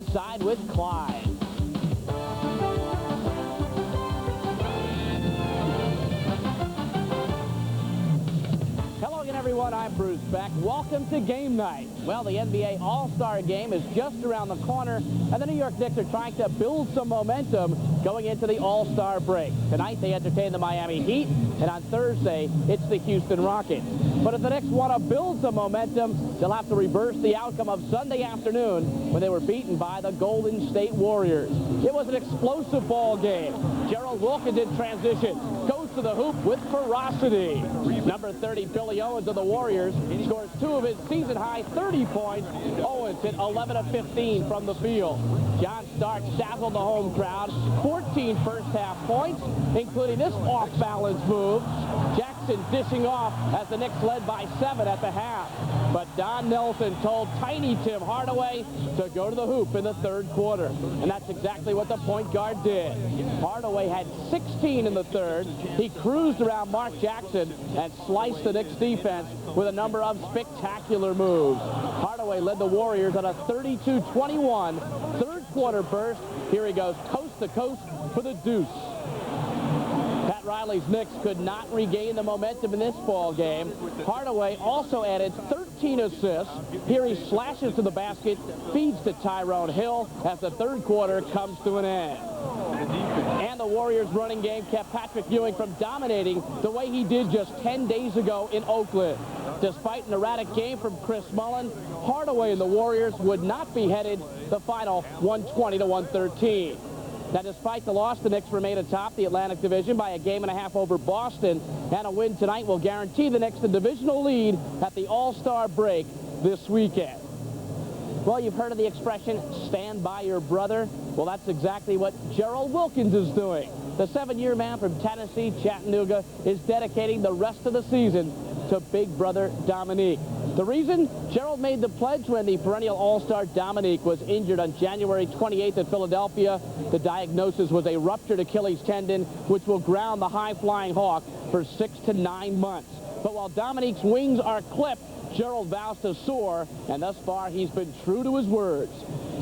Side with Clyde. Hello again, everyone. I'm Bruce Beck. Welcome to game night. Well, the NBA All-Star game is just around the corner, and the New York Knicks are trying to build some momentum going into the All-Star break. Tonight, they entertain the Miami Heat, and on Thursday, it's the Houston Rockets. But if the Knicks want to build some momentum, they'll have to reverse the outcome of Sunday afternoon when they were beaten by the Golden State Warriors. It was an explosive ball game. Gerald Wilkins in transition goes to the hoop with ferocity. Number 30, Billy Owens of the Warriors, scores 2 of his season-high 30 points. Owens hit 11 of 15 from the field. John Stark dazzled the home crowd. 14 first-half points, including this off-balance move. Jackson dishing off as the Knicks led by 7 at the half. But Don Nelson told tiny Tim Hardaway to go to the hoop in the third quarter. And that's exactly what the point guard did. Hardaway had 16 in the third. He cruised around Mark Jackson and sliced the Knicks defense with a number of spectacular moves. Hardaway led the Warriors on a 32-21 third quarter burst. Here he goes coast to coast for the deuce. Pat Riley's Knicks could not regain the momentum in this ball game. Hardaway also added 13 assists. Here he slashes to the basket, feeds to Tyrone Hill as the third quarter comes to an end. And the Warriors' running game kept Patrick Ewing from dominating the way he did just 10 days ago in Oakland. Despite an erratic game from Chris Mullin, Hardaway and the Warriors would not be headed the final 120-113. Now, despite the loss, the Knicks remain atop the Atlantic Division by a game and a half over Boston, and a win tonight will guarantee the Knicks the divisional lead at the All-Star break this weekend. Well, you've heard of the expression, stand by your brother. Well, that's exactly what Gerald Wilkins is doing. The 7-year man from Tennessee, Chattanooga, is dedicating the rest of the season to big brother Dominique. The reason? Gerald made the pledge when the perennial All-Star Dominique was injured on January 28th in Philadelphia. The diagnosis was a ruptured Achilles tendon, which will ground the high-flying Hawk for 6 to 9 months. But while Dominique's wings are clipped, Gerald vows to soar, and thus far he's been true to his words.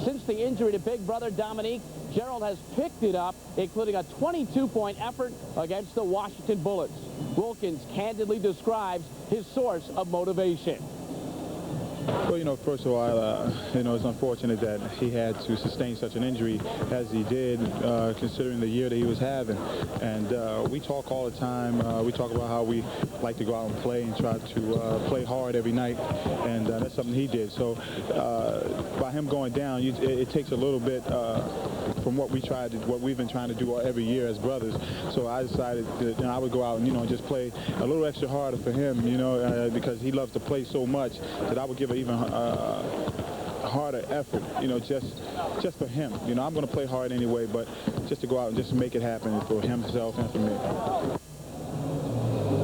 Since the injury to big brother Dominique, Gerald has picked it up, including a 22-point effort against the Washington Bullets. Wilkins candidly describes his source of motivation. Well, first of all, it's unfortunate that he had to sustain such an injury as he did, considering the year that he was having. And we talk all the time. We talk about how we like to go out and play and try to play hard every night, and that's something he did. So by him going down, it takes a little bit from what we've been trying to do every year as brothers. So I decided that I would go out and just play a little extra harder for him, because he loves to play so much that I would give an even harder effort, just for him. I'm going to play hard anyway, but just to go out and just make it happen for himself and for me.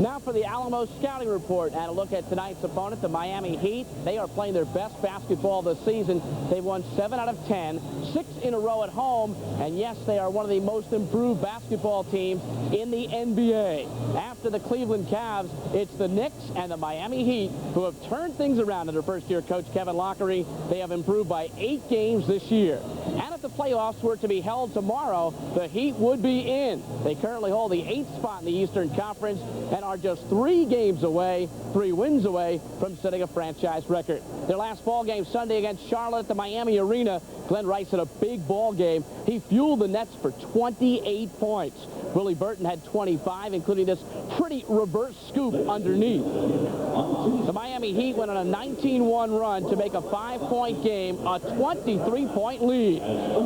Now for the Alamo Scouting Report and a look at tonight's opponent, the Miami Heat. They are playing their best basketball this season. They've won 7 out of 10, 6 in a row at home, and yes, they are one of the most improved basketball teams in the NBA. After the Cleveland Cavs, it's the Knicks and the Miami Heat who have turned things around under first-year coach Kevin Lockery. They have improved by 8 games this year. And if the playoffs were to be held tomorrow, the Heat would be in. They currently hold the 8th spot in the Eastern Conference and are just 3 games away, 3 wins away from setting a franchise record. Their last ball game Sunday against Charlotte at the Miami Arena, Glenn Rice had a big ball game. He fueled the Nets for 28 points. Willie Burton had 25, including this pretty reverse scoop underneath. The Miami Heat went on a 19-1 run to make a 5-point game, a 23-point lead.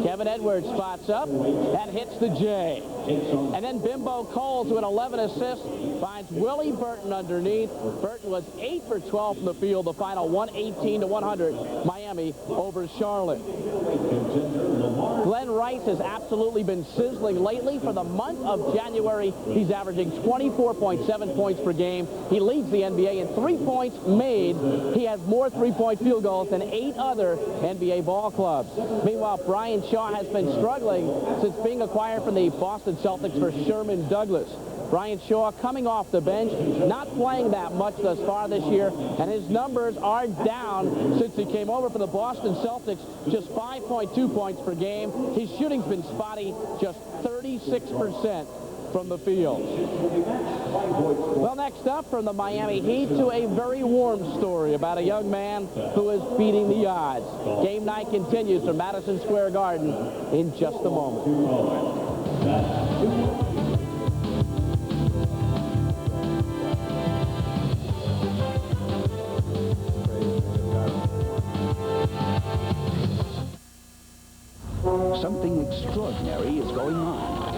Kevin Edwards spots up and hits the J. And then Bimbo Coles, who had 11 assists, finds Willie Burton underneath. Burton was 8 for 12 from the field. The final 118-100, Miami over Charlotte. Glenn Rice has absolutely been sizzling lately. For the month of January, he's averaging 24.7 points per game. He leads the NBA in 3 points made. He has more 3-point field goals than 8 other NBA ball clubs. Meanwhile, Brian Shaw has been struggling since being acquired from the Boston Celtics for Sherman Douglas. Brian Shaw coming off the bench, not playing that much thus far this year, and his numbers are down since he came over for the Boston Celtics, just 5.2 points per game. His shooting's been spotty, just 36% from the field. Well, next up from the Miami Heat to a very warm story about a young man who is beating the odds. Game night continues from Madison Square Garden in just a moment. Something extraordinary is going on.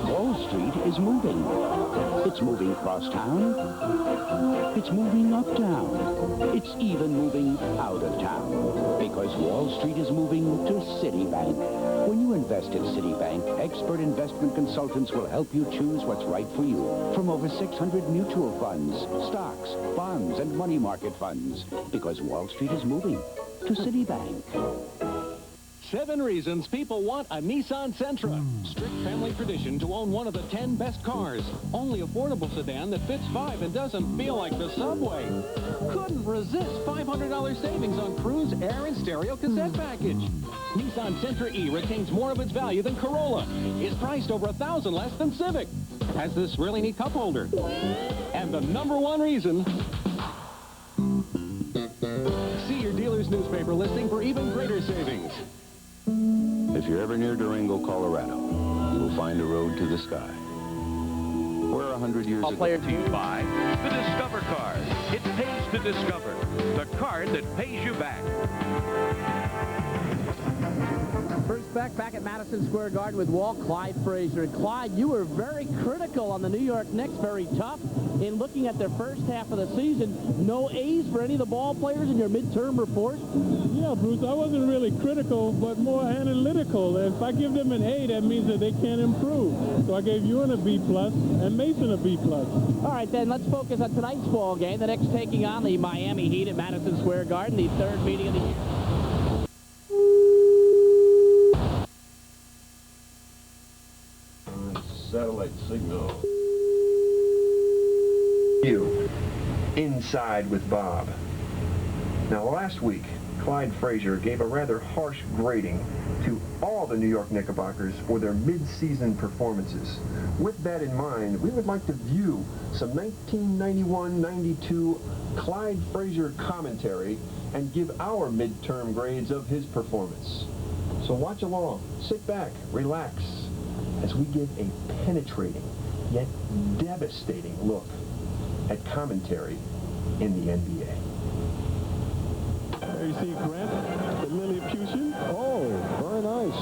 Wall Street is moving. It's moving across town. It's moving uptown. It's even moving out of town. Because Wall Street is moving to Citibank. When you invest at Citibank, expert investment consultants will help you choose what's right for you. From over 600 mutual funds, stocks, bonds, and money market funds. Because Wall Street is moving to Citibank. 7 reasons people want a Nissan Sentra. Strict family tradition to own one of the 10 best cars. Only affordable sedan that fits 5 and doesn't feel like the subway. Couldn't resist $500 savings on cruise, air, and stereo cassette package. Nissan Sentra E retains more of its value than Corolla. Is priced over $1,000 less than Civic. Has this really neat cup holder. And the #1 reason... See your dealer's newspaper listing for even greater savings. If you're ever near Durango, Colorado, you will find a road to the sky. Where 100 years ago... Player To buy the Discover card. It pays to discover. The card that pays you back. Bruce Beck back at Madison Square Garden with Walt Clyde Frazier. And Clyde, you were very critical on the New York Knicks, very tough in looking at their first half of the season. No A's for any of the ball players in your midterm report? Yeah, Bruce, I wasn't really critical, but more analytical. If I give them an A, that means that they can't improve. So I gave Ewing a B+ and Mason a B+. All right, then, let's focus on tonight's ball game. The Knicks taking on the Miami Heat at Madison Square Garden, the 3rd meeting of the year. Satellite signal. You, Inside with Bob. Now, last week, Clyde Frazier gave a rather harsh grading to all the New York Knickerbockers for their mid-season performances. With that in mind, we would like to view some 1991-92 Clyde Frazier commentary and give our midterm grades of his performance. So watch along, sit back, relax, as we give a penetrating yet devastating look at commentary in the NBA. There you see Grant, the Lilliputian. Oh, very nice.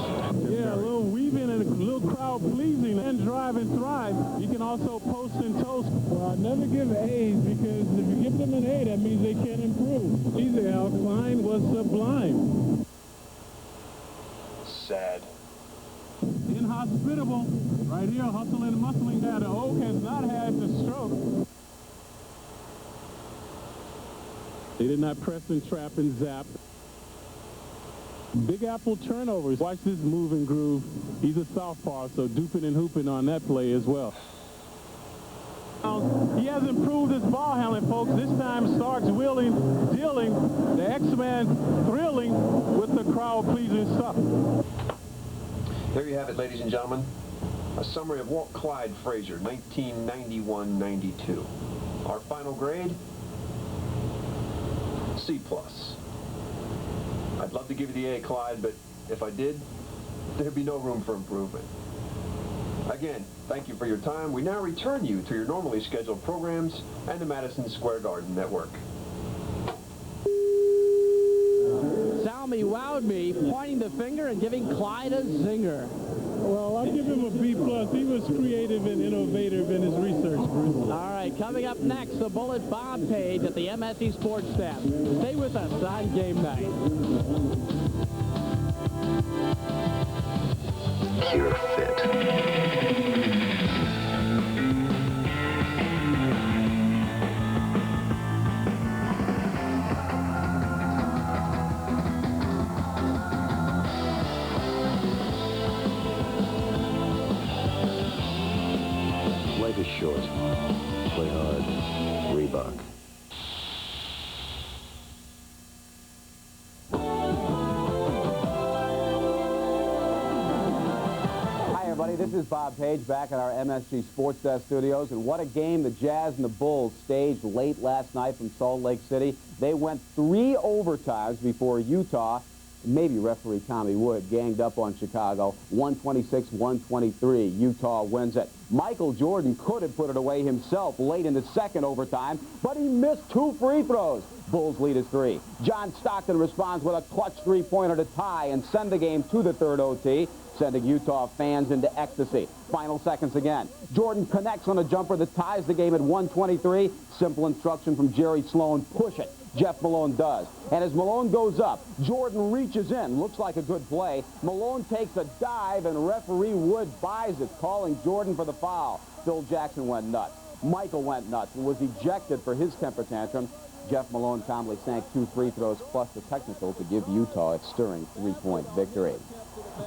Yeah, a little weaving and a little crowd pleasing and drive and thrive. You can also post and toast. Well, I never give A's because if you give them an A, that means they can't improve. Easy, Al. Klein was sublime. Sad. Inhospitable. Right here, hustling and muscling down. The Oak has not had the stroke. They did not press and trap and zap. Big Apple turnovers. Watch this move and groove. He's a southpaw, so duping and hooping on that play as well. He has improved his ball handling, folks. This time Starks wheeling, dealing, the X-Man thrilling with the crowd-pleasing stuff. There you have it, ladies and gentlemen. A summary of Walt Clyde Frazier, 1991-92. Our final grade, C+. I'd love to give you the A, Clyde, but if I did, there'd be no room for improvement. Again, thank you for your time. We now return you to your normally scheduled programs and the Madison Square Garden Network. Salmi wowed me, pointing the finger and giving Clyde a zinger. Well, I'll give him a B+. He was creative and innovative in his research, Bruce. All right, coming up next, the Bullet Bob page at the MSE Sports Staff. Stay with us on Game Night. Pure fit. short. Play hard. Reebok. Hi, everybody. This is Bob Page back at our MSG Sports Desk studios. And what a game the Jazz and the Bulls staged late last night from Salt Lake City. They went 3 overtimes before Utah, maybe referee Tommy Wood, ganged up on Chicago. 126-123. Utah wins it. Michael Jordan could have put it away himself late in the second overtime, but he missed 2 free throws. Bulls lead is 3. John Stockton responds with a clutch three-pointer to tie and send the game to the third OT, sending Utah fans into ecstasy. Final seconds again. Jordan connects on a jumper that ties the game at 123. Simple instruction from Jerry Sloan, push it. Jeff Malone does. And as Malone goes up, Jordan reaches in. Looks like a good play. Malone takes a dive, and referee Wood buys it, calling Jordan for the foul. Phil Jackson went nuts. Michael went nuts and was ejected for his temper tantrum. Jeff Malone calmly sank 2 free throws plus the technical to give Utah its stirring 3-point victory.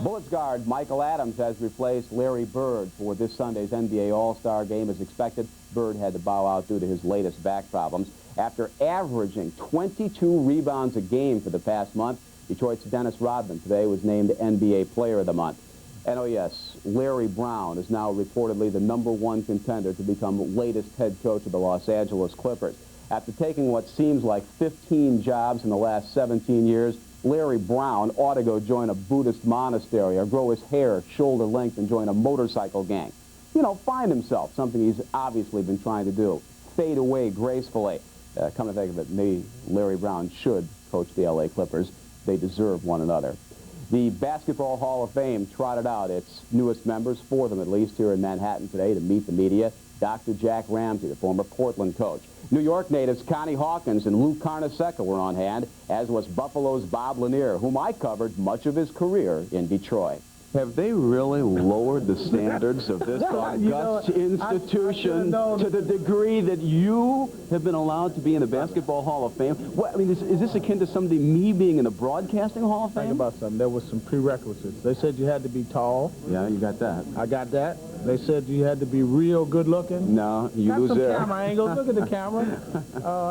Bullets guard Michael Adams has replaced Larry Bird for this Sunday's NBA All-Star game. As expected, Bird had to bow out due to his latest back problems. After averaging 22 rebounds a game for the past month, Detroit's Dennis Rodman today was named NBA Player of the Month. And oh yes, Larry Brown is now reportedly the #1 contender to become latest head coach of the Los Angeles Clippers. After taking what seems like 15 jobs in the last 17 years, Larry Brown ought to go join a Buddhist monastery or grow his hair shoulder length and join a motorcycle gang. You know, find himself, something he's obviously been trying to do. Fade away gracefully. Come to think of it, maybe Larry Brown should coach the LA Clippers. They deserve one another. The Basketball Hall of Fame trotted out its newest members, 4 of them at least, here in Manhattan today to meet the media. Dr. Jack Ramsey, the former Portland coach. New York natives Connie Hawkins and Lou Carnesecca were on hand, as was Buffalo's Bob Lanier, whom I covered much of his career in Detroit. Have they really lowered the standards of this august institution to the degree that you have been allowed to be in the Basketball Hall of Fame? What, I mean, is this akin to somebody, me being in the Broadcasting Hall of Fame? Think about something. There was some prerequisites. They said you had to be tall. Yeah, you got that. I got that. They said you had to be real good looking. No, you got lose some there. camera angles. Look at the camera.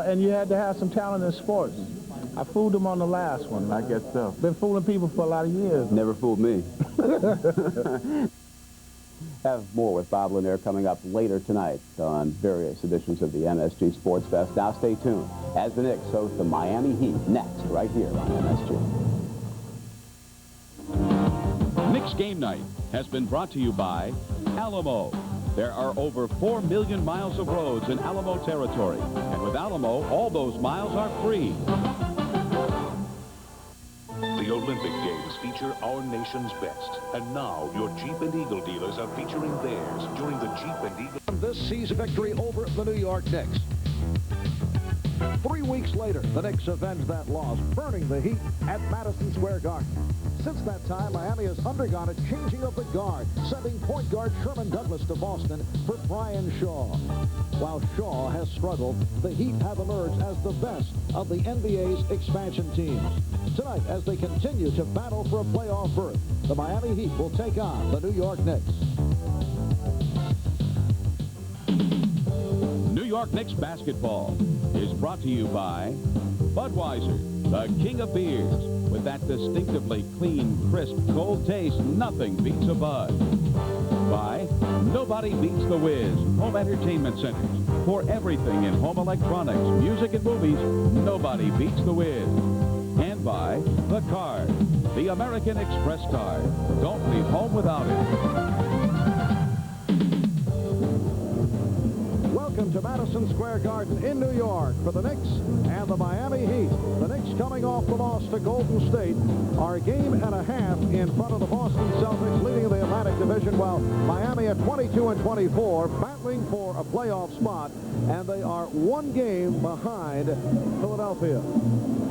And you had to have some talent in sports. I fooled them on the last one. I guess so. Been fooling people for a lot of years. Never fooled me. Have more with Bob Lanier coming up later tonight on various editions of the MSG Sports Fest. Now stay tuned as the Knicks host the Miami Heat next, right here on MSG. Knicks Game Night has been brought to you by Alamo. There are over 4 million miles of roads in Alamo territory, and with Alamo, all those miles are free. The Olympic Games feature our nation's best. And now your Jeep and Eagle dealers are featuring theirs during the Jeep and Eagle. This season victory over the New York Knicks. 3 weeks later, the Knicks avenge that loss, burning the Heat at Madison Square Garden. Since that time, Miami has undergone a changing of the guard, sending point guard Sherman Douglas to Boston for Brian Shaw. While Shaw has struggled, the Heat have emerged as the best of the NBA's expansion teams. Tonight, as they continue to battle for a playoff berth, the Miami Heat will take on the New York Knicks. New York Knicks basketball is brought to you by Budweiser, the king of beers. With that distinctively clean, crisp, cold taste, nothing beats a Bud. By Nobody Beats the Wiz, home entertainment centers. For everything in home electronics, music, and movies, nobody beats the Wiz. And by The Card, the American Express card. Don't leave home without it. Welcome to Madison Square Garden in New York for the Knicks and the Miami Heat. The Knicks, coming off the loss to Golden State, are a game and a half in front of the Boston Celtics, leading the Atlantic Division, while Miami at 22-24, battling for a playoff spot, and they are 1 game behind Philadelphia.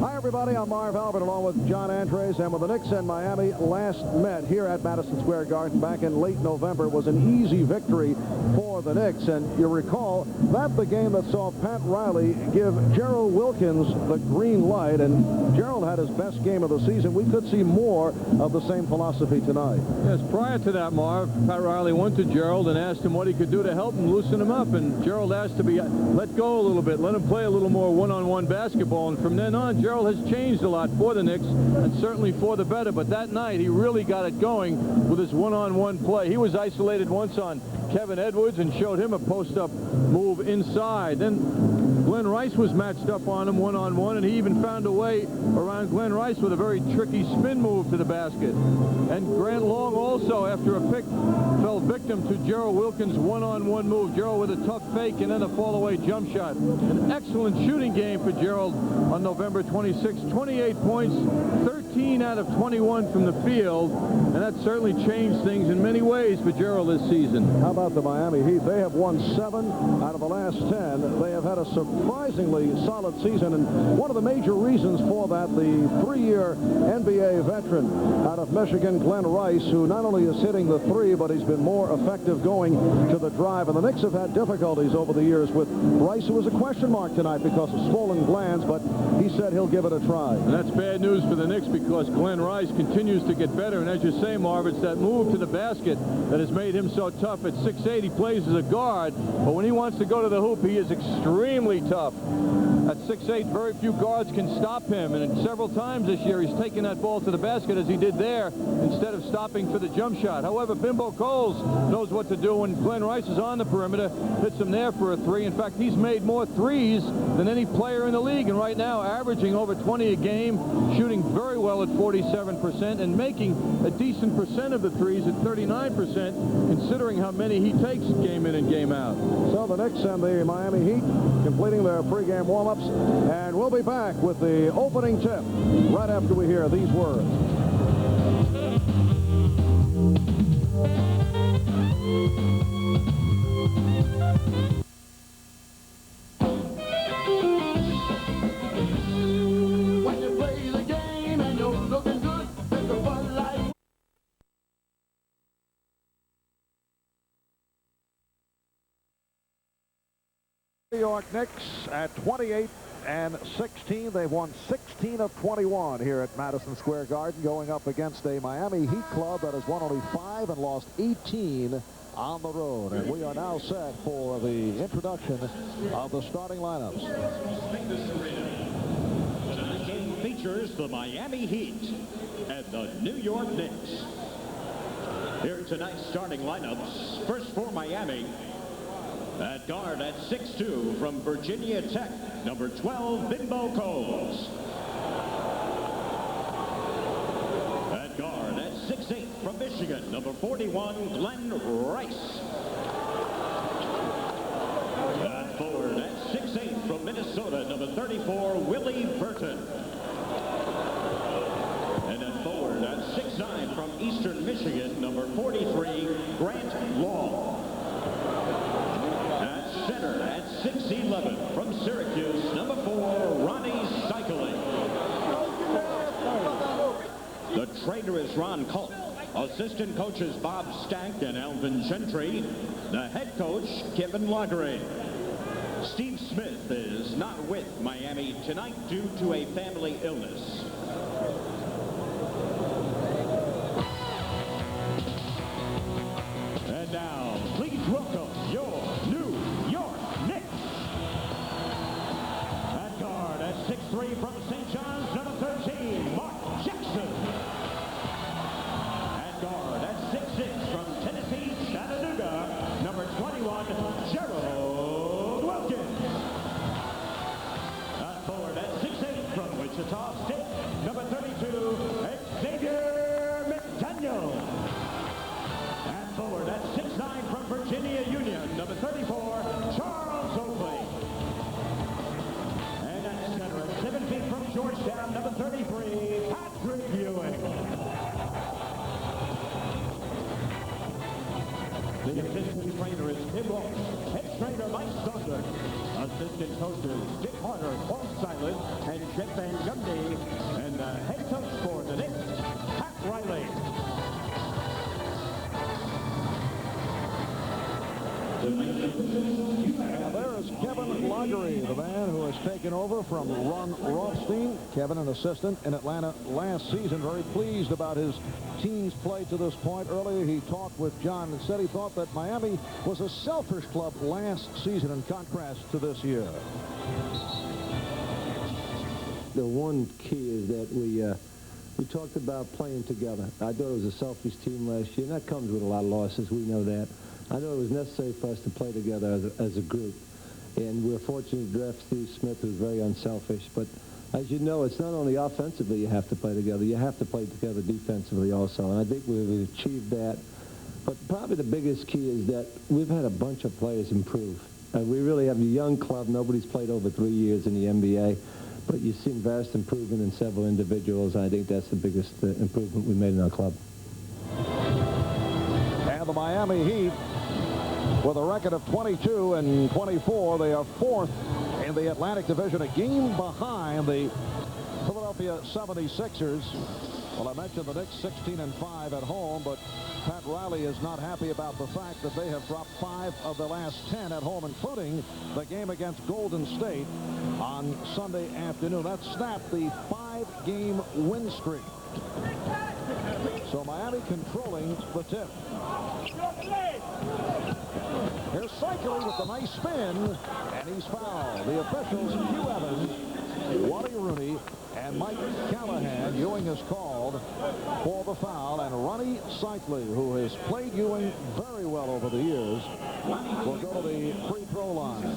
Hi, everybody. I'm Marv Albert, along with John Andres, and when the Knicks and Miami last met here at Madison Square Garden back in late November, it was an easy victory for the Knicks. And you recall that the game that saw Pat Riley give Gerald Wilkins the green light, and Gerald had his best game of the season. We could see more of the same philosophy tonight. Yes, prior to that, Marv, Marv, Pat Riley went to Gerald and asked him what he could do to help him loosen him up, and Gerald asked to be let go a little bit, let him play a little more one-on-one basketball, and from then on, Gerald has changed a lot for the Knicks, and certainly for the better, but that night, he really got it going with his one-on-one play. He was isolated once on Kevin Edwards and showed him a post-up move inside. Then Glenn Rice was matched up on him one-on-one, and he even found a way around Glenn Rice with a very tricky spin move to the basket. And Grant Long also, after a pick, fell victim to Gerald Wilkins' one-on-one move. Gerald with a tough fake and then a fall-away jump shot. An excellent shooting game for Gerald on November 26. 28 points, 13 out of 21 from the field, and that certainly changed things in many ways for Gerald this season. How about the Miami Heat? They have won 7 out of the last 10. They have had a surprisingly solid season, and one of the major reasons for that, the 3-year NBA veteran out of Michigan, Glenn Rice, who not only is hitting the 3, but he's been more effective going to the drive. And the Knicks have had difficulties over the years with Rice, who was a question mark tonight because of swollen glands, but he said he'll give it a try. And that's bad news for the Knicks because Glenn Rice continues to get better. And as you say, Marv, it's that move to the basket that has made him so tough. At 6'8", he plays as a guard, but when he wants to go to the hoop, he is extremely tough. At 6'8", very few guards can stop him, and several times this year he's taken that ball to the basket as he did there instead of stopping for the jump shot. However, Bimbo Coles knows what to do when Glenn Rice is on the perimeter, hits him there for a 3. In fact, he's made more threes than any player in the league, and right now averaging over 20 a game, shooting very well at 47%, and making a decent percent of the threes at 39%, considering how many he takes game in and game out. So the Knicks and the Miami Heat completing their pregame warm-ups, and we'll be back with the opening tip right after we hear these words. When you play the game and you're looking good, pick a Bud Light. New York Knicks at 28 and 16. They've won 16 of 21 here at Madison Square Garden, going up against a Miami Heat club that has won only 5 and lost 18 on the road. And we are now set for the introduction of the starting lineups. Tonight's game features the Miami Heat and the New York Knicks. Here are tonight's starting lineups. First for Miami. At guard at 6'2" from Virginia Tech, number 12, Bimbo Coles. At guard at 6'8" from Michigan, number 41, Glenn Rice. At forward at 6'8" from Minnesota, number 34, Willie Burton. And at forward at 6'9" from Eastern Michigan, number 43, Grant Long. Center at 6'11" from Syracuse, number 4, Ronnie Cycling. The trainer is Ron Culp. Assistant coaches Bob Stank and Alvin Gentry. The head coach, Kevin Laugere. Steve Smith is not with Miami tonight due to a family illness. And now, please welcome your New York Knicks. At guard at 6'3" from St. John's, number 13, Mark Jackson. At guard at 6'6" from Tennessee, Chattanooga, number 21, Gerald Wilkins. At forward at 6'8" from Wichita State, number 32, Xavier McDaniel. At forward at 6'9" from Virginia Union, number 34, Charles Oakley. And at center at 7 feet from Georgetown, number 33, Patrick Ewing. The assistant trainer is Tim Walsh. Head trainer Mike Saunders. Assistant coaches Dick Harder, Paul Silas, and Jeff Van Gundy. And the head coach for the Knicks, Pat Riley. And there's Kevin Lagery, the man who has taken over from Ron Rothstein. Kevin, an assistant in Atlanta last season, very pleased about his team's play to this point. Earlier, he talked with John and said he thought that Miami was a selfish club last season in contrast to this year. The one key is that we talked about playing together. I thought it was a selfish team last year, and that comes with a lot of losses. We know that. I know it was necessary for us to play together as a group, and we're fortunate to draft Steve Smith, who's very unselfish. But as you know, it's not only offensively you have to play together, you have to play together defensively also, and I think we've achieved that. But probably the biggest key is that we've had a bunch of players improve. We really have a young club. Nobody's played over 3 years in the NBA. But you've seen vast improvement in several individuals. I think that's the biggest improvement we made in our club. And the Miami Heat, with a record of 22-24, they are fourth in the Atlantic Division, a game behind the Philadelphia 76ers. Well, I mentioned the Knicks 16-5 at home, but Pat Riley is not happy about the fact that they have dropped 5 of the last 10 at home, including the game against Golden State on Sunday afternoon. That snapped the 5-game win streak. So Miami controlling the tip. Here's Cycling with a nice spin, and he's fouled. The officials, Hugh Evans, Wally Rooney, and Mike Callahan. Ewing is called for the foul, and Ronnie Cycling, who has played Ewing very well over the years, will go to the free throw line.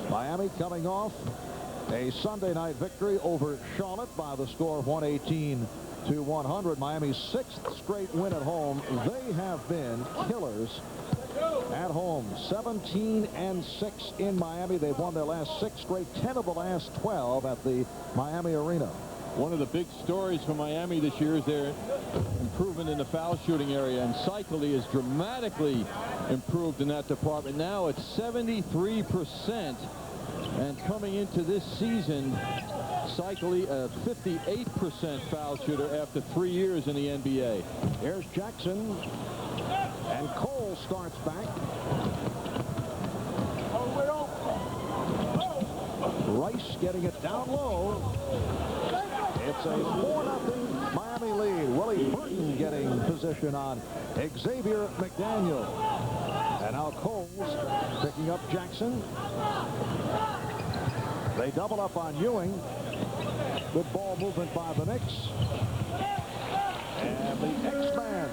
Miami coming off a Sunday night victory over Charlotte by the score of 118-100. Miami's 6th straight win at home. They have been killers at home. 17-6 in Miami. They've won their last 6 straight, 10 of the last 12 at the Miami Arena. One of the big stories for Miami this year is their improvement in the foul shooting area, and Cycling is dramatically improved in that department. Now it's 73%, and coming into this season, Cycling a 58% foul shooter after 3 years in the NBA. Here's Jackson, and Cole starts back. Rice getting it down low. It's a 4-0 Miami lead. Willie Burton getting position on Xavier McDaniel. And now Coles picking up Jackson. They double up on Ewing. Good ball movement by the Knicks. And the X-Man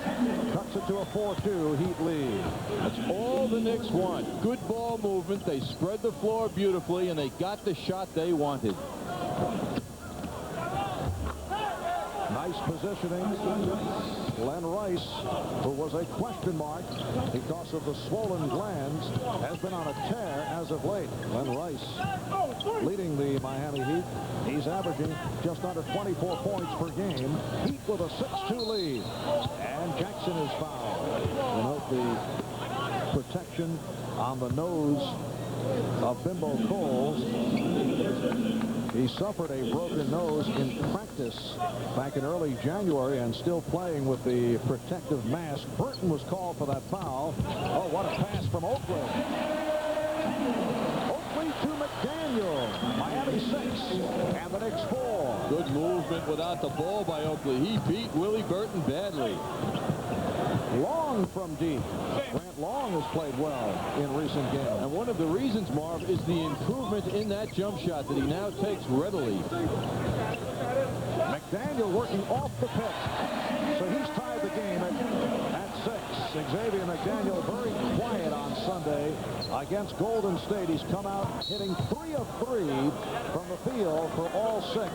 cuts it to a 4-2 Heat lead. That's all the Knicks want. Good ball movement. They spread the floor beautifully, and they got the shot they wanted. Nice positioning. Glenn Rice, who was a question mark because of the swollen glands, has been on a tear as of late. Glenn Rice leading the Miami Heat. He's averaging just under 24 points per game. Heat with a 6-2 lead. And Jackson is fouled. You note the protection on the nose of Bimbo Coles. He suffered a broken nose in practice back in early January and still playing with the protective mask. Burton was called for that foul. Oh, what a pass from Oakley. Oakley to McDaniel. Miami 6 and the Knicks 4. Good movement without the ball by Oakley. He beat Willie Burton badly. Long from deep. Grant Long has played well in recent games. And one of the reasons, Marv, is the improvement in that jump shot that he now takes readily. McDaniel working off the pick. So he's tied the game at 6. Xavier McDaniel very quiet on Sunday against Golden State. He's come out hitting 3 of 3 from the field for all 6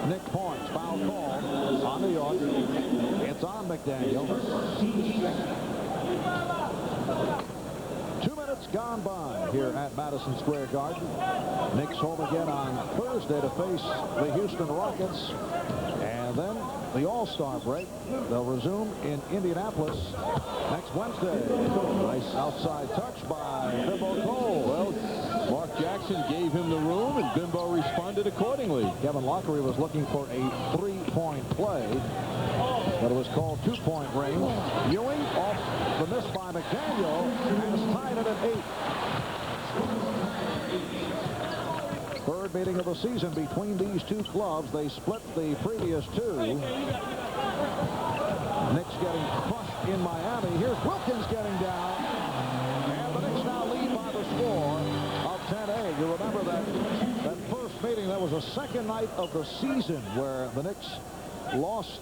Knick points. Foul call on New York. It's on McDaniel. 2 minutes gone by here at Madison Square Garden. Knicks home again on Thursday to face the Houston Rockets. And then the All-Star break. They'll resume in Indianapolis next Wednesday. Nice outside touch by Bimbo Cole. Well, Mark Jackson gave him the room, and Bimbo responded accordingly. Kevin Lockery was looking for a three-point play, but it was called two-point range. Ewing off the miss by McDaniel has tied it at 8. Third meeting of the season between these two clubs. They split the previous two. Knicks getting crushed in Miami. Here's Wilkins getting down. And the Knicks now lead by the score of 10-8. You remember that first meeting, that was the second night of the season where the Knicks lost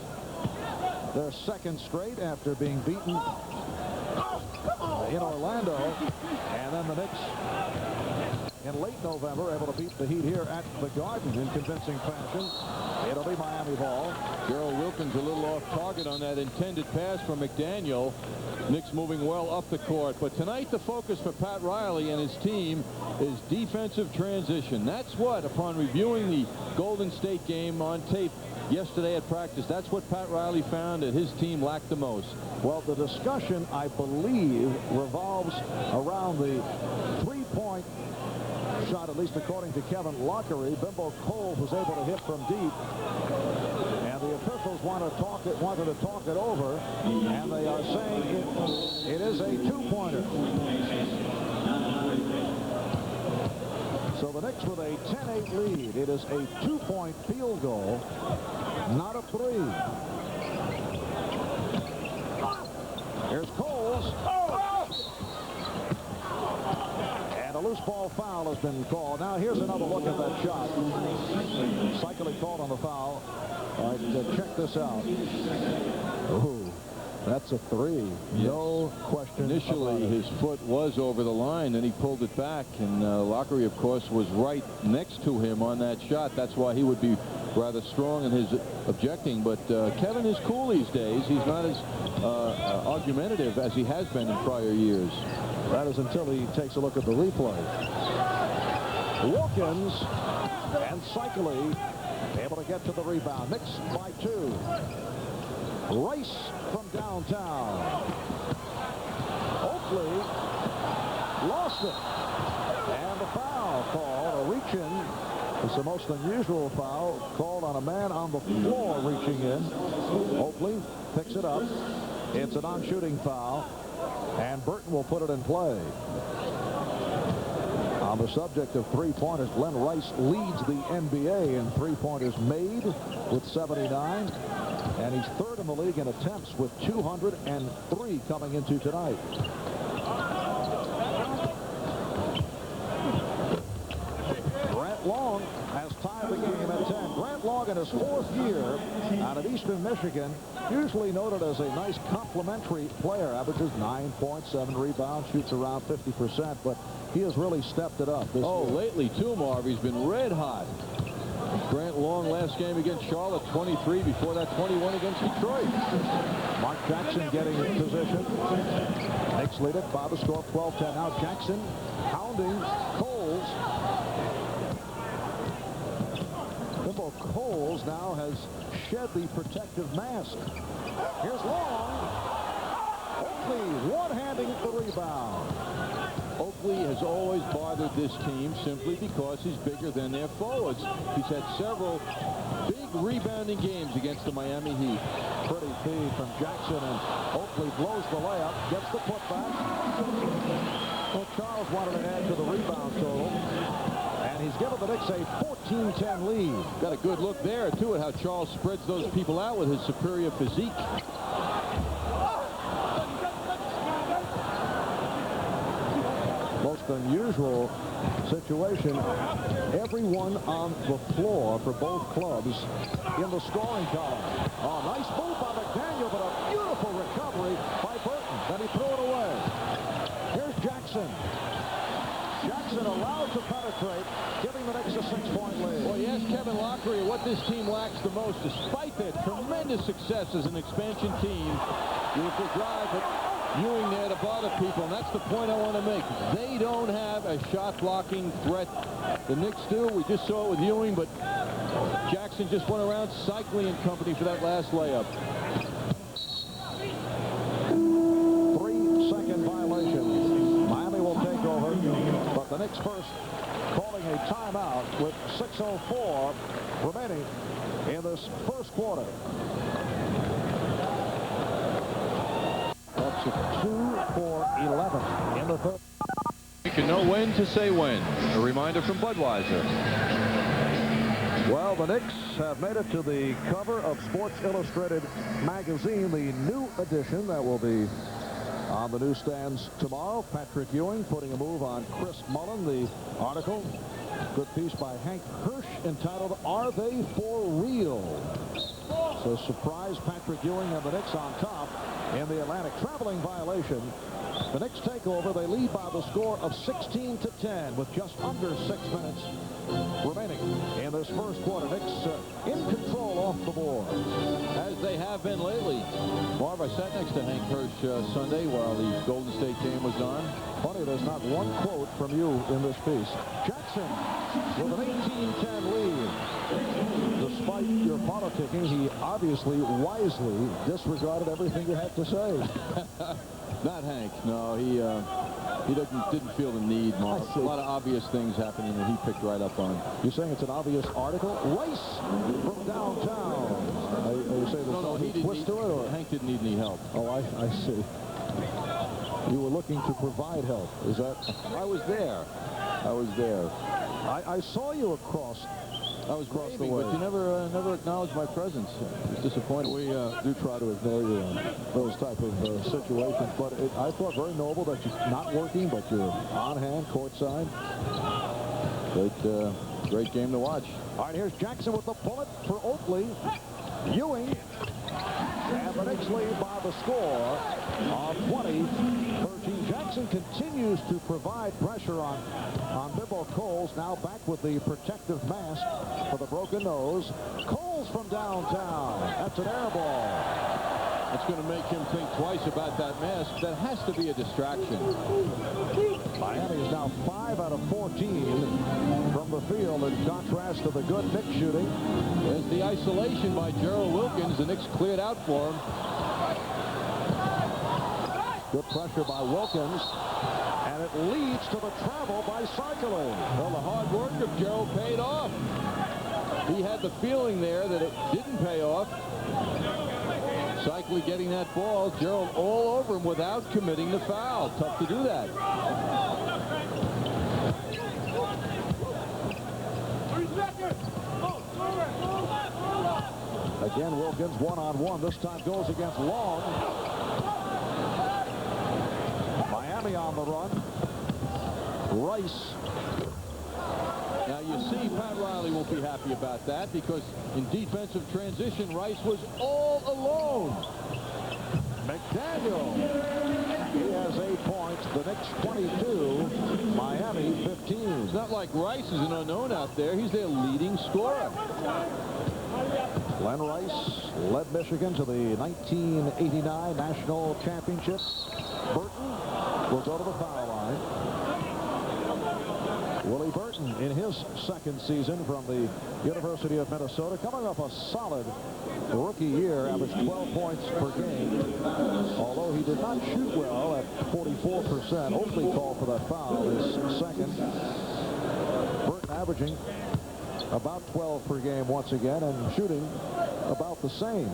their second straight after being beaten in Orlando. And then the Knicks in late November able to beat the Heat here at the Garden in convincing fashion. It'll be Miami ball. Gerald Wilkins a little off target on that intended pass from McDaniel. Knicks moving well up the court. But tonight the focus for Pat Riley and his team is defensive transition. That's what, upon reviewing the Golden State game on tape yesterday at practice, that's what Pat Riley found that his team lacked the most. Well, the discussion, I believe, revolves around the three-point shot, at least according to Kevin Lockery. Bimbo Coles was able to hit from deep, and the officials wanted to talk it over, and they are saying it is a two-pointer. So the Knicks with a 10-8 lead. It is a two-point field goal, not a three. Here's Coles. A loose ball foul has been called. Now here's another look at that shot. Cycling called on the foul. All right, check this out. Ooh, that's a three. Yes. No question. Initially, his foot was over the line, and he pulled it back. And Lockery, of course, was right next to him on that shot. That's why he would be rather strong in his objecting. But Kevin is cool these days. He's not as argumentative as he has been in prior years. That is until he takes a look at the replay. Wilkins and Cycling able to get to the rebound. Knicks by 2. Rice from downtown. Oakley lost it. And the foul called, a reach-in. It's the most unusual foul called on a man on the floor reaching in. Oakley picks it up. It's a non-shooting foul. And Burton will put it in play. On the subject of three-pointers, Glenn Rice leads the NBA in three-pointers made with 79. And he's third in the league in attempts with 203 coming into tonight. Grant Long has tied the game at 10. Grant Long in his 4th year out of Eastern Michigan, usually noted as a nice complimentary player, averages 9 points, 7 rebounds, shoots around 50%, but he has really stepped it up this year. Lately too, Marv, he's been red hot. Grant Long last game against Charlotte, 23. Before that, 21 against Detroit. Mark Jackson getting in position. Knicks lead it by the score of 12-10. Now Jackson hounding Coles. Bimbo Coles now has shed the protective mask. Here's Long. Oakley one-handing the rebound. Oakley has always bothered this team simply because he's bigger than their forwards. He's had several big rebounding games against the Miami Heat. Pretty feed from Jackson, and Oakley blows the layup, gets the putback. Well, Charles wanted to add to the rebound total, and he's given the Knicks a 14-10 lead. Got a good look there, too, at how Charles spreads those people out with his superior physique. Most unusual situation. Everyone on the floor for both clubs in the scoring column. Oh, nice move by McDaniel, but a beautiful recovery by Burton. Then he threw it away. Here's Jackson. Jackson allowed to penetrate, giving the Knicks a 6-point lead. Well, you ask Kevin Lockery what this team lacks the most, despite their tremendous success as an expansion team. Beautiful drive, but Ewing there to bother people, and that's the point I want to make. They don't have a shot-blocking threat. The Knicks do. We just saw it with Ewing, but Jackson just went around Cycling and company for that last layup. 3-second violation. Miami will take over, but the Knicks first calling a timeout with 6:06 6:04 remaining in this first quarter. That's a 2 for 11 in the third. You can know when to say when. A reminder from Budweiser. Well, the Knicks have made it to the cover of Sports Illustrated magazine, the new edition that will be on the newsstands tomorrow. Patrick Ewing putting a move on Chris Mullen. The article, good piece by Hank Hirsch, entitled, "Are They For Real?" So surprise Patrick Ewing and the Knicks on top in the Atlantic. Traveling violation. The Knicks take over. They lead by the score of 16-10 with just under 6 minutes remaining in this first quarter. Knicks in control off the board, as they have been lately. Marv, I sat next to Hank Hirsch Sunday while the Golden State game was on. Funny, there's not one quote from you in this piece. Jackson with an 18-10 lead. Despite your politicking, he obviously wisely disregarded everything you had to say. Not Hank. No, he didn't feel the need, Mark. A lot of obvious things happening that he picked right up on. You're saying it's an obvious article? Rice from downtown. Are you saying there's no twist to it? Or? Hank didn't need any help. Oh, I see. You were looking to provide help. Is that? I was there. I was there. I saw you across. I was waving, but you never acknowledged my presence. I was disappointed. We do try to ignore you in those type of situations, but I thought very noble that you're not working, but you're on hand, courtside. Great game to watch. All right, here's Jackson with the bullet for Oakley. Ewing, and the Knicks lead by the score of 20-13. Jackson continues to provide pressure on Bimbo Coles, now back with the protective mask for the broken nose. Coles from downtown. That's an air ball. That's going to make him think twice about that mask. That has to be a distraction. Miami is now 5 out of 14 from the field, in contrast to the good Knicks shooting. There's the isolation by Gerald Wilkins. The Knicks cleared out for him. Good pressure by Wilkins, and it leads to the travel by Cycling. Well, the hard work of Gerald paid off. He had the feeling there that it didn't pay off. Cycling getting that ball. Gerald all over him without committing the foul. Tough to do that. Again, Wilkins one-on-one. This time goes against Long. Miami on the run. Rice. Now you see Pat Riley won't be happy about that, because in defensive transition, Rice was all alone. McDaniel. He has 8 points. The Knicks 22. Miami 15. It's not like Rice is an unknown out there. He's their leading scorer. Glenn Rice led Michigan to the 1989 National Championship. Burton will go to the foul line. Willie Burton in his second season from the University of Minnesota, coming off a solid rookie year, averaged 12 points per game. Although he did not shoot well at 44%. Oakley called for that foul, his second. Burton averaging about 12 per game once again, and shooting about the same.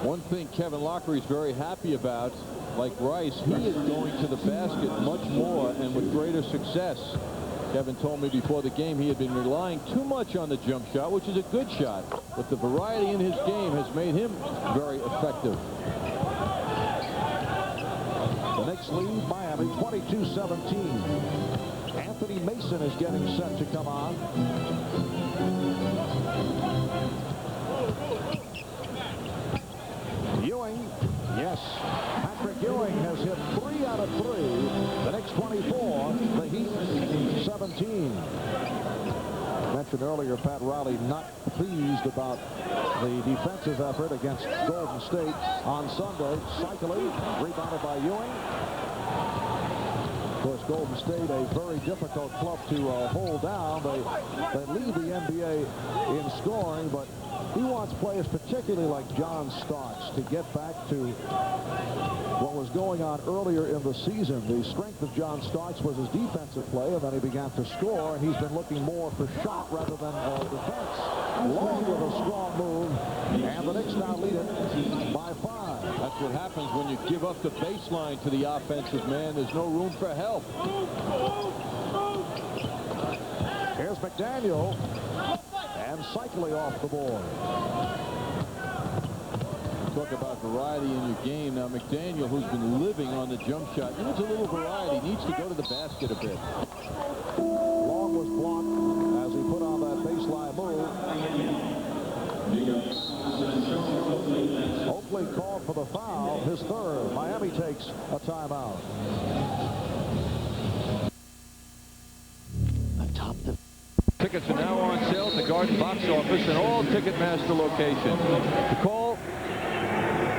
One thing Kevin Lockery is very happy about, like Rice, he is going to the basket much more and with greater success. Kevin told me before the game he had been relying too much on the jump shot, which is a good shot, but the variety in his game has made him very effective. The Knicks lead Miami 22-17. Anthony Mason is getting set to come on. Ewing, yes. Patrick Ewing has hit 3 out of 3. The Knicks 24, the Heat 17. Mentioned earlier, Pat Riley not pleased about the defensive effort against Golden State on Sunday. Cycling, rebounded by Ewing. Of course, Golden State, a very difficult club to hold down. They lead the NBA in scoring, but He wants players, particularly like John Starks, to get back to what was going on earlier in the season. The strength of John Starks was his defensive play, and then he began to score, and he's been looking more for shot rather than defense. Long with a strong move, and the Knicks now lead it by 5. That's what happens when you give up the baseline to the offensive man. There's no room for help. Here's McDaniel, and Cycling off the board. Talk about variety in your game. Now, McDaniel, who's been living on the jump shot, needs a little variety, needs to go to the basket a bit. Long was blocked as he put on that baseline move. Oakley called for the foul, his third. Miami takes a timeout. Tickets are now on sale at the Garden box office and all Ticketmaster locations. To call,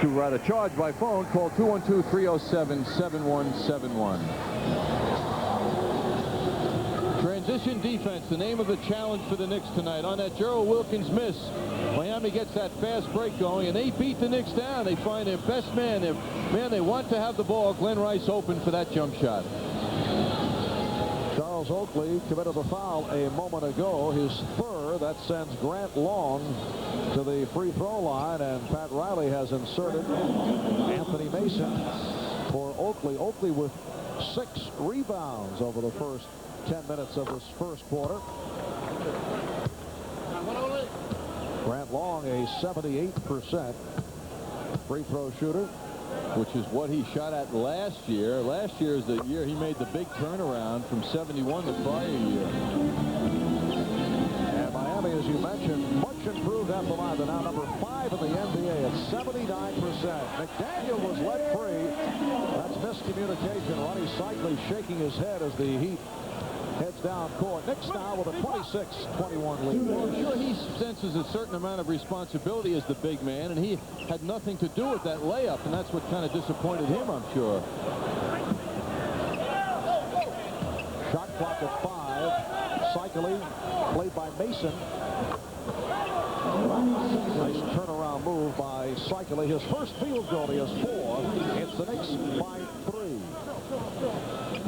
to write a charge by phone, call 212-307-7171. Transition defense, the name of the challenge for the Knicks tonight. On that Gerald Wilkins miss, Miami gets that fast break going, and they beat the Knicks down. They find their best man, their man they want to have the ball, Glenn Rice, open for that jump shot. Charles Oakley committed the foul a moment ago, his third. That sends Grant Long to the free throw line, and Pat Riley has inserted Anthony Mason for Oakley. Oakley with 6 rebounds over the first 10 minutes of this first quarter. Grant Long, a 78% free throw shooter, which is what he shot at last year. Last year is the year he made the big turnaround from 71 the prior year. And Miami, as you mentioned, much improved at the line. They're now number 5 in the NBA at 79%. McDaniel was let free. That's miscommunication. Ronnie Cycling shaking his head as the Heat heads down court. Knicks now with a 26-21 lead. Well, I'm sure he senses a certain amount of responsibility as the big man, and he had nothing to do with that layup, and that's what kind of disappointed him, I'm sure. Shot clock at 5. Cycling, played by Mason. Nice turnaround move by Cycling. His first field goal, he has 4. It's the Knicks by 3.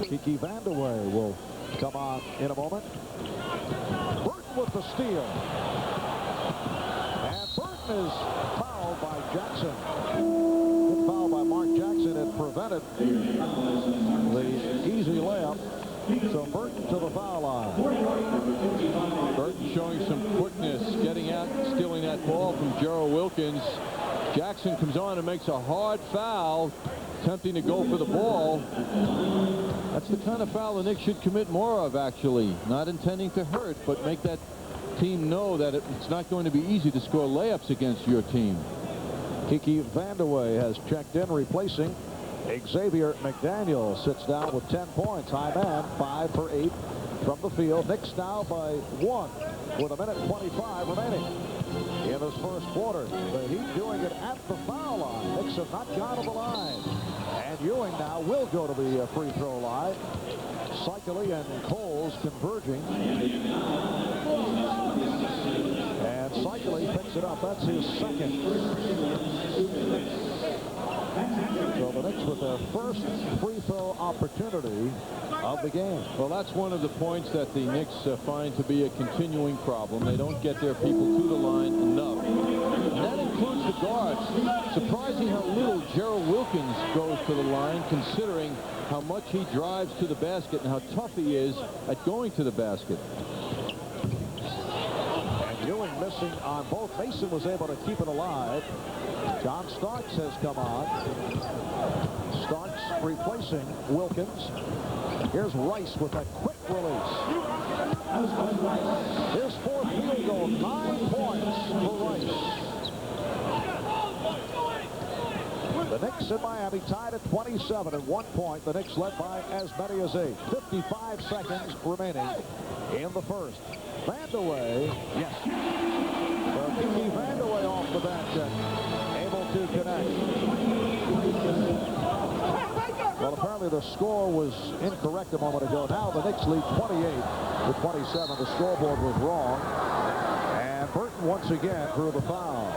Kiki Vandeweghe will come on in a moment. Burton with the steal. And Burton is fouled by Jackson. Good foul by Mark Jackson. It prevented the easy layup. So Burton to the foul line. Burton showing some quickness, getting out, stealing that ball from Gerald Wilkins. Jackson comes on and makes a hard foul, attempting to go for the ball. That's the kind of foul the Knicks should commit more of, actually. Not intending to hurt, but make that team know that it's not going to be easy to score layups against your team. Kiki Vandeweghe has checked in, replacing Xavier McDaniel. Sits down with 10 points. High man, 5 for 8 from the field. Knicks now by 1 with 1:25 remaining in this first quarter. The Heat doing it at the foul line. Knicks have not gone to the line. And Ewing now will go to the free throw line. Cycling and Coles converging. And Cycling picks it up. That's his second. So the Knicks with their first free throw opportunity of the game. Well, that's one of the points that the Knicks find to be a continuing problem. They don't get their people to the line enough. And that includes the guards. Surprising how little Gerald Wilkins goes to the line, considering how much he drives to the basket and how tough he is at going to the basket. And Ewing missing on both. Mason was able to keep it alive. John Starks has come on. Starks replacing Wilkins. Here's Rice with a quick release. His 4th field goal, 9 points for Rice. The Knicks in Miami tied at 27 at 1 point. The Knicks led by as many as 8. 55 seconds remaining in the first. Vandeweghe, yes. Kiki Vandeweghe off the bench and able to connect. Well, apparently the score was incorrect a moment ago. Now the Knicks lead 28-27. The scoreboard was wrong. And Burton once again drew the foul.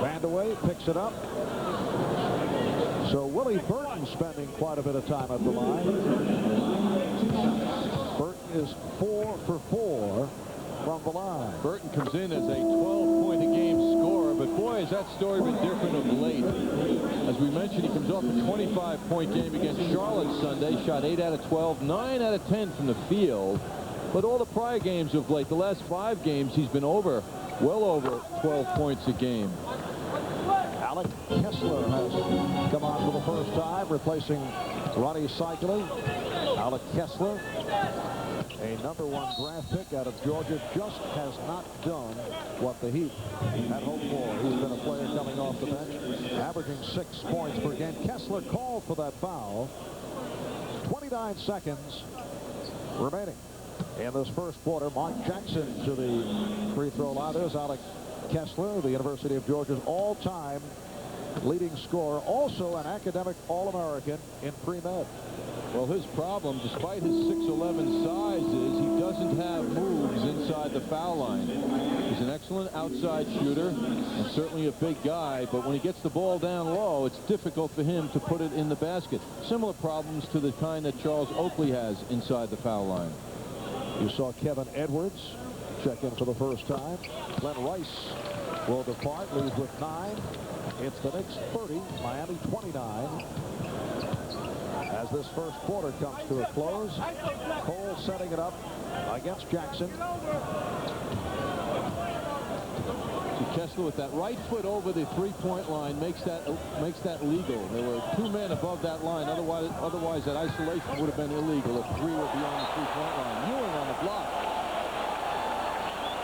Vandeweghe picks it up. So Willie Burton spending quite a bit of time at the line. Burton is 4 for 4 from the line. Burton comes in as a 12-point-a-game scorer, but boy, has that story been different of late. As we mentioned, he comes off a 25-point game against Charlotte Sunday, shot 8 out of 12, 9 out of 10 from the field. But all the prior games of late, the last 5 games, he's been well over 12 points a game. Alec Kessler has come on for the first time, replacing Ronnie Cycli. Alec Kessler, a #1 draft pick out of Georgia, just has not done what the Heat had hoped for. He's been a player coming off the bench, averaging 6 points per game. Kessler called for that foul. 29 seconds remaining in this first quarter. Mark Jackson to the free throw line. There's Alec Kessler, the University of Georgia's all-time leading scorer, also an academic All-American in pre-med. Well, his problem, despite his 6'11" size, is he doesn't have moves inside the foul line. He's an excellent outside shooter and certainly a big guy, but when he gets the ball down low, it's difficult for him to put it in the basket. Similar problems to the kind that Charles Oakley has inside the foul line. You saw Kevin Edwards check in for the first time. Glenn Rice will depart, leaves with 9. It's the Knicks 30, Miami 29. As this first quarter comes to a close, Cole setting it up against Jackson. So Kessler with that right foot over the three-point line makes that legal. There were 2 men above that line. Otherwise that isolation would have been illegal if 3 were beyond the three-point line. Ewing on the block.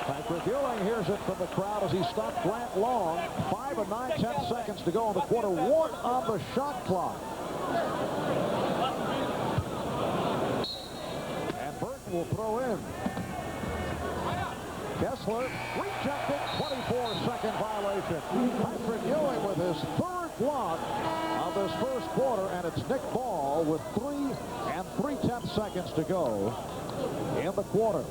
Patrick Ewing hears it from the crowd as he stopped Grant Long. 5 and 9/10 seconds to go in the quarter. 1 on the shot clock. And Burton will throw in. Kessler rejected, 24-second violation. Patrick Ewing with his 3rd block of this first quarter, and it's Nick Ball with 3 and 3/10 seconds to go in the quarter.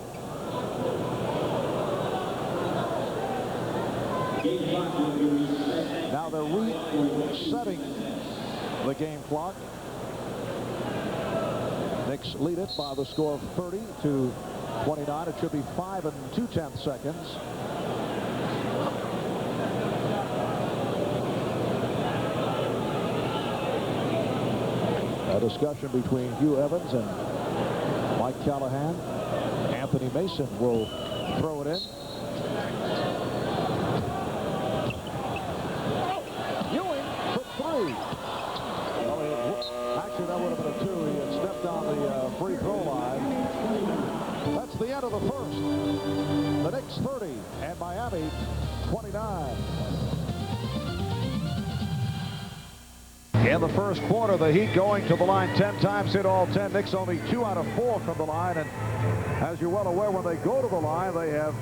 Now they're resetting the game clock. Knicks lead it by the score of 30-29. It should be 5 and 2/10 seconds. A discussion between Hugh Evans and Mike Callahan. Anthony Mason will throw it in. Ewing for 3. Well, actually, that would have been a 2. He had stepped on the free throw line. That's the end of the first. The Knicks 30 and Miami 29. In the first quarter, the Heat going to the line 10 times, hit all 10. Knicks only 2 out of 4 from the line, and as you're well aware, when they go to the line, they have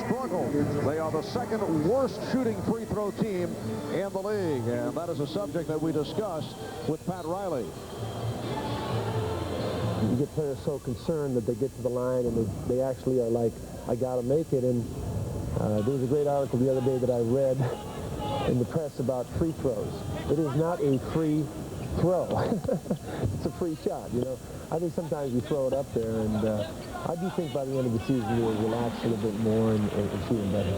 struggled. They are the 2nd worst shooting free throw team in the league, and that is a subject that we discussed with Pat Riley. You get players so concerned that they get to the line and they actually are like, I got to make it. And there was a great article the other day that I read in the press about free throws. It is not a free throw. It's a free shot, you know. I think sometimes you throw it up there, and I do think by the end of the season you'll relax a little bit more and shoot them better.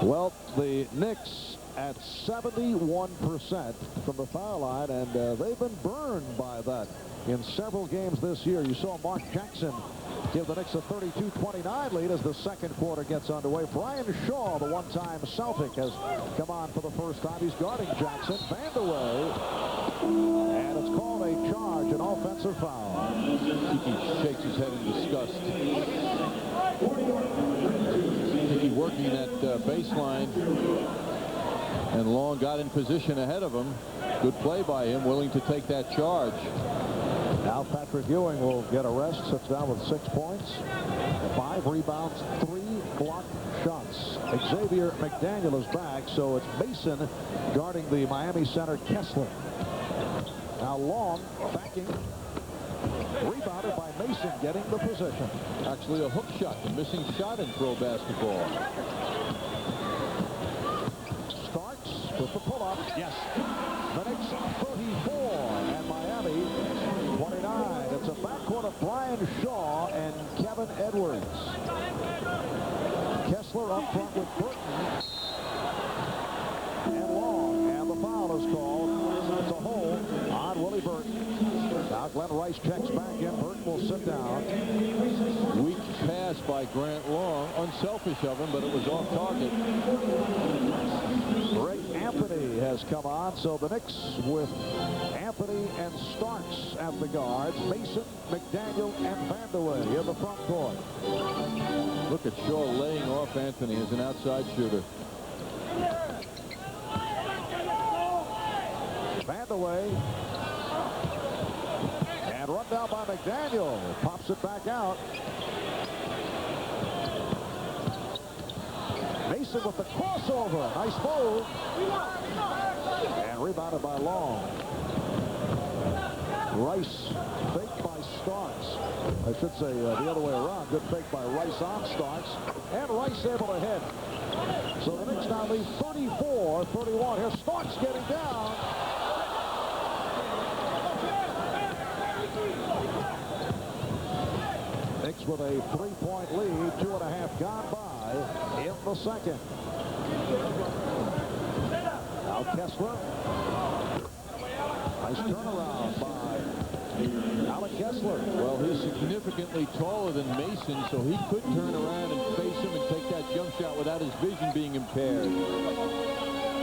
Well, the Knicks at 71% from the foul line, and they've been burned by that in several games this year. You saw Mark Jackson give the Knicks a 32-29 lead as the second quarter gets underway. Brian Shaw, the one-time Celtic, has come on for the first time. He's guarding Jackson. Vandeweghe, and it's called a charge, an offensive foul. Tiki shakes his head in disgust. Tiki working that baseline, and Long got in position ahead of him. Good play by him, willing to take that charge. Now Patrick Ewing will get a rest, sits down with 6 points, 5 rebounds, 3 blocked shots. Xavier McDaniel is back, so it's Mason guarding the Miami center Kessler. Now Long backing Rebounded by Mason, getting the position. Actually a hook shot, the missing shot in pro basketball. Starks with the pull-up. Yes. The Knicks 34 and Miami 29. It's a backcourt of Brian Shaw and Kevin Edwards. Kessler up front with Burton and Long, and the foul is called. It's a hold on Willie Burton. Now Glenn Rice checks back in. Burton will sit down. Weak pass by Grant Long. Unselfish of him, but it was off target. Greg Anthony has come on, so the Knicks with Anthony and Starks at the guards. Mason, McDaniel, and Vandeweghe in the front court. Look at Shaw laying off Anthony as an outside shooter. Vandeweghe. And run down by McDaniel. Pops it back out. Mason with the crossover. Nice move. And rebounded by Long. Rice faked by Starks. I should say the other way around. Good fake by Rice on Starks. And Rice able to hit. So the Knicks now lead 34-31. Here's Starks getting down. Knicks with a 3-point lead, 2.5 gone by in the second. Now Kessler. Nice turnaround by Alec Kessler. Well, he's significantly taller than Mason, so he could turn around and face him and take that jump shot without his vision being impaired.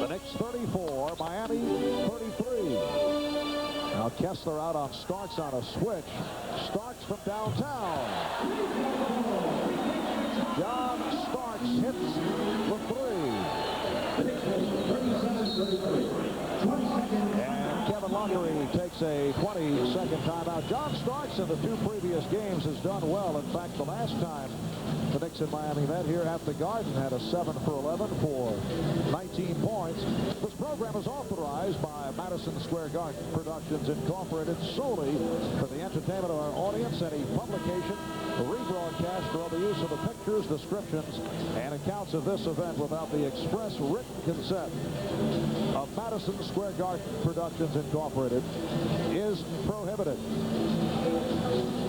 The Knicks 34, Miami 33. Now Kessler out on Starks on a switch. Starks from downtown. John Starks hits the three. And Kevin Loughery takes a 20-second timeout. John Starks in the 2 previous games has done well. In fact, the last time the Knicks in Miami met here at the Garden had a 7 for 11 for 19 points. This program is authorized by Madison Square Garden Productions Incorporated solely for the entertainment of our audience. Any publication, rebroadcast, or other use of the pictures, descriptions, and accounts of this event without the express written consent of Madison Square Garden Productions Incorporated is prohibited.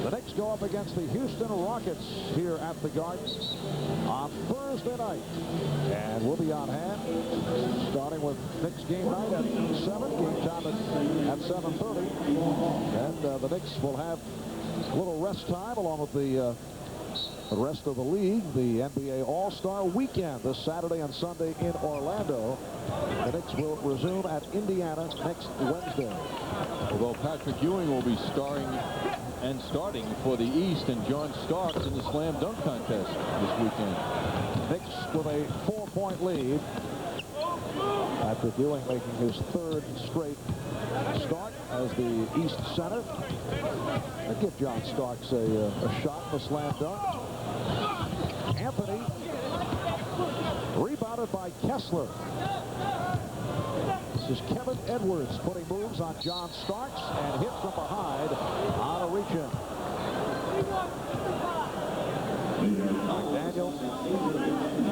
The Knicks go up against the Houston Rockets here at the Garden on Thursday night. And we'll be on hand starting with Knicks game night at 7, game time at 7:30. And the Knicks will have a little rest time along with the rest of the league. The NBA All-Star Weekend this Saturday and Sunday in Orlando. The Knicks will resume at Indiana next Wednesday. Although Patrick Ewing will be starting for the East and John Starks in the slam dunk contest this weekend. Knicks with a 4-point lead. Patrick Ewing making his 3rd straight start as the East center. And give John Starks a shot in the slam dunk. Anthony rebounded by Kessler. This is Kevin Edwards putting moves on John Starks and hit from behind on a reach-in. McDaniel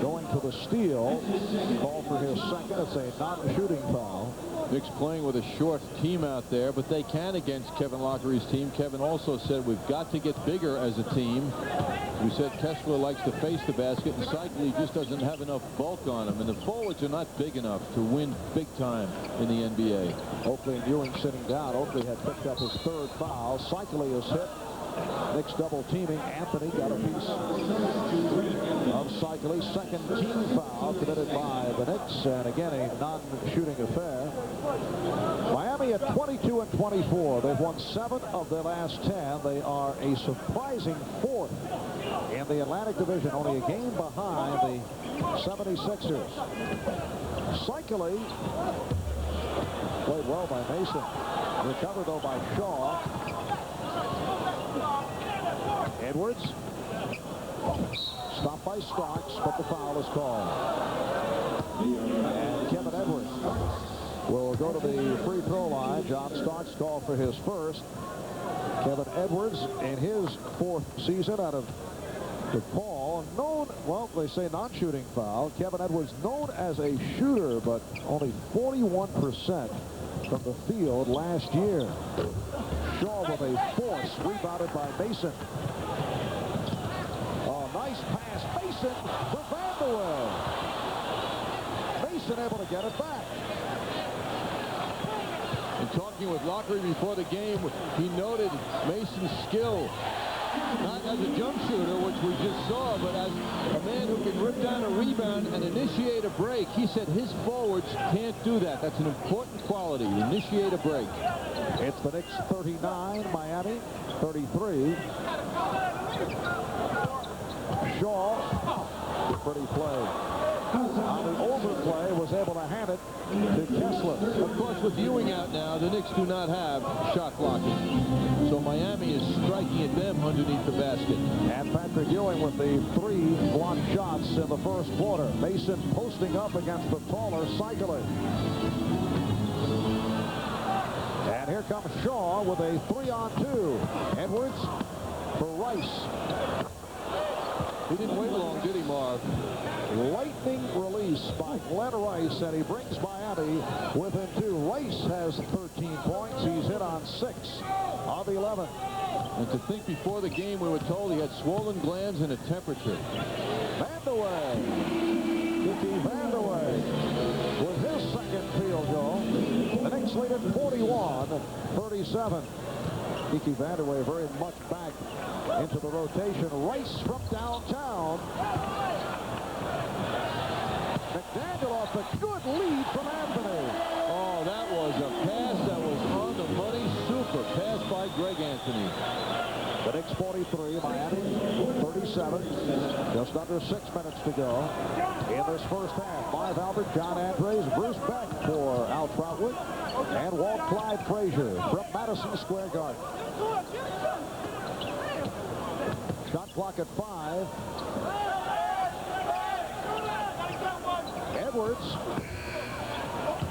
going to the steal. Call for his second. It's a non-shooting foul. Knicks playing with a short team out there, but they can against Kevin Loughery's team. Kevin also said we've got to get bigger as a team. We said Kessler likes to face the basket, and Cycli just doesn't have enough bulk on him, and the forwards are not big enough to win big time in the NBA. Oakley and Ewing sitting down. Oakley had picked up his 3rd foul. Cycli is hit. Knicks double teaming. Anthony got a piece of Cycli. 2nd team foul committed by the Knicks, and again a non-shooting affair. Miami at 22-24. They've won 7 of their last 10. They are a surprising 4th in the Atlantic Division, only a game behind the 76ers. Cycli played well by Mason. Recovered though by Shaw. Edwards stopped by Starks, but the foul is called. And Kevin Edwards will go to the free throw line. John Starks called for his first. Kevin Edwards in his 4th season out of DePaul, known, well, they say non-shooting foul. Kevin Edwards known as a shooter, but only 41% from the field last year. Shaw with a force, rebounded by Mason. Oh, nice pass, Mason for Vanderwell. Mason able to get it back. And talking with Lockery before the game, he noted Mason's skill. Not as a jump shooter, which we just saw, but as a man who can rip down a rebound and initiate a break. He said his forwards can't do that. That's an important quality, initiate a break. It's the Knicks 39, Miami 33. Shaw, pretty play. On the overplay, was able to hand it to Kessler. Of course, with Ewing out now, the Knicks do not have shot blocking. So Miami is striking at them underneath the basket. And Patrick Ewing with the 3 blocked shots in the first quarter. Mason posting up against the taller Cycler. And here comes Shaw with a 3-on-2. Edwards for Rice. He didn't wait long, did he, Marv? Lightning release by Glenn Rice, and he brings Miami within 2. Rice has 13 points. He's hit on 6 of 11. And to think before the game we were told he had swollen glands and a temperature. Vandeweghe. Dickie Vandeweghe with his second field goal. The Knicks lead at 41-37. Dickie Vandeweghe very much back into the rotation. Rice from downtown. McDaniel off a good lead from Anthony. Oh, that was a pass that was on the money. Super pass by Greg Anthony. The Knicks 43, Miami 37. Just under 6 minutes to go in this first half. Marv Albert, John Andres, Bruce Beck for Al Troutwood, and Walt Clyde Frazier from Madison Square Garden. Shot clock at 5. Edwards.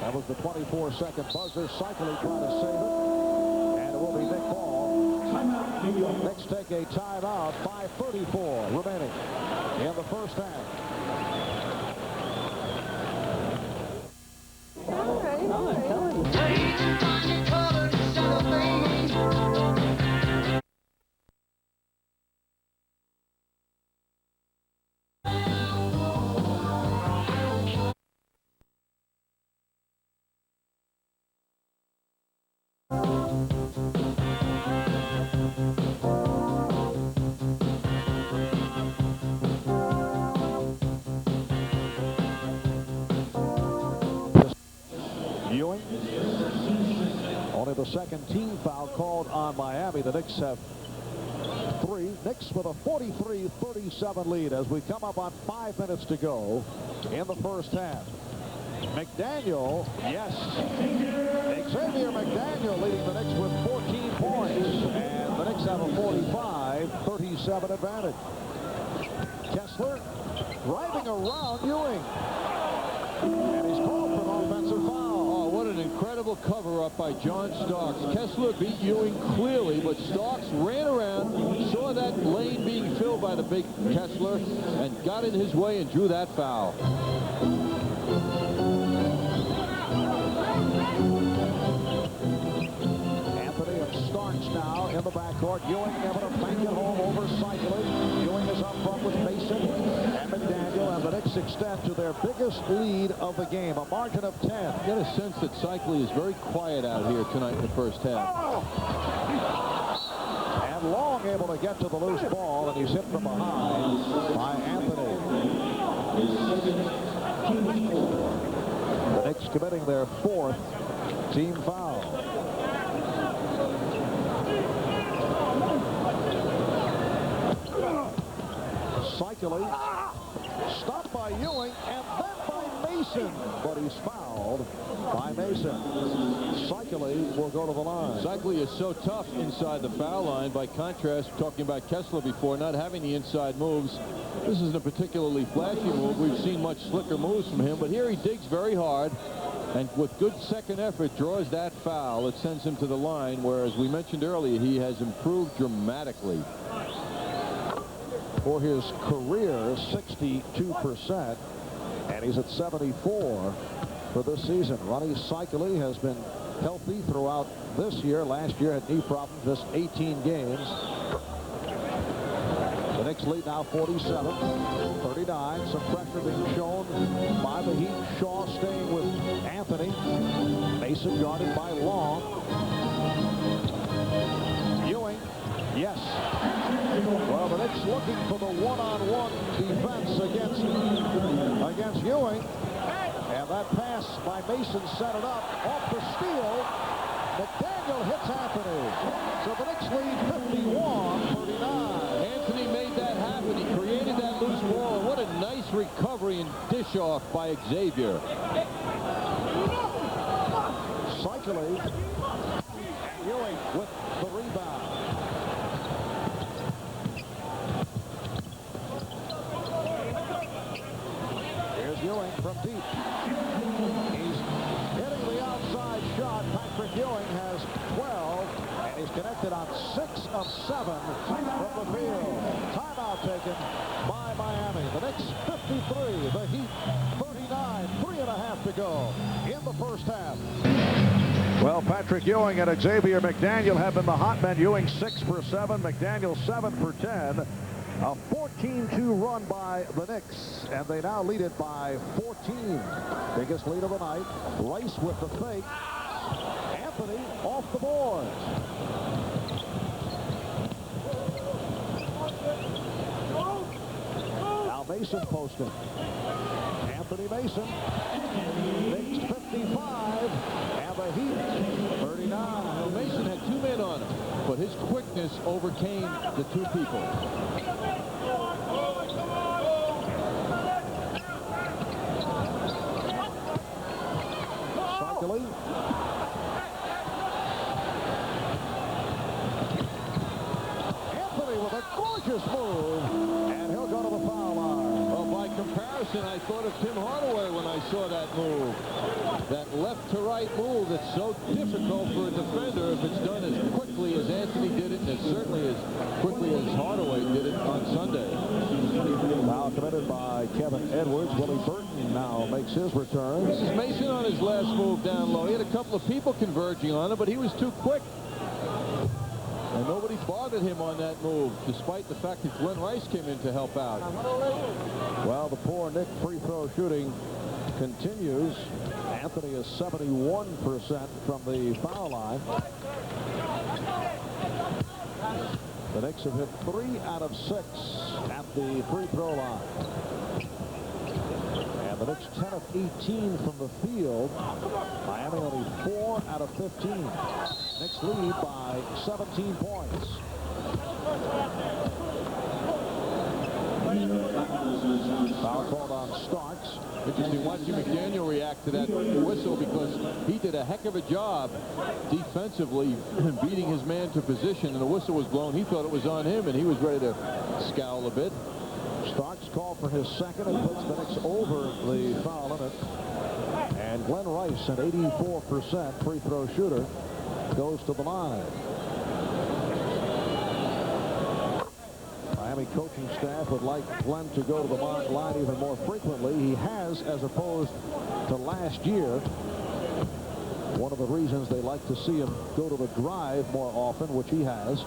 That was the 24-second buzzer. Cycling trying to save it. And it will be Nick Ball. Knicks take a timeout. 5:34 remaining in the first half. Ewing. Only the second team foul called on Miami. The Knicks have 3. Knicks with a 43-37 lead as we come up on 5 minutes to go in the first half. McDaniel, yes. Xavier McDaniel leading the Knicks with 14 points. And the Knicks have a 45-37 advantage. Kessler driving around Ewing. And he's called for an offensive foul. Oh, what an incredible cover-up by John Starks. Kessler beat Ewing clearly, but Starks ran around, saw that lane being filled by the big Kessler, and got in his way and drew that foul. Anthony and Starks now in the backcourt. Ewing able to bank it home over Cycling. Ewing is up front with Mason and McDaniel, and the Knicks extend to their biggest lead of the game, a margin of 10. I get a sense that Cycling is very quiet out here tonight in the first half. And Long able to get to the loose ball, and he's hit from behind by Anthony. The Knicks committing their 4th team foul. Cycling, stopped by Ewing, and then by Mason, but he's fouled by Mason. Cycling will go to the line. Cycling is so tough inside the foul line. By contrast, talking about Kessler before, not having the inside moves. This isn't a particularly flashy move. We've seen much slicker moves from him, but here he digs very hard. And with good second effort, draws that foul. It sends him to the line, where, as we mentioned earlier, he has improved dramatically. For his career, 62%, and he's at 74 for this season. Ronnie Cycli has been healthy throughout this year. Last year had knee problems, missed 18 games. The Knicks lead now 47-39. Some pressure being shown by the Heat. Shaw staying with Anthony. Mason guarded by Long. Ewing, yes. Well, the Knicks looking for the one-on-one defense against Ewing. And that pass by Mason set it up off the steal. McDaniel hits Anthony. So the Knicks lead 51-39. Anthony made that happen. He created that loose ball. What a nice recovery and dish off by Xavier. Cycling. Ewing with the rebound. Here's Ewing from deep. He's hitting the outside shot. Patrick Ewing has 12, and he's connected on 6 of 7 from the field. Timeout taken by Miami. The Knicks 53, the Heat 39, 3.5 to go in the first half. Well, Patrick Ewing and Xavier McDaniel have been the hot men. Ewing 6 for 7, McDaniel 7 for 10. A 14-2 run by the Knicks, and they now lead it by 14. Biggest lead of the night. Rice with the fake. Anthony off the board. Now Mason posting. Anthony Mason. Knicks 55, and the Heat 39. Well, Mason had 2 men on him, but his quickness overcame the 2 people. Cycling. Anthony with a gorgeous move, and he'll go to the foul line. Well, by comparison, I thought of Tim Hardaway when I saw that move. That left to right move that's so difficult for a defender if it's done as quickly as Anthony did it, and certainly as quickly as Hardaway did it on Sunday. Foul committed by Kevin Edwards. Willie Burton now makes his return. This is Mason on his last move down low. He had a couple of people converging on him, but he was too quick. And nobody bothered him on that move, despite the fact that Glenn Rice came in to help out. Well, the poor Knick free throw shooting continues. Anthony is 71% from the foul line. The Knicks have hit 3 out of 6 at the free throw line. And the Knicks 10 of 18 from the field. Miami only 4 out of 15. Knicks lead by 17 points. Foul called on Starks. Interesting watching McDaniel react to that whistle, because he did a heck of a job defensively beating his man to position, and the whistle was blown. He thought it was on him, and he was ready to scowl a bit. Starks called for his second and puts the Knicks over the foul limit. And Glenn Rice, an 84% free throw shooter, goes to the line. Miami coaching staff would like Glenn to go to the line even more frequently. He has, as opposed to last year. One of the reasons they like to see him go to the drive more often, which he has.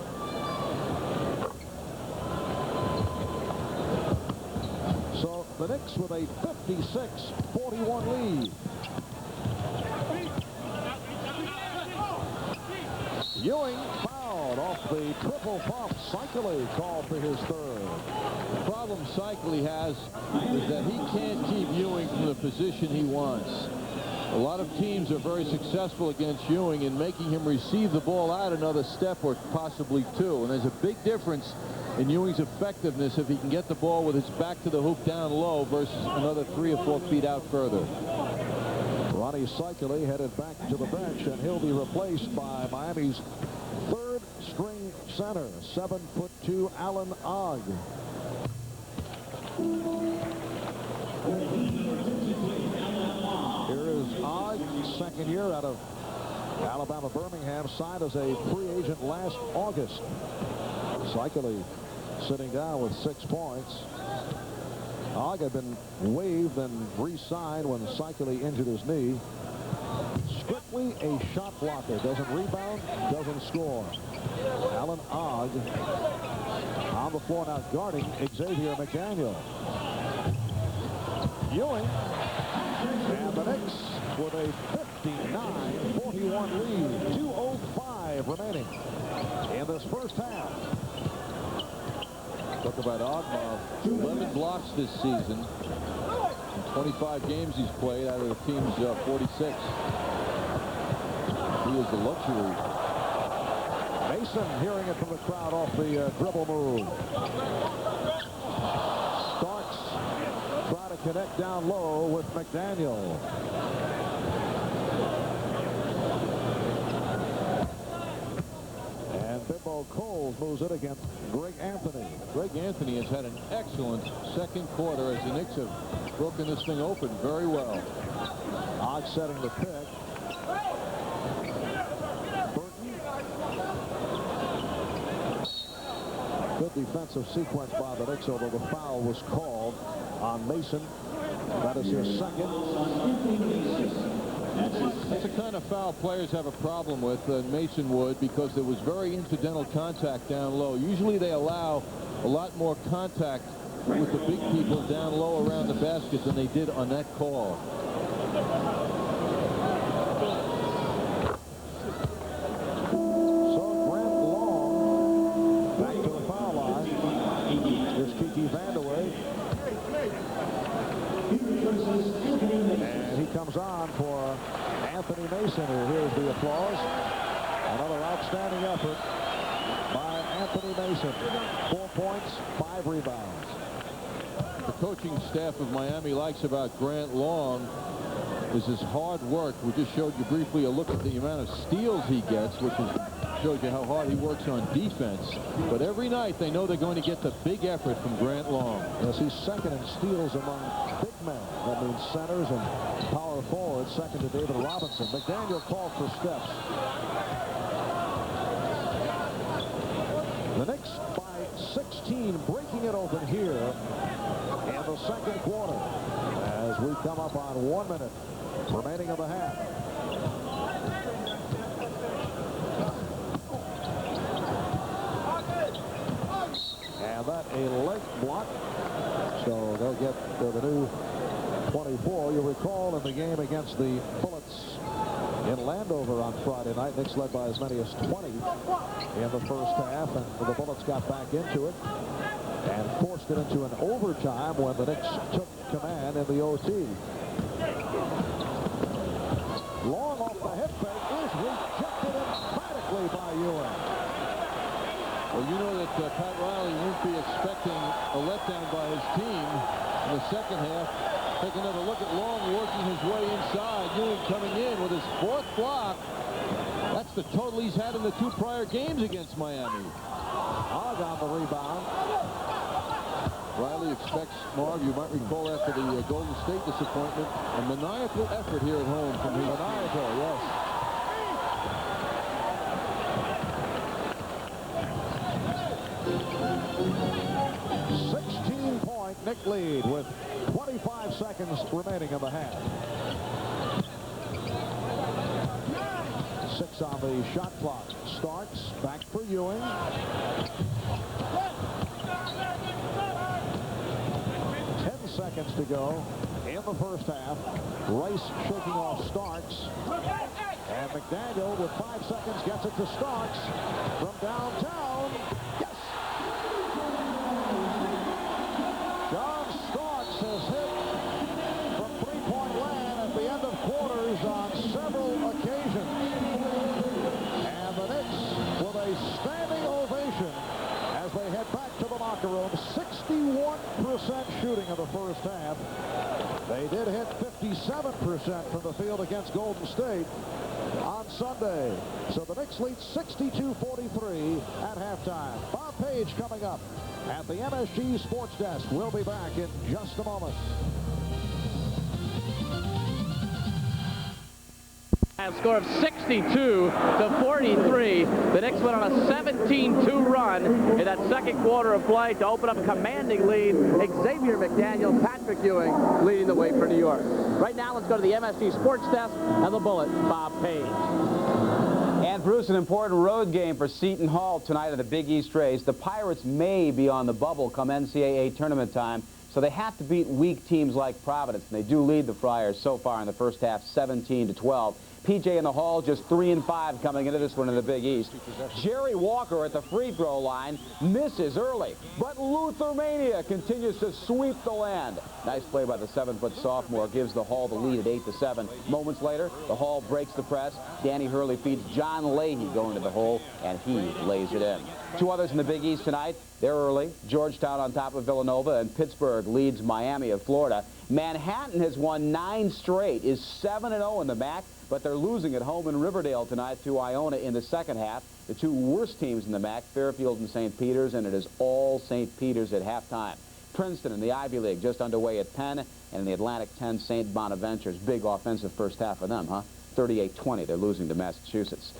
So the Knicks with a 56-41 lead. Ewing fouled off the triple pump. Cycli called for his third. The problem Cycli has is that he can't keep Ewing from the position he wants. A lot of teams are very successful against Ewing in making him receive the ball out another step or possibly 2. And there's a big difference in Ewing's effectiveness if he can get the ball with his back to the hoop down low versus another 3 or 4 feet out further. Ronnie Cycli headed back to the bench, and he'll be replaced by Miami's third string center, 7'2" Alan Ogg. Here is Ogg senior out of Alabama Birmingham, signed as a free agent last August. Cycli sitting down with 6 points. Ogg had been waived and re-signed when Cycli injured his knee. Strictly a shot blocker. Doesn't rebound, doesn't score. Alan Ogg on the floor now guarding Xavier McDaniel. Ewing, and the Knicks with a 59-41 lead. 2:05 remaining in this first half. Talk about Ogg. 11 blocks this season. In 25 games he's played out of the team's 46. He is the luxury. Mason hearing it from the crowd off the dribble move. Starks try to connect down low with McDaniel. And Bimbo Coles moves it against Greg Anthony. Greg Anthony has had an excellent second quarter as the Knicks have broken this thing open very well. Ogg setting the pick. Good defensive sequence by the Knicks, although the foul was called on Mason. That is his second. That's the kind of foul players have a problem with, Mason would, because there was very incidental contact down low. Usually they allow a lot more contact with the big people down low around the basket than they did on that call. And he comes on for Anthony Mason, who hears the applause. Another outstanding effort by Anthony Mason. 4 points, 5 rebounds. The coaching staff of Miami likes about Grant Long is his hard work. We just showed you briefly a look at the amount of steals he gets, which shows you how hard he works on defense. But every night they know they're going to get the big effort from Grant Long. Yes, he's second in steals among big men. That means centers and power forwards, second to David Robinson. McDaniel called for steps. The Knicks by 16, breaking it open here in the second quarter as we come up on 1 minute remaining of the half. And that a leg block. So they'll get the new 24. You'll recall in the game against the Bullets in Landover on Friday night, Knicks led by as many as 20 in the first half, and the Bullets got back into it and forced it into an overtime when the Knicks took command in the OT. Long off the hip fake is rejected emphatically by Ewing. Well, you know that Pat Riley won't be expecting a letdown by his team in the second half. Take another look at Long working his way inside. Ewing coming in with his 4th block. That's the total he's had in the 2 prior games against Miami. Ogg on the rebound. Riley expects, Marv, you might recall after the Golden State disappointment, a maniacal effort here at home from him. Maniacal, yes. Knick lead with 25 seconds remaining in the half. 6 on the shot clock. Starks back for Ewing. 10 seconds to go in the first half. Rice shaking off Starks. And McDaniel with 5 seconds gets it to Starks from downtown. Yes! John Starks has hit from three-point land at the end of quarters on several occasions. And the Knicks with a standing ovation as they head back to the locker room. 61% shooting in the first half. They did hit 57% from the field against Golden State on Sunday. So the Knicks lead 62-43 at halftime. Bob Page coming up at the MSG Sports Desk. We'll be back in just a moment. A score of 62-43. The Knicks went on a 17-2 run in that second quarter of play to open up a commanding lead. Xavier McDaniel, Patrick Ewing leading the way for New York. Right now, let's go to the MSG Sports Desk and the Bullet, Bob Page. And Bruce, an important road game for Seton Hall tonight in the Big East race. The Pirates may be on the bubble come NCAA tournament time, so they have to beat weak teams like Providence. And they do lead the Friars so far in the first half, 17-12. PJ in the Hall just 3-5 coming into this one in the Big East. Jerry Walker at the free throw line misses early, but Luther Mania continues to sweep the land. Nice play by the 7-foot sophomore, gives the Hall the lead at 8-7. Moments later, the Hall breaks the press. Danny Hurley feeds John Leahy going to the hole, and he lays it in. Two others in the Big East tonight. They're early. Georgetown on top of Villanova, and Pittsburgh leads Miami of Florida. Manhattan has won 9 straight, is 7-0 in the MAC, but they're losing at home in Riverdale tonight to Iona in the second half. The two worst teams in the MAC, Fairfield and St. Peter's, and it is all St. Peter's at halftime. Princeton in the Ivy League just underway at 10, and in the Atlantic 10, St. Bonaventure's big offensive first half for them, huh? 38-20, they're losing to Massachusetts.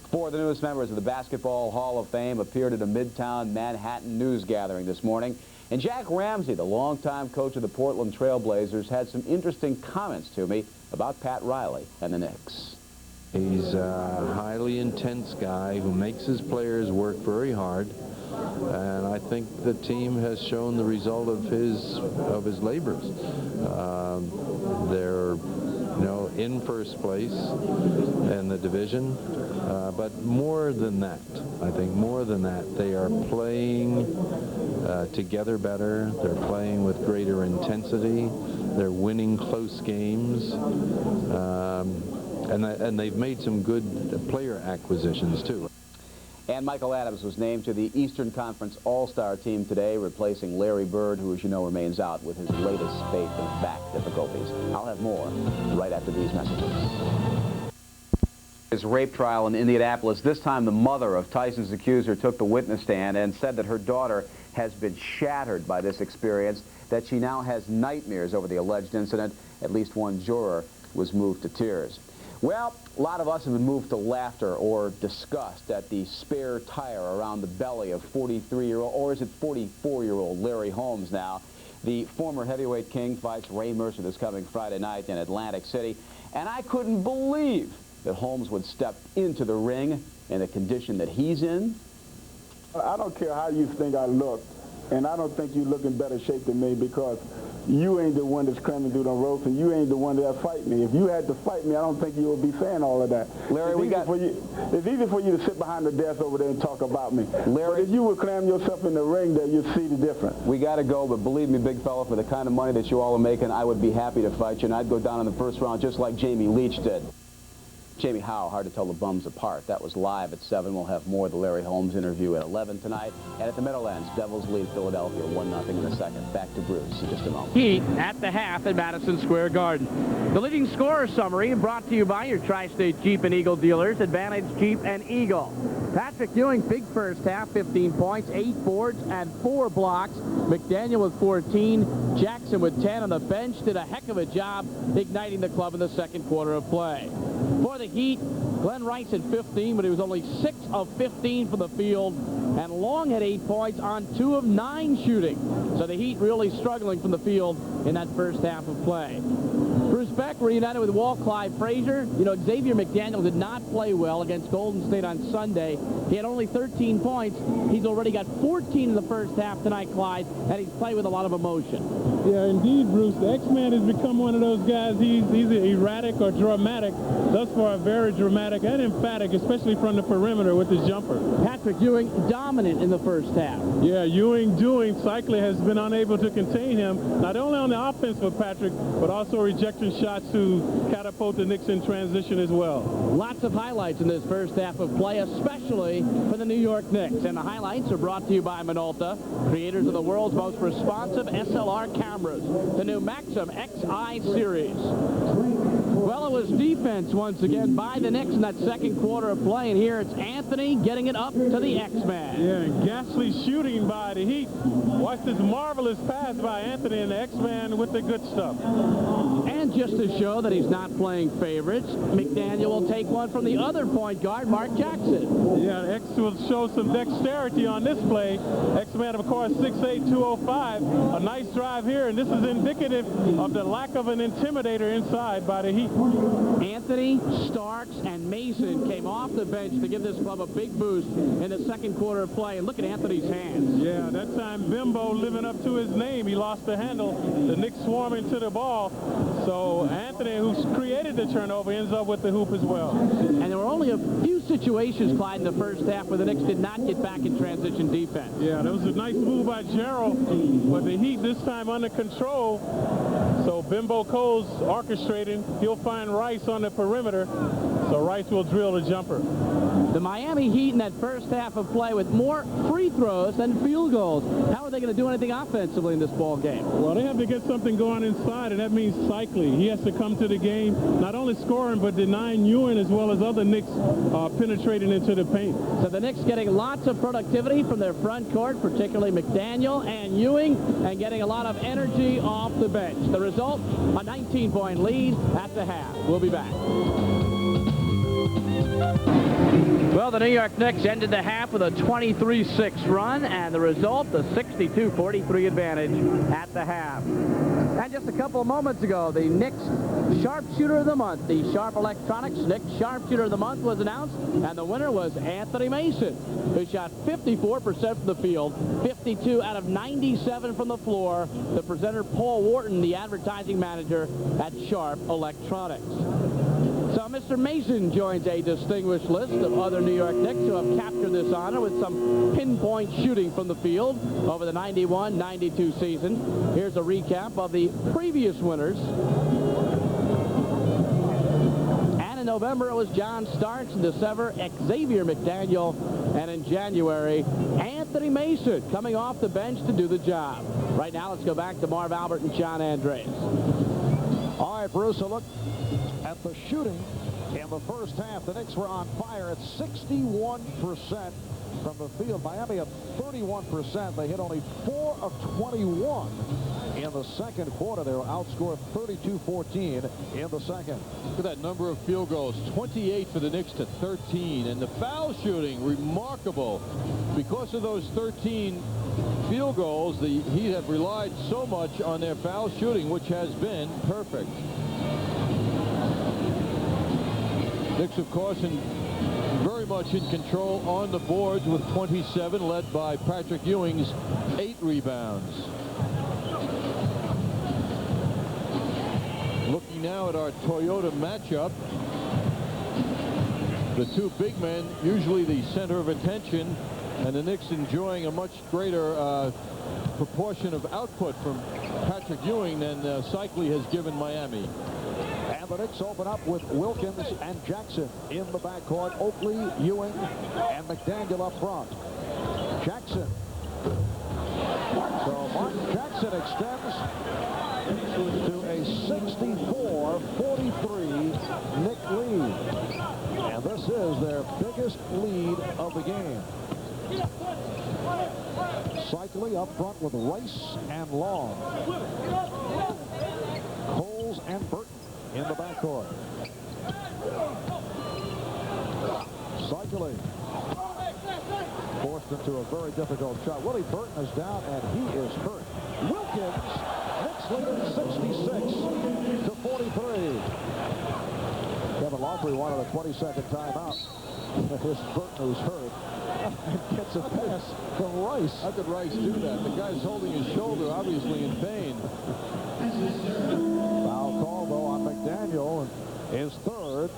Four of the newest members of the Basketball Hall of Fame appeared at a Midtown Manhattan news gathering this morning. And Jack Ramsey, the longtime coach of the Portland Trail Blazers, had some interesting comments to me about Pat Riley and the Knicks. He's a highly intense guy who makes his players work very hard, and I think the team has shown the result of his labors. They're in first place in the division, but more than that, I think more than that, they are playing together better. They're playing with greater intensity. They're winning close games, and they've made some good player acquisitions too. And Michael Adams was named to the Eastern Conference All-Star team today, replacing Larry Bird, who, as you know, remains out with his latest spate of back difficulties. I'll have more right after these messages. His rape trial in Indianapolis. This time the mother of Tyson's accuser took the witness stand and said that her daughter has been shattered by this experience, that she now has nightmares over the alleged incident. At least one juror was moved to tears. Well, a lot of us have been moved to laughter or disgust at the spare tire around the belly of 43-year-old, or is it 44-year-old Larry Holmes now. The former heavyweight king fights Ray Mercer this coming Friday night in Atlantic City, and I couldn't believe that Holmes would step into the ring in the condition that he's in. I don't care how you think I look, and I don't think you look in better shape than me, because you ain't the one that's climbing through the ropes, and you ain't the one that fight me. If you had to fight me, I don't think you would be saying all of that. Larry, it's easy for you to sit behind the desk over there and talk about me. Larry, but if you would clam yourself in the ring there, you'd see the difference. We got to go, but believe me, big fella, for the kind of money that you all are making, I would be happy to fight you, and I'd go down in the first round just like Jamie Leach did. Jamie Howe, hard to tell the bums apart. That was live at 7. We'll have more of the Larry Holmes interview at 11 tonight. And at the Meadowlands, Devils lead Philadelphia 1-0 in the second. Back to Bruce in just a moment. Heat at the half at Madison Square Garden. The leading scorer summary brought to you by your Tri-State Jeep and Eagle dealers, Advantage Jeep and Eagle. Patrick Ewing, big first half, 15 points, 8 boards, and 4 blocks. McDaniel with 14. Jackson with 10 on the bench. Did a heck of a job igniting the club in the second quarter of play. For the Heat, Glenn Rice had 15, but he was only 6 of 15 from the field, and Long had 8 points on 2 of 9 shooting. So the Heat really struggling from the field in that first half of play. Bruce Beck reunited with Walt Clyde Frazier. You know, Xavier McDaniel did not play well against Golden State on Sunday. He had only 13 points. He's already got 14 in the first half tonight, Clyde, and he's played with a lot of emotion. Yeah, indeed, Bruce. The X-Man has become one of those guys. He's either erratic or dramatic. Thus far, very dramatic and emphatic, especially from the perimeter with his jumper. Patrick Ewing dominant in the first half. Yeah, Ewing cycling has been unable to contain him, not only on the offense for Patrick, but also rejecting shots to catapult the Knicks in transition as well. Lots of highlights in this first half of play, especially for the New York Knicks. And the highlights are brought to you by Minolta, creators of the world's most responsive SLR cameras, the new Maxim XI series. Well, it was defense once again by the Knicks in that second quarter of play, and here it's Anthony getting it up to the X-Man. Yeah, and ghastly shooting by the Heat. Watch this marvelous pass by Anthony and the X-Man with the good stuff. And just to show that he's not playing favorites, McDaniel will take one from the other point guard, Mark Jackson. Yeah, X will show some dexterity on this play. X-Man, of course, 6'8", 205. A nice drive here, and this is indicative of the lack of an intimidator inside by the Heat. Anthony, Starks, and Mason came off the bench to give this club a big boost in the second quarter of play. And look at Anthony's hands. Yeah, that time Bimbo living up to his name. He lost the handle. The Knicks swarming to the ball. So Anthony, who's created the turnover, ends up with the hoop as well. And there were only a few situations, Clyde, in the first half where the Knicks did not get back in transition defense. Yeah, that was a nice move by Gerald, but the Heat this time under control. So Bimbo Cole's orchestrating. He'll find Rice on the perimeter, so Rice will drill the jumper. The Miami Heat in that first half of play with more free throws than field goals. How are they going to do anything offensively in this ball game? Well, they have to get something going inside, and that means Cycling. He has to come to the game, not only scoring, but denying Ewing as well as other Knicks penetrating into the paint. So the Knicks getting lots of productivity from their front court, particularly McDaniel and Ewing, and getting a lot of energy off the bench. The result, a 19-point lead at the half. We'll be back. Well, the New York Knicks ended the half with a 23-6 run, and the result, the 62-43 advantage at the half. And just a couple of moments ago, the Knicks Sharpshooter of the Month, the Sharp Electronics Knicks Sharpshooter of the Month was announced, and the winner was Anthony Mason, who shot 54% from the field, 52 out of 97 from the floor. The presenter, Paul Wharton, the advertising manager at Sharp Electronics. So Mr. Mason joins a distinguished list of other New York Knicks who have captured this honor with some pinpoint shooting from the field over the 91-92 season. Here's a recap of the previous winners. And in November, it was John Starks. In December, Xavier McDaniel. And in January, Anthony Mason coming off the bench to do the job. Right now, let's go back to Marv Albert and John Andres. All right, Bruce, a look at the shooting in the first half. The Knicks were on fire at 61% from the field. Miami at 31%. They hit only 4 of 21 in the second quarter. They were outscored 32-14 in the second. Look at that number of field goals, 28 for the Knicks to 13. And the foul shooting, remarkable. Because of those 13 field goals, the Heat have relied so much on their foul shooting, which has been perfect. Knicks, of course, very much in control on the boards with 27, led by Patrick Ewing's 8 rebounds. Looking now at our Toyota matchup, the two big men, usually the center of attention, and the Knicks enjoying a much greater proportion of output from Patrick Ewing than Cycli has given Miami. And the Knicks open up with Wilkins and Jackson in the backcourt. Oakley, Ewing, and McDaniel up front. Jackson. So Mark Jackson extends to a 64-43 Knick lead. And this is their biggest lead of the game. Cycli up front with Rice and Long. Coles and Burton in the backcourt. Cycli forced into a very difficult shot. Willie Burton is down, and he is hurt. Wilkins, Knicks lead at 66-43. Kevin Lawfrey wanted a 20-second timeout. Here's Burton, who's hurt, and gets a pass from Rice. How could Rice do that? The guy's holding his shoulder, obviously in pain. Foul call, though, on McDaniel, and his third.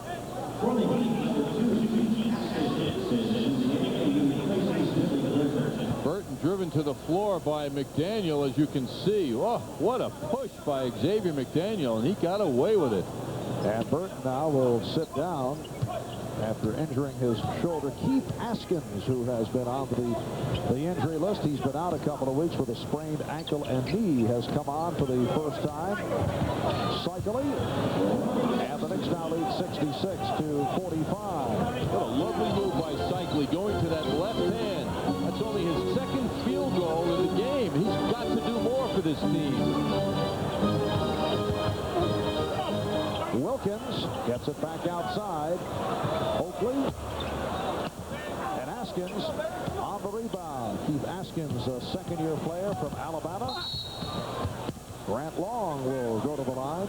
Burton driven to the floor by McDaniel, as you can see. Oh, what a push by Xavier McDaniel, and he got away with it. And Burton now will sit down after injuring his shoulder. Keith Askins, who has been on the injury list, he's been out a couple of weeks with a sprained ankle and knee, has come on for the first time. Cycli, and the Knicks now lead 66-45. What a lovely move by Cycli, going to that left hand. That's only his second field goal in the game. He's got to do more for this team. Wilkins gets it back outside. Oakley. And Askins on the rebound. Keith Askins, a second-year player from Alabama. Grant Long will go to the line.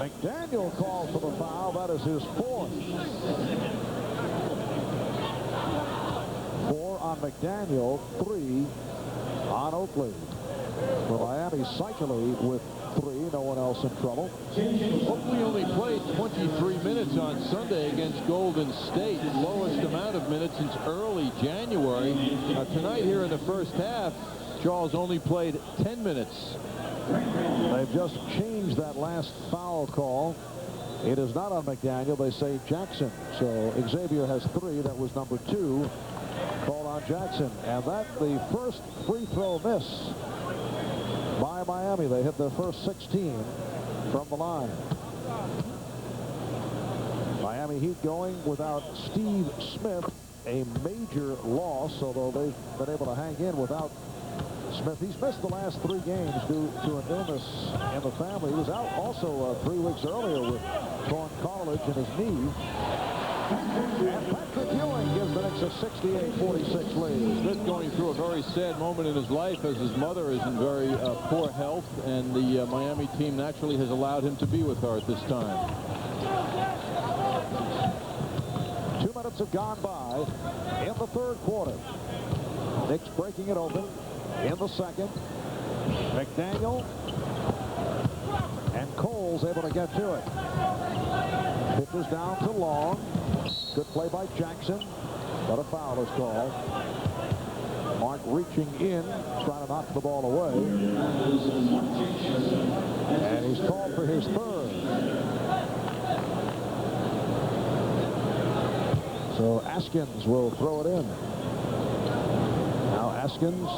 McDaniel called for the foul. That is his fourth. 4 on McDaniel, 3 on Oakley. For Miami, Cycling with 3. No one else in trouble. Oakley only played 23 minutes on Sunday against Golden State. Lowest amount of minutes since early January. Tonight here in the first half, Charles only played 10 minutes. They've just changed that last foul call. It is not on McDaniel. They say Jackson. So Xavier has 3. That was number 2. Called on Jackson. And that the first free throw miss by Miami. They hit their first 16 from the line. Miami Heat going without Steve Smith. A major loss, although they've been able to hang in without Smith. He's missed the last 3 games due to an illness in the family. He was out also 3 weeks earlier with torn cartilage in his knee. And Patrick Ewing gives the Knicks a 68-46 lead. Smith going through a very sad moment in his life as his mother is in very poor health, and the Miami team naturally has allowed him to be with her at this time. 2 minutes have gone by in the third quarter. Knicks breaking it open in the second. McDaniel and Cole's able to get to it. Pitches down to Long. Good play by Jackson, but a foul is called. Mark reaching in, trying to knock the ball away. And he's called for his 3rd. So Askins will throw it in. Now Askins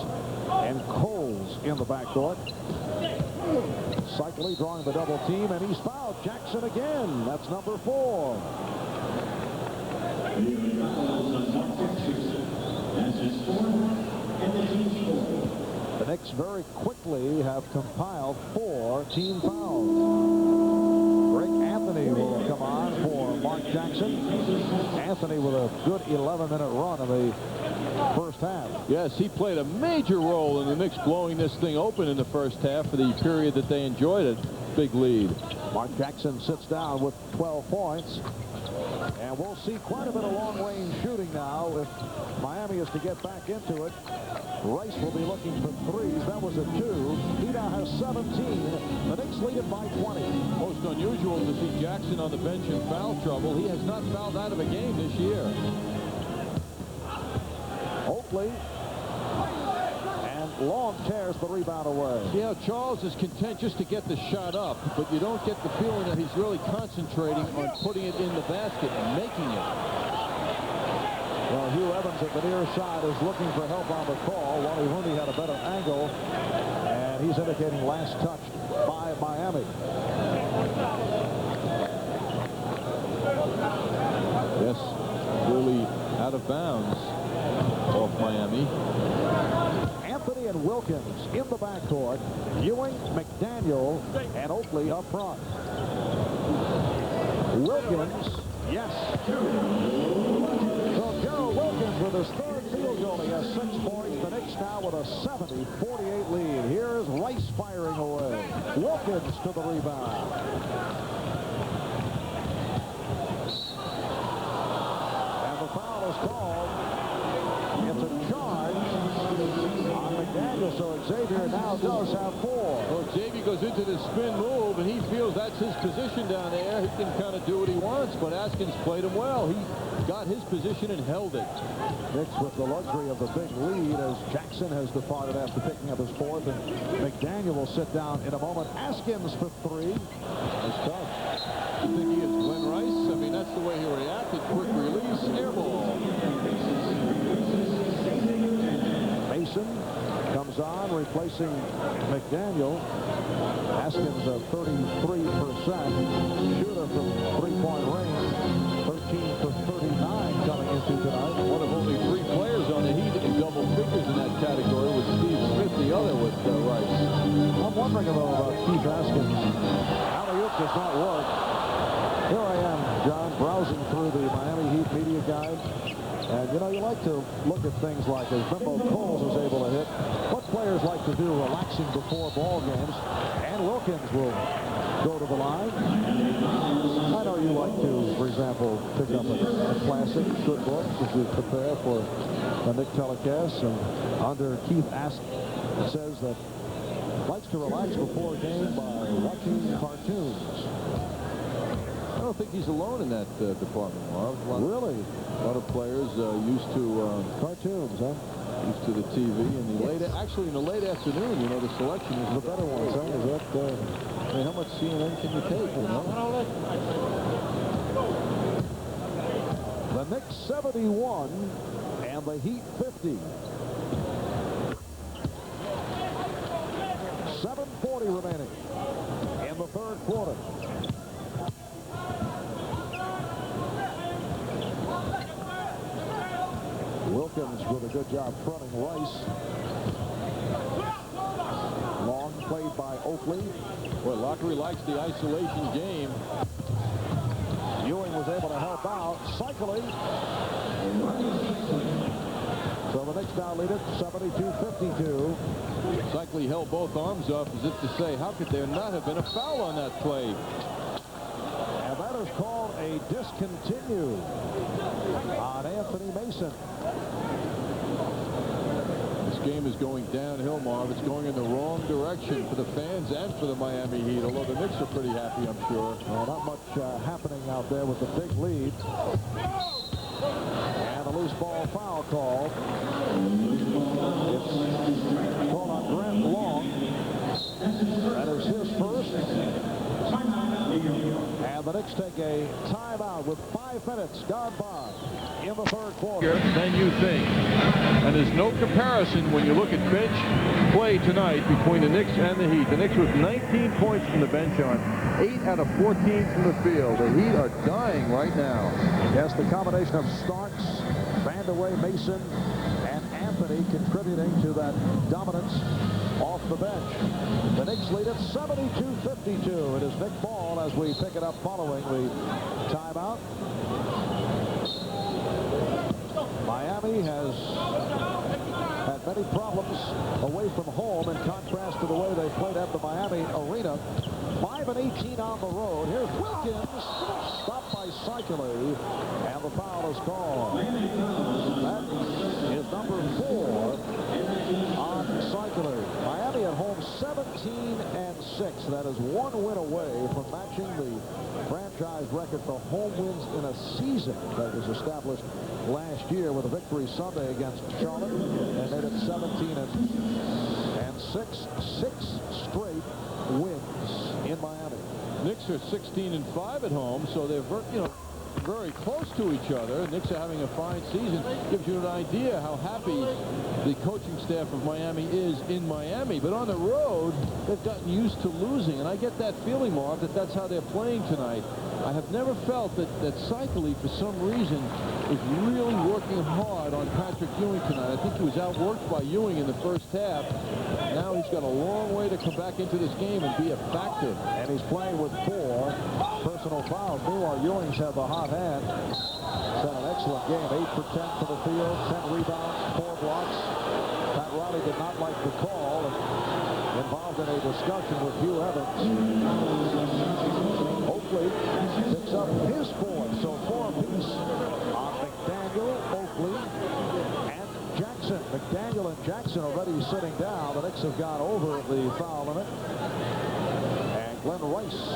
and Coles in the backcourt. Cycling drawing the double team, and he's fouled. Jackson again. That's number 4. The Knicks very quickly have compiled 4 team fouls. Greg Anthony will come on for Mark Jackson. Anthony with a good 11-minute run in the first half. Yes, he played a major role in the Knicks blowing this thing open in the first half for the period that they enjoyed it. Big lead. Mark Jackson sits down with 12 points. And we'll see quite a bit of long-range shooting now if Miami is to get back into it. Rice will be looking for 3s. That was a 2. He now has 17. The Knicks lead it by 20. Most unusual to see Jackson on the bench in foul trouble. He has not fouled out of a game this year. Oakley. And Long tears the rebound away. Yeah, Charles is content just to get the shot up, but you don't get the feeling that he's really concentrating on putting it in the basket and making it. Well, Hugh Evans at the near side is looking for help on the call. Wally Rooney had a better angle, and he's indicating last touched by Miami. Yes, really out of bounds off Miami. Anthony and Wilkins in the backcourt. Ewing, McDaniel, and Oakley up front. Wilkins, yes. So Gerald Wilkins with his 3rd field goal. He has 6 points. The Knicks now with a 70-48 lead. Here's Rice firing away. Wilkins to the rebound. And the foul is called. It's a charge on McDaniel, so Xavier now does have 4. Well, Xavier goes into the spin move, and he feels that's his position down there. He can kind of do what he wants, but Askins played him well. He got his position and held it. Knicks with the luxury of the big lead as Jackson has departed after picking up his 4th, and McDaniel will sit down in a moment. Askins for 3. That's tough. You think he is Glenn Rice? I mean, that's the way he reacted. Quick release, air ball. Mason comes on, replacing McDaniel. Askins a 33% shooter from 3-point range. 13 for 39 coming into tonight. One of only 3 players on the Heat in double figures in that category with Steve Smith, the other with Rice. I'm wondering about Keith Askins. Alley-oop does not work. Here I am, John, browsing through the Miami Heat media guide. And, you know, you like to look at things like, as Bimbo Coles was able to hit, what players like to do relaxing before ball games. And Wilkins will go to the line. I know you like to, for example, pick up a classic good book as we prepare for the Knick telecast. And under Keith Askins, it says that likes to relax before a game by watching cartoons. I don't think he's alone in that department, Marv. Really? A lot of players used to cartoons, huh? Used to the TV and the late, actually in the late afternoon, you know, the selection is the better ones, huh? Is that, I mean, how much CNN can you take, you know? The Knicks 71 and the Heat 50. 7:40 remaining in the third quarter. Wilkins with a good job fronting Rice. Long played by Oakley. Well, Lockery likes the isolation game. Ewing was able to help out, cycling. So the Knicks now lead it 72-52. Cycling held both arms up as if to say, how could there not have been a foul on that play? And that is called a discontinue on Anthony Mason. This game is going downhill, Marv. It's going in the wrong direction for the fans and for the Miami Heat, although the Knicks are pretty happy, I'm sure. Well, not much happening out there with the big lead. And a loose ball foul called. It's called on Grant Long. That is his first. And the Knicks take a timeout with 5 minutes gone by in the third quarter. Than you think. And there's no comparison when you look at bench play tonight between the Knicks and the Heat. The Knicks with 19 points from the bench on 8 out of 14 from the field. The Heat are dying right now. Yes, the combination of Starks, Vandeweghe, Mason, and Anthony contributing to that dominance off the bench. The Knicks lead it 72-52. It is Nick Ball as we pick it up following the timeout. Miami has had many problems away from home in contrast to the way they played at the Miami Arena. 5-18 on the road. Here's Wilkins, stopped by Cycling, and the foul is called. That is number 4 on Cycling. Miami at home 17-6. That is 1 win away from matching the franchise record for home wins in a season that was established last year with a victory Sunday against Charlotte, and made it 17-6. 6 straight wins in Miami. Knicks are 16-5 at home, so they're very close to each other. Knicks are having a fine season. Gives you an idea how happy the coaching staff of Miami is in Miami. But on the road, they've gotten used to losing, and I get that feeling, Mark, that that's how they're playing tonight. I have never felt that Cycling, for some reason, is really working hard on Patrick Ewing tonight. I think he was outworked by Ewing in the first half. Now he's got a long way to come back into this game and be a factor. And he's playing with 4 personal fouls. Meanwhile, Ewing's had the hot hand. He's had an excellent game. 8 for 10 for the field, 10 rebounds, 4 blocks. Pat Riley did not like the call and involved in a discussion with Hugh Evans. Oakley picks up his 4th, so 4 apiece on McDaniel, Oakley, and Jackson. McDaniel and Jackson already sitting down. The Knicks have gone over the foul limit. And Glenn Rice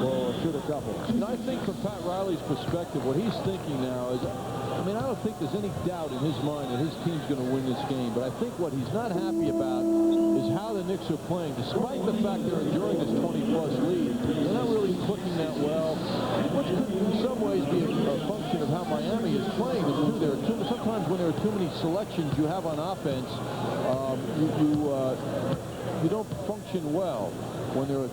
will shoot a couple. And I think from Pat Riley's perspective, what he's thinking now is, I mean, I don't think there's any doubt in his mind that his team's going to win this game. But I think what he's not happy about is how the Knicks are playing. Despite the fact they're enjoying this 20-plus lead, they're not really clicking that well, which could in some ways be a function of how Miami is playing. Sometimes when there are too many selections you have on offense, you don't function well when there are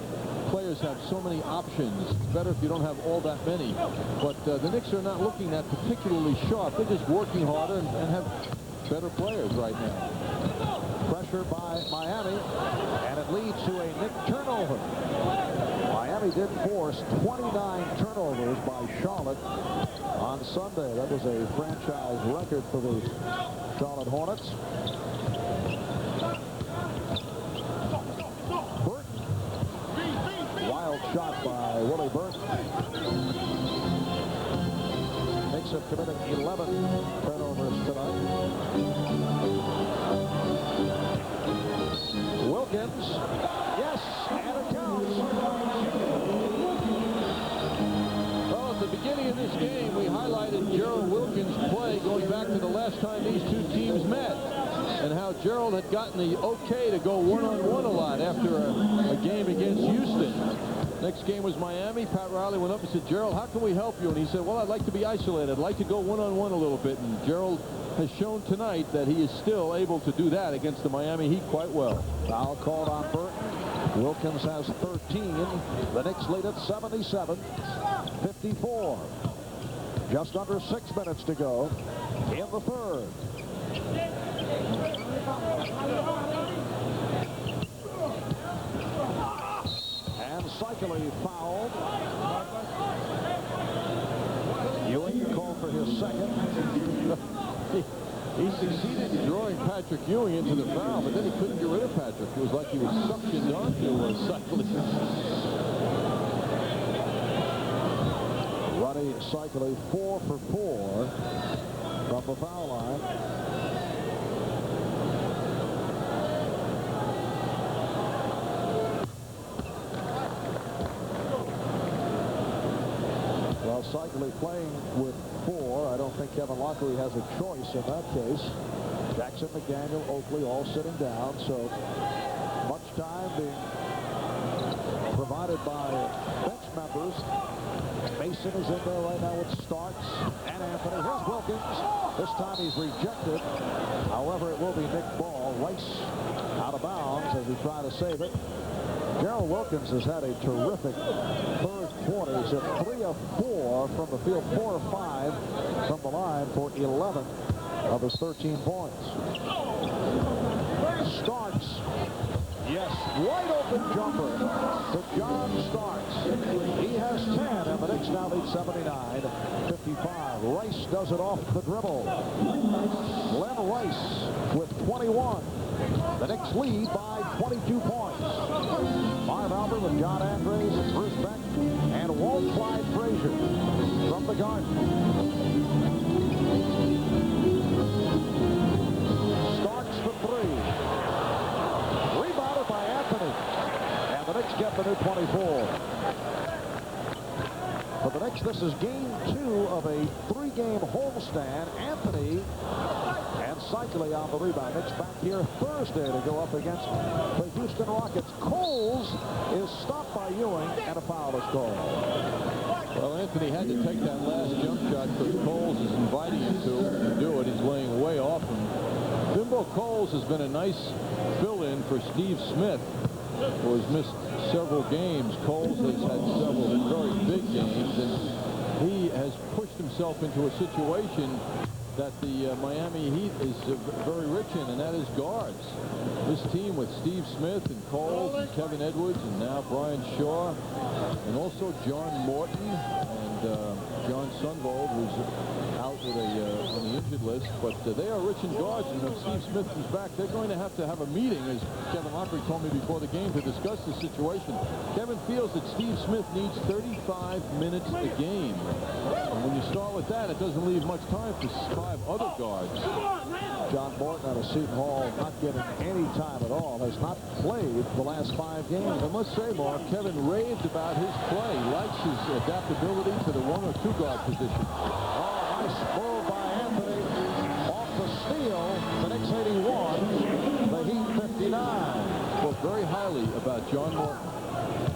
players have so many options. It's better if you don't have all that many. But the Knicks are not looking that particularly sharp. They're just working harder and have better players right now. Pressure by Miami, and it leads to a Knick turnover. Miami did force 29 turnovers by Charlotte on Sunday. That was a franchise record for the Charlotte Hornets. Burton. Wild shot by Willie Burton. Knicks have committed 11 turnovers tonight. Wilkins. Yes, and it counts. Well, at the beginning of this game, we highlighted Gerald Wilkins' play going back to the last time these two teams met, and how Gerald had gotten the okay to go one-on-one a lot after a game against Houston. Next game was Miami. Pat Riley went up and said, Gerald, how can we help you? And he said, well, I'd like to be isolated. I'd like to go one-on-one a little bit. And Gerald has shown tonight that he is still able to do that against the Miami Heat quite well. Foul called on Burton. Wilkins has 13. The Knicks lead at 77-54. Just under 6 minutes to go in the third. And Cycling fouled. Ewing called for his second. He succeeded in drawing Patrick Ewing into the foul, but then he couldn't get rid of Patrick. It was like he was suctioned onto Cycling. Ronnie Cycling 4 for 4 from the foul line. Well, Cycling playing with 4. I don't think Kevin Lockery has a choice in that case. Jackson, McDaniel, Oakley all sitting down, so much time being provided by bench members. Mason is in there right now with Starks and Anthony. Here's Wilkins. This time he's rejected. However, it will be Nick Ball. Rice out of bounds as he tried to save it. Gerald Wilkins has had a terrific third quarter. He's at 3 of 4 from the field, 4 of 5 from the line for 11 of his 13 points. Starks. Yes, wide open jumper to John Starks. He has 10, and the Knicks now lead 79-55. Rice does it off the dribble. Glenn Rice with 21. The Knicks lead by 22 points. Marv Albert with John Andres, Bruce Beck, and Walt Clyde Frazier from the Garden. Starks for 3. Rebounded by Anthony. And the Knicks get the new 24. For the Knicks, this is game 2 of a 3-game homestand. Anthony and Cycling on the rebound. Knicks back here Thursday to go up against the Houston Rockets. Coles is stopped by Ewing, and a foul is called. Well, Anthony had to take that last jump shot because Coles is inviting him to do it. He's laying way off him. Bimbo Coles has been a nice fill-in for Steve Smith, who has missed several games. Coles has had several very big games, and he has pushed himself into a situation that the Miami Heat is very rich in, and that is guards. This team with Steve Smith and Coles and Kevin Edwards and now Brian Shaw and also John Morton and John Sundvold, who's out with on the injured list, but they are rich in guards, and when Steve Smith comes back, they're going to have a meeting, as Kevin Lockery told me before the game, to discuss the situation. Kevin feels that Steve Smith needs 35 minutes a game. And when you start with that, it doesn't leave much time for 5 other guards. John Morton out of Seton Hall, not getting any time at all, has not played the last 5 games. I must say, Mark, Kevin raved about his play. He likes his adaptability to the 1 or 2 guard position. Oh, nice move by Anthony. Off the steal, the Knicks 81, the Heat 59. Spoke very highly about John Morton.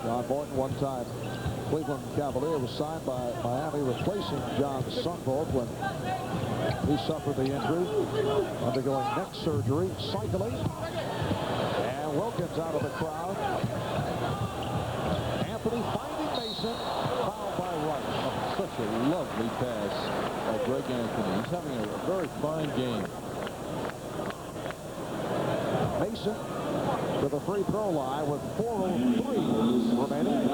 John Morton, one-time Cleveland Cavalier, was signed by Miami, replacing John Sundvold when he suffered the injury, undergoing neck surgery. Cycling, and Wilkins out of the crowd. Anthony finding Mason, fouled by Rice. Such a lovely pass by Greg Anthony. He's having a very fine game. free throw line with 4:03 remaining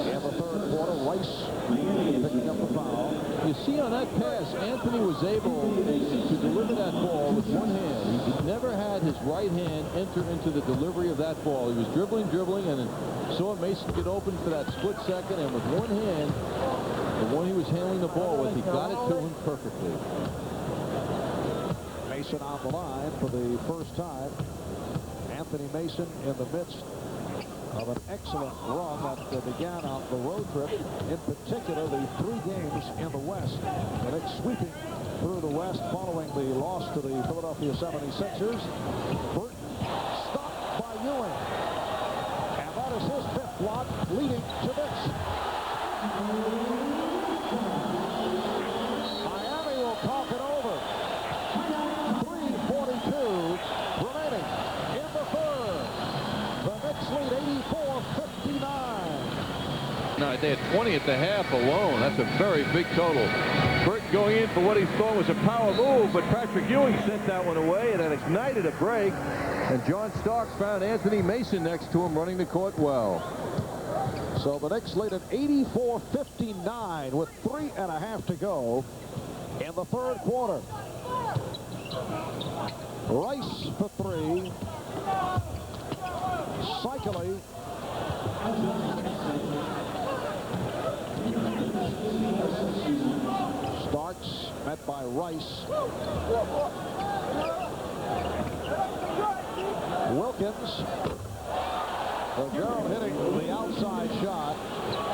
in the third quarter. Rice picking up the foul. You see on that pass, Anthony was able to deliver that ball with one hand. He never had his right hand enter into the delivery of that ball. He was dribbling, and saw Mason get open for that split second, and with one hand, the one he was handling the ball with, he got it to him perfectly. Mason on the line for the first time. Anthony Mason in the midst of an excellent run that began on the road trip, in particular the 3 games in the West. The Knicks sweeping through the West following the loss to the Philadelphia 76ers. Burton stopped by Ewing. And that is his 5th block, leading to Knicks. Miami will talk it over. 3:42 remaining in the third. The Knicks lead 84-59. No, they had 20 at the half alone. That's a very big total. Burton going in for what he thought was a power move, but Patrick Ewing sent that one away, and it ignited a break. And John Starks found Anthony Mason next to him, running the court well. So the Knicks lead at 84-59 with 3.5 to go in the third quarter. Rice for 3. Cycling. Starks met by Rice. Wilkins. Gerald hitting the outside shot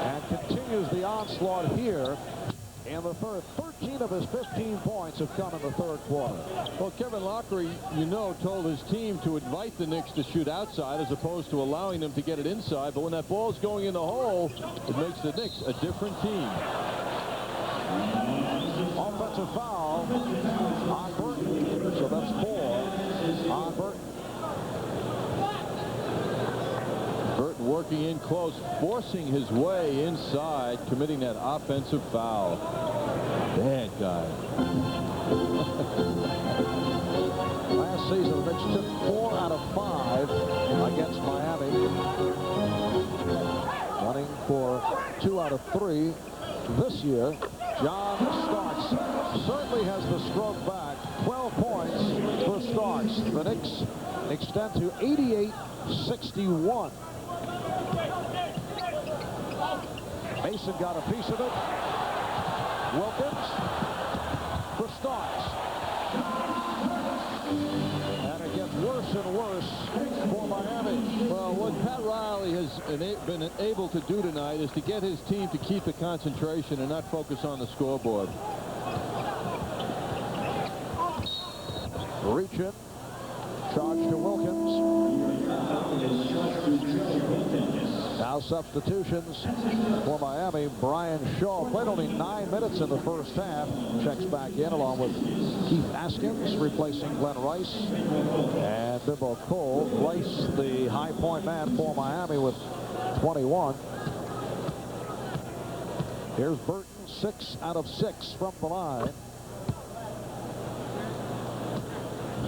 and continues the onslaught here in the third. 13 of his 15 points have come in the third quarter. Well, Kevin Lockery, told his team to invite the Knicks to shoot outside as opposed to allowing them to get it inside. But when that ball's going in the hole, it makes the Knicks a different team. Offensive foul on Burton. So that's 4 on Burton. Burton working in close, forcing his way inside, committing that offensive foul. Bad guy. Last season, the Knicks took 4 out of 5 against Miami. Running for 2 out of 3 this year. John Starks certainly has the stroke back. 12 points for Starks. The Knicks extend to 88-61. Mason got a piece of it. Wilkins for Starks. And it gets worse and worse for Miami. Well, what Pat Riley has been able to do tonight is to get his team to keep the concentration and not focus on the scoreboard. Reach in. Charge to Wilkins. Now substitutions for Miami. Brian Shaw played only 9 minutes in the first half. Checks back in along with Keith Askins replacing Glenn Rice and Bimbo Cole. Rice, the high point man for Miami, with 21. Here's Burton, 6 out of 6 from the line.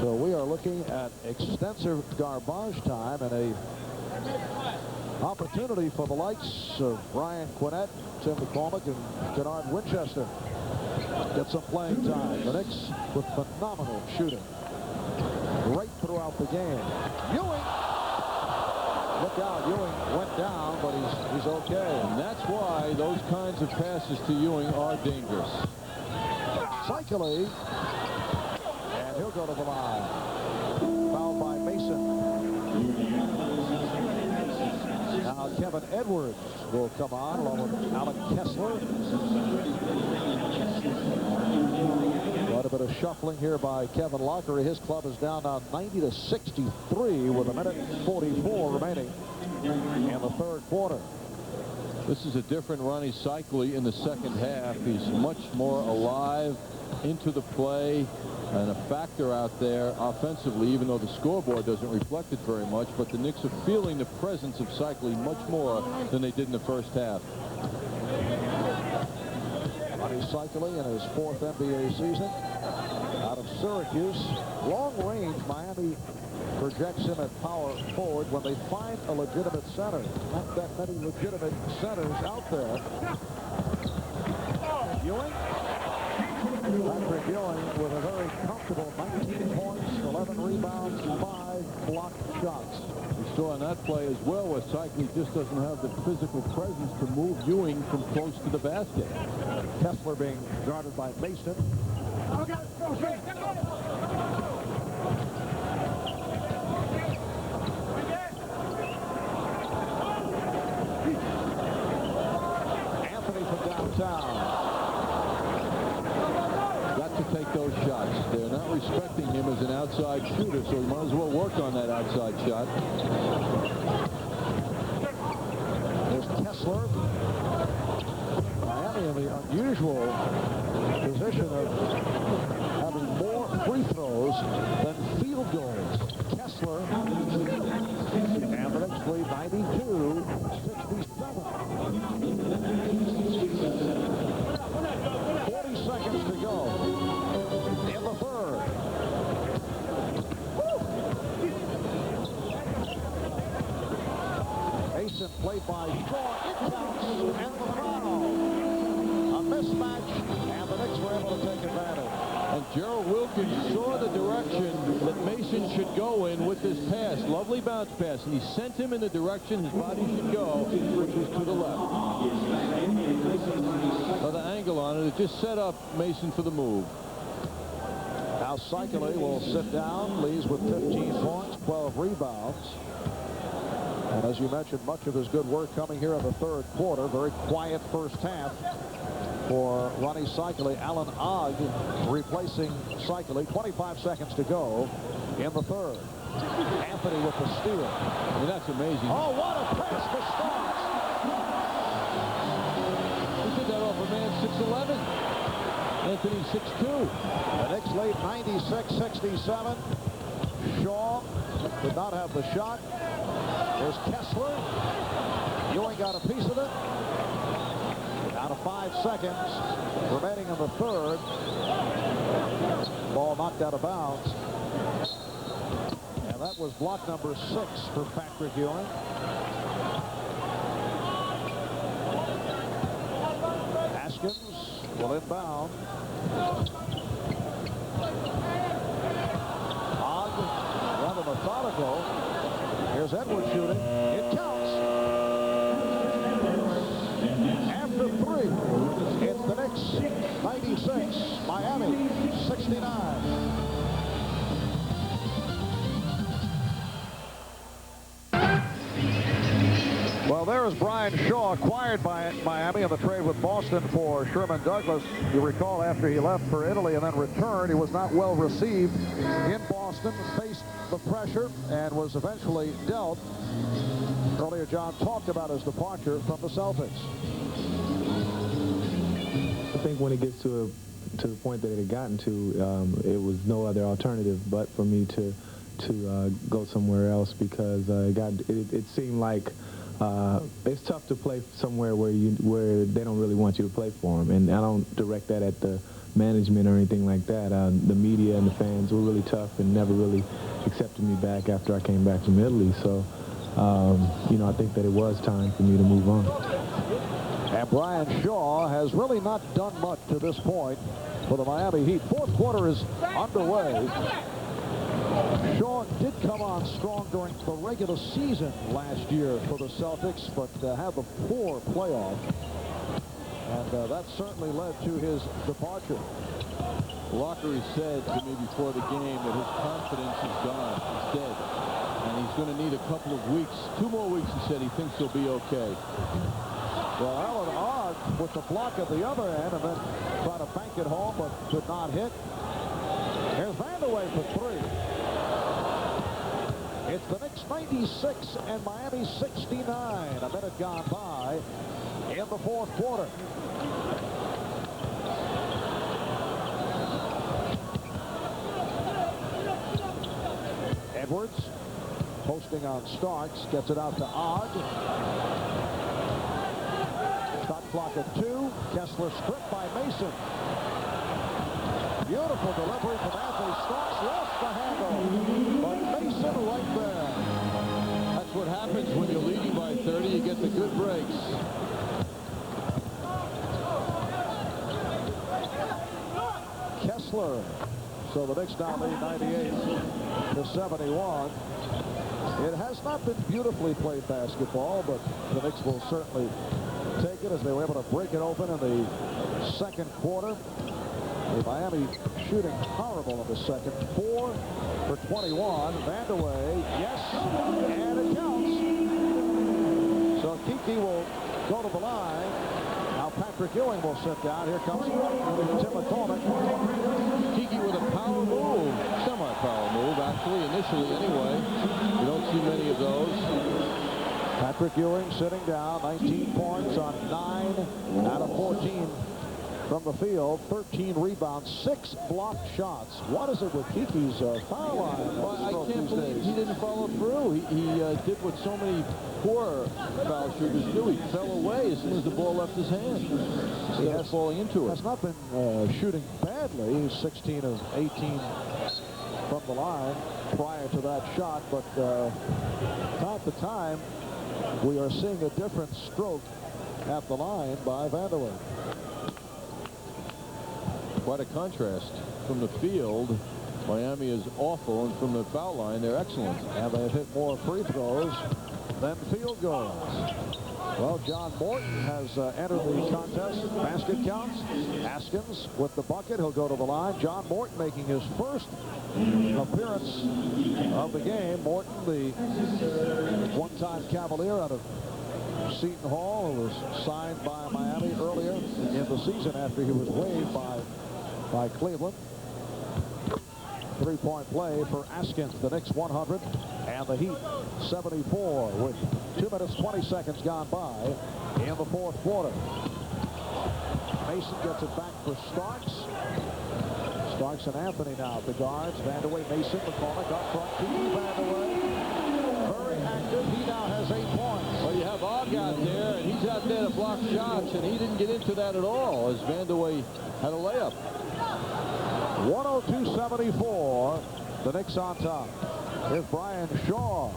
So we are looking at extensive garbage time and a opportunity for the likes of Brian Quinnett, Tim McCormick, and Kennard Winchester get some playing time. The Knicks with phenomenal shooting right throughout the game. Ewing! Look out, Ewing went down, but he's okay. And that's why those kinds of passes to Ewing are dangerous. Cycling. And he'll go to the line. Fouled by Mason. Now Kevin Edwards will come on along with Alec Kessler. Quite a bit of shuffling here by Kevin Lockery. His club is down now 90-63 with 1:44 remaining in the third quarter. This is a different Ronnie Cycli in the second half. He's much more alive, into the play, and a factor out there offensively, even though the scoreboard doesn't reflect it very much. But the Knicks are feeling the presence of Cycli much more than they did in the first half. Ronnie Cycli in his 4th NBA season out of Syracuse. Long range, Miami projects him at power forward when they find a legitimate center. Not that many legitimate centers out there. Ewing. Patrick Ewing with a very comfortable 19 points, 11 rebounds, 5 blocked shots. We saw on that play as well where Cycli just doesn't have the physical presence to move Ewing from close to the basket. Kessler being guarded by Mason. Anthony from downtown. Got to take those shots. They're not respecting him as an outside shooter, so he might as well work on that outside shot. There's Kessler. Miami in the unusual position of having more free throws than field goals. Kessler, and the Knicks lead 92-67. 40 seconds to go in the third. Mason played by Shaw. It counts, and the foul. A mismatch, and the Knicks were able to take advantage. And Gerald Wilkins saw the direction that Mason should go in with this pass. Lovely bounce pass, and he sent him in the direction his body should go, which was to the left. Another angle on it. It just set up Mason for the move. Now Cycli will sit down. Lees with 15 points, 12 rebounds. And as you mentioned, much of his good work coming here in the third quarter. Very quiet first half for Ronnie Cycli. Alan Ogg replacing Cycli. 25 seconds to go in the third. Anthony with the steal. I mean, that's amazing. Oh, what a pass to Starks. He did that off a man 6'11". Anthony 6'2". The Knicks lead 96-67. Shaw did not have the shot. There's Kessler. Ewing got a piece of it. Down to 5 seconds remaining in the third. Ball knocked out of bounds. And that was block number 6 for Patrick Ewing. Haskins will inbound. Ogg, rather methodical. Here's Edwards shooting. It counts. After 3, it's the Knicks 96, Miami 69. Well, there is Brian Shaw, acquired by Miami in the trade with Boston for Sherman Douglas. You recall, after he left for Italy and then returned, he was not well received in Boston, faced the pressure, and was eventually dealt. Earlier, John talked about his departure from the Celtics. I think when it gets to the point that it had gotten to, it was no other alternative but for me to go somewhere else, because it seemed like it's tough to play somewhere where they don't really want you to play for them, and I don't direct that at the management or anything like that. The media and the fans were really tough and never really accepted me back after I came back from Italy. So, you know, I think that it was time for me to move on. And Brian Shaw has really not done much to this point for the Miami Heat. Fourth quarter is underway. Shaw did come on strong during the regular season last year for the Celtics, but had a poor playoff. And that certainly led to his departure. Lockery said to me before the game that his confidence is gone. It's dead. And he's going to need a couple of weeks, 2 more weeks, he said. He thinks he'll be okay. Well, Alan Ogg with the block at the other end and then tried to bank it home, but could not hit. Here's Vandeweghe for 3. It's the Knicks 96 and Miami 69. A minute gone by in the fourth quarter. Edwards posting on Starks, gets it out to Ogg. Shot clock at 2. Kessler stripped by Mason. Beautiful delivery from Anthony Starks. Lost the handle. But Mason right there. That's what happens when you're leading by 30. You get the good breaks. Kessler. So the Knicks now lead 98-71. It has not been beautifully played basketball, but the Knicks will certainly take it as they were able to break it open in the second quarter. Miami shooting horrible in the second. 4 for 21. Vandeweghe, yes, and it counts. So Kiki will go to the line. Now Patrick Ewing will sit down. Here comes Tim McCormick. Kiki with a power move, semi-power move, actually, initially anyway. You don't see many of those. Patrick Ewing sitting down, 19 points on 9 out of 14 from the field, 13 rebounds, 6 blocked shots. What is it with Kiki's foul line? Well, I can't believe he didn't follow through. He did what so many poor foul shooters do. He fell away as soon as the ball left his hand. He has falling into it. Has not been shooting badly. He's 16 of 18 from the line prior to that shot, but time to time we are seeing a different stroke at the line by Vandeweghe. Quite a contrast. From the field, Miami is awful, and from the foul line, they're excellent. And they've hit more free throws than field goals. Well, John Morton has entered the contest. Basket counts. Haskins with the bucket. He'll go to the line. John Morton making his first appearance of the game. Morton, the one-time Cavalier out of Seton Hall, who was signed by Miami earlier in the season after he was waived by Cleveland. 3-point play for Askins. The Knicks 100 and the Heat 74 with 2 minutes 20 seconds gone by in the fourth quarter. Mason gets it back for Starks. Starks and Anthony now at the guards. Vandeweghe, Mason, McCormick up front. Kiki Vandeweghe. Very active. He now has 8 points. Well, you have Og out there, and he's out there to block shots, and he didn't get into that at all as Vandeweghe had a layup. 102-74. The Knicks on top. Here's Brian Shaw.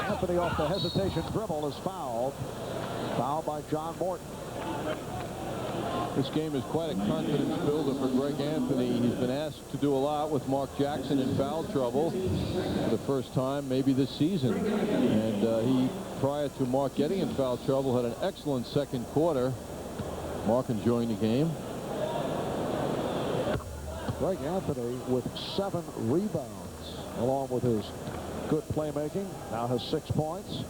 Anthony off the hesitation dribble is fouled. Fouled by John Morton. This game is quite a confidence builder for Greg Anthony. He's been asked to do a lot with Mark Jackson in foul trouble for the first time maybe this season. And he, prior to Mark getting in foul trouble, had an excellent second quarter. Mark enjoying the game. Greg Anthony with 7 rebounds along with his good playmaking. Now has 6 points.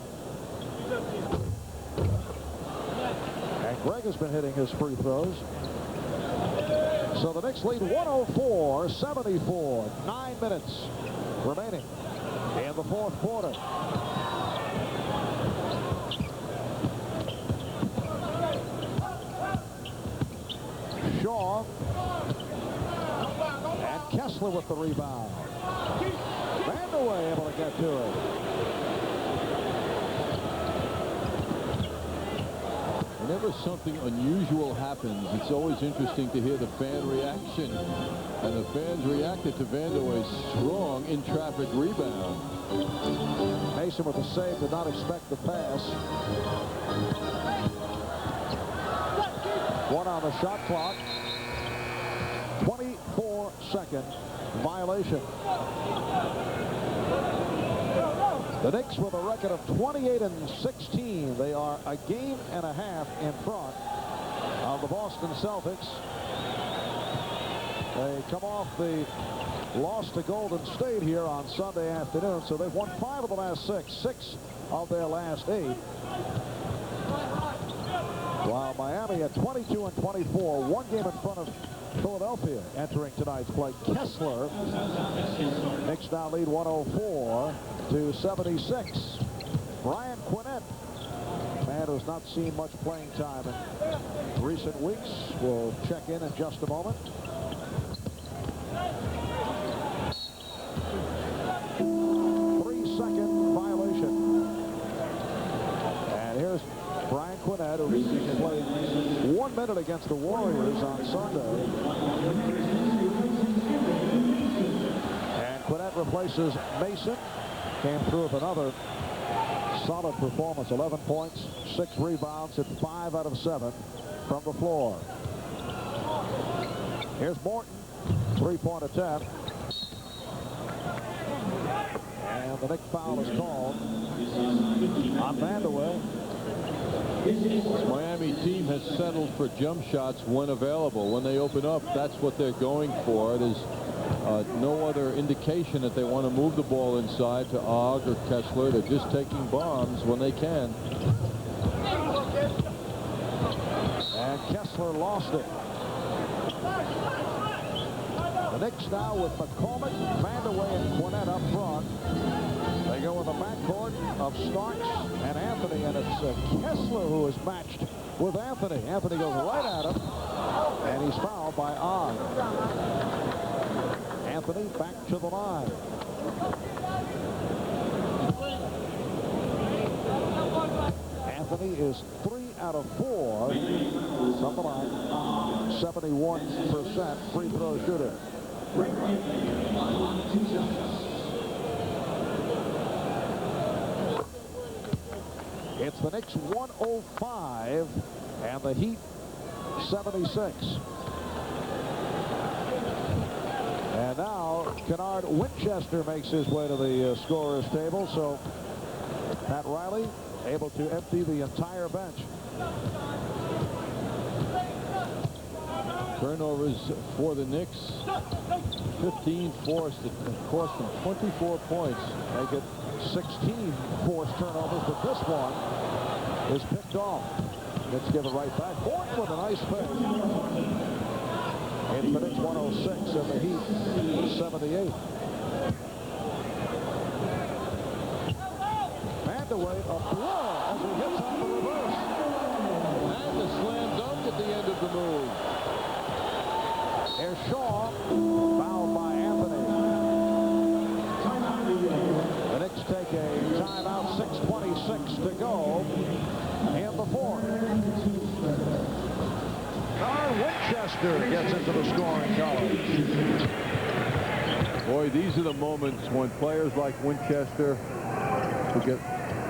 And Greg has been hitting his free throws. So the Knicks lead 104-74. 9 minutes remaining in the fourth quarter. Shaw and Kessler with the rebound. Vandeweghe able to get to it. Whenever something unusual happens, it's always interesting to hear the fan reaction. And the fans reacted to Vandeweghe's strong in-traffic rebound. Mason with the save, did not expect the pass. 1 on the shot clock. 24-second violation. The Knicks with a record of 28-16. They are a game and a half in front of the Boston Celtics. They come off the loss to Golden State here on Sunday afternoon, so they've won 5 of the last 6 of their last 8. While Miami at 22-24, 1 game in front of Philadelphia entering tonight's play. Kessler. Knicks now lead 104-76. Brian Quinnett, man who's not seen much playing time in recent weeks, will check in just a moment. Three-second violation. And here's Brian Quinnett. minute against the Warriors on Sunday. And Quinette replaces Mason. Came through with another solid performance. 11 points, 6 rebounds, and 5 out of 7 from the floor. Here's Morton. 3-point attempt. And the Knicks foul is called on Vandeweghe. This Miami team has settled for jump shots when available. When they open up, that's what they're going for. There's no other indication that they want to move the ball inside to Ogg or Kessler. They're just taking bombs when they can. And Kessler lost it. The Knicks now with McCormick, Vandeweghe, and Quinette up front. They go with a backcourt of Starks and Anthony, and it's Kessler who is matched with Anthony. Anthony goes right at him, and he's fouled by Ogg. Anthony back to the line. Anthony is 3 out of 4 from the line. 71% free throw shooter. It's the Knicks 105 and the Heat 76. And now Kennard Winchester makes his way to the scorer's table, so Pat Riley able to empty the entire bench. Turnovers for the Knicks. 15 forced. It cost them 24 points. They get 16 forced turnovers, but this one is picked off. Let's give it right back. Morton with a nice pick. It's the Knicks 106 and the Heat 78. Vandeweghe a blow as he hits on the reverse. And the slam dunk at the end of the move. Here's Shaw, fouled by Anthony. The Knicks take a timeout, 6:26 to go in the fourth. Winchester gets into the scoring column. Boy, these are the moments when players like Winchester, who get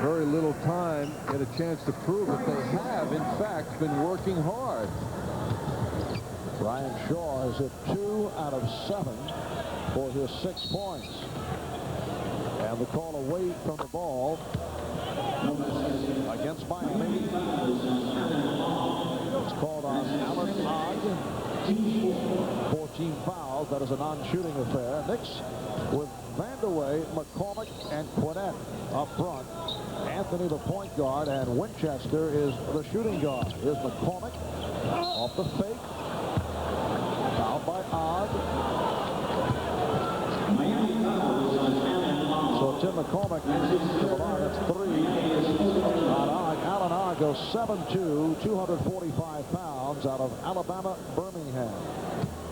very little time, get a chance to prove that they have, in fact, been working hard. Brian Shaw is at 2 out of 7 for his 6 points. And the call away from the ball against Miami. It's called on Alan Ogg. 14 fouls. That is a non-shooting affair. Knicks with Vandeweghe, McCormick, and Quinette up front. Anthony the point guard, and Winchester is the shooting guard. Here's McCormick off the fake. Fouled by Ogg. So Tim McCormick is to the line. That's 3 on Ogg. Alan Ogg goes 7'2", 245 pounds out of Alabama, Birmingham.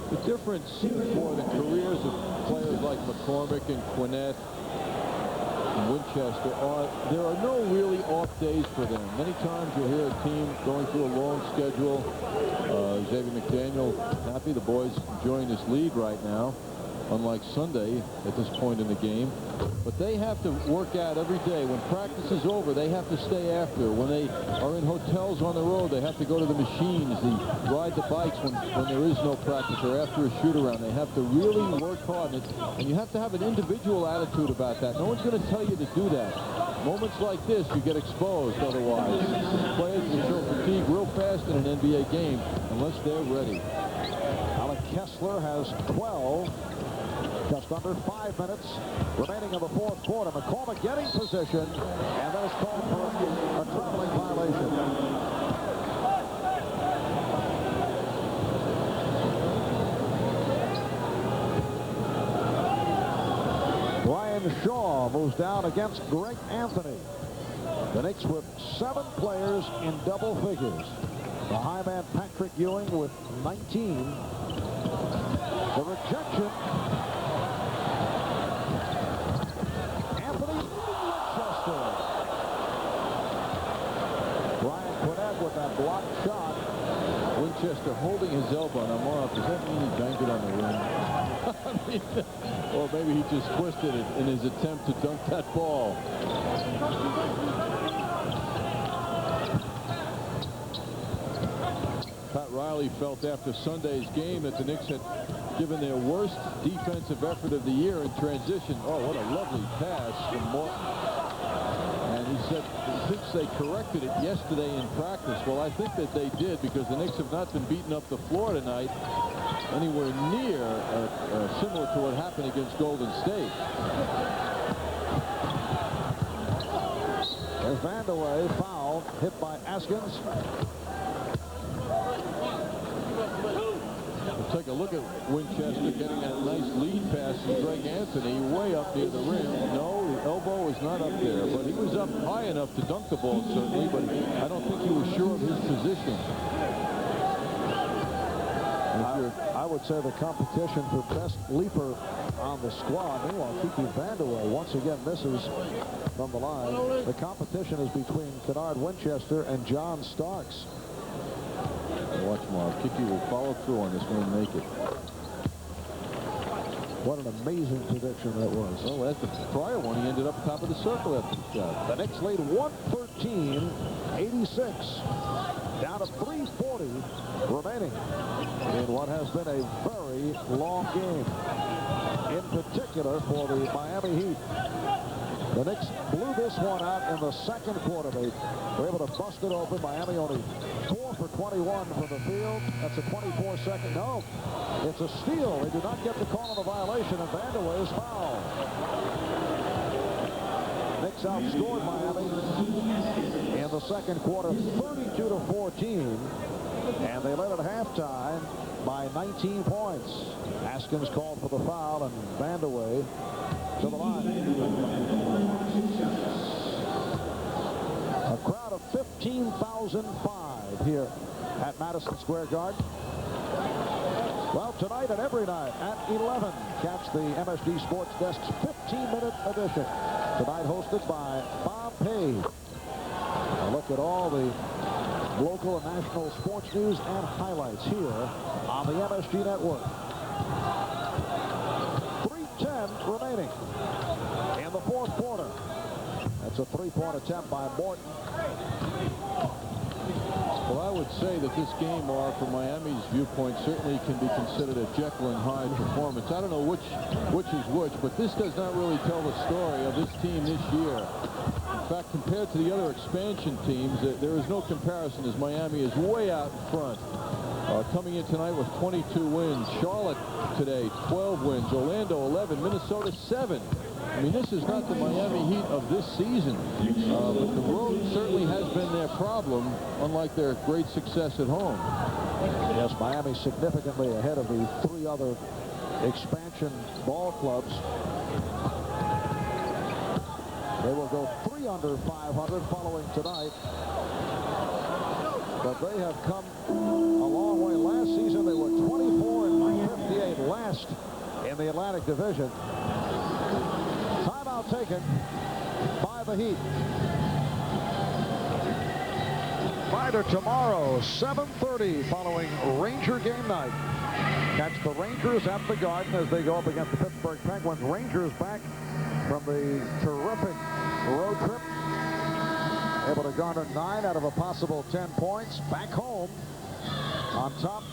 The difference for the careers of players like McCormick and Quinette and Winchester are there are no really off days for them. Many times you hear a team going through a long schedule. Xavier McDaniel happy the boys enjoying this lead right now, unlike Sunday at this point in the game. But they have to work out every day. When practice is over, they have to stay after. When they are in hotels on the road, they have to go to the machines. They ride the bikes when there is no practice or after a shoot-around. They have to really work hard. And you have to have an individual attitude about that. No one's going to tell you to do that. Moments like this, you get exposed otherwise. Players will show fatigue real fast in an NBA game unless they're ready. Alec Kessler has 12. Just under 5 minutes remaining in the fourth quarter. McCormick getting position, and that is called for a traveling violation. Brian Shaw moves down against Greg Anthony. The Knicks with 7 players in double figures. The high man Patrick Ewing with 19. The rejection. Winchester holding his elbow, and I'm off. Does that mean he banged it on the rim? I mean, or maybe he just twisted it in his attempt to dunk that ball. Pat Riley felt after Sunday's game that the Knicks had given their worst defensive effort of the year in transition. Oh, what a lovely pass from Morton. And he said he thinks they corrected it yesterday in practice. Well, I think that they did, because the Knicks have not been beating up the floor tonight anywhere near similar to what happened against Golden State. There's Vandeweghe fouled, hit by Askins. We'll take a look at Winchester getting that nice lead pass from Greg Anthony way up near the rim. No, the elbow is not up there, but he was up high enough to dunk the ball, certainly, but I don't think he was sure of his position. I would say the competition for best leaper on the squad. Meanwhile, Kiki Vandeweghe once again misses from the line. The competition is between Kennard Winchester and John Starks. Watch Marv. Kiki will follow through on this one and make it. What an amazing prediction that was. Oh, that's the prior one. He ended up top of the circle after the shot. The Knicks lead 113-86. Down to 3:40 remaining in what has been a very long game, in particular for the Miami Heat. The Knicks blew this one out in the second quarter. They were able to bust it open. Miami only 4 for 21 from the field. That's a 24-second. No, it's a steal. They do not get the call on the violation, and Vandeweghe is fouled. Knicks outscored Miami in the second quarter 32-14, and they led at halftime by 19 points. Askins called for the foul, and Vandeweghe to the line. A crowd of 15,005 here at Madison Square Garden. Well, tonight and every night at 11, catch the MSG Sports Desk's 15-minute edition. Tonight hosted by Bob Page. A look at all the local and national sports news and highlights here on the MSG Network. 3:10 remaining in the fourth quarter. That's a three-point attempt by Morton. Well, I would say that this game, Mark, from Miami's viewpoint, certainly can be considered a Jekyll and Hyde performance. I don't know which is which, but this does not really tell the story of this team this year. In fact, compared to the other expansion teams, there is no comparison, as Miami is way out in front. Coming in tonight with 22 wins. Charlotte today, 12 wins. Orlando, 11. Minnesota, 7. I mean, this is not the Miami Heat of this season. But the road certainly has been their problem, unlike their great success at home. Yes, Miami significantly ahead of the three other expansion ball clubs. They will go 3 under 500 following tonight. But they have come a long way. Last season, they were 24-58, last in the Atlantic Division. Timeout taken by the Heat. Reminder tomorrow, 7:30, following Ranger game night. Catch the Rangers at the Garden as they go up against the Pittsburgh Penguins. Rangers back from the terrific road trip, able to garner 9 out of a possible 10 points. Back home on top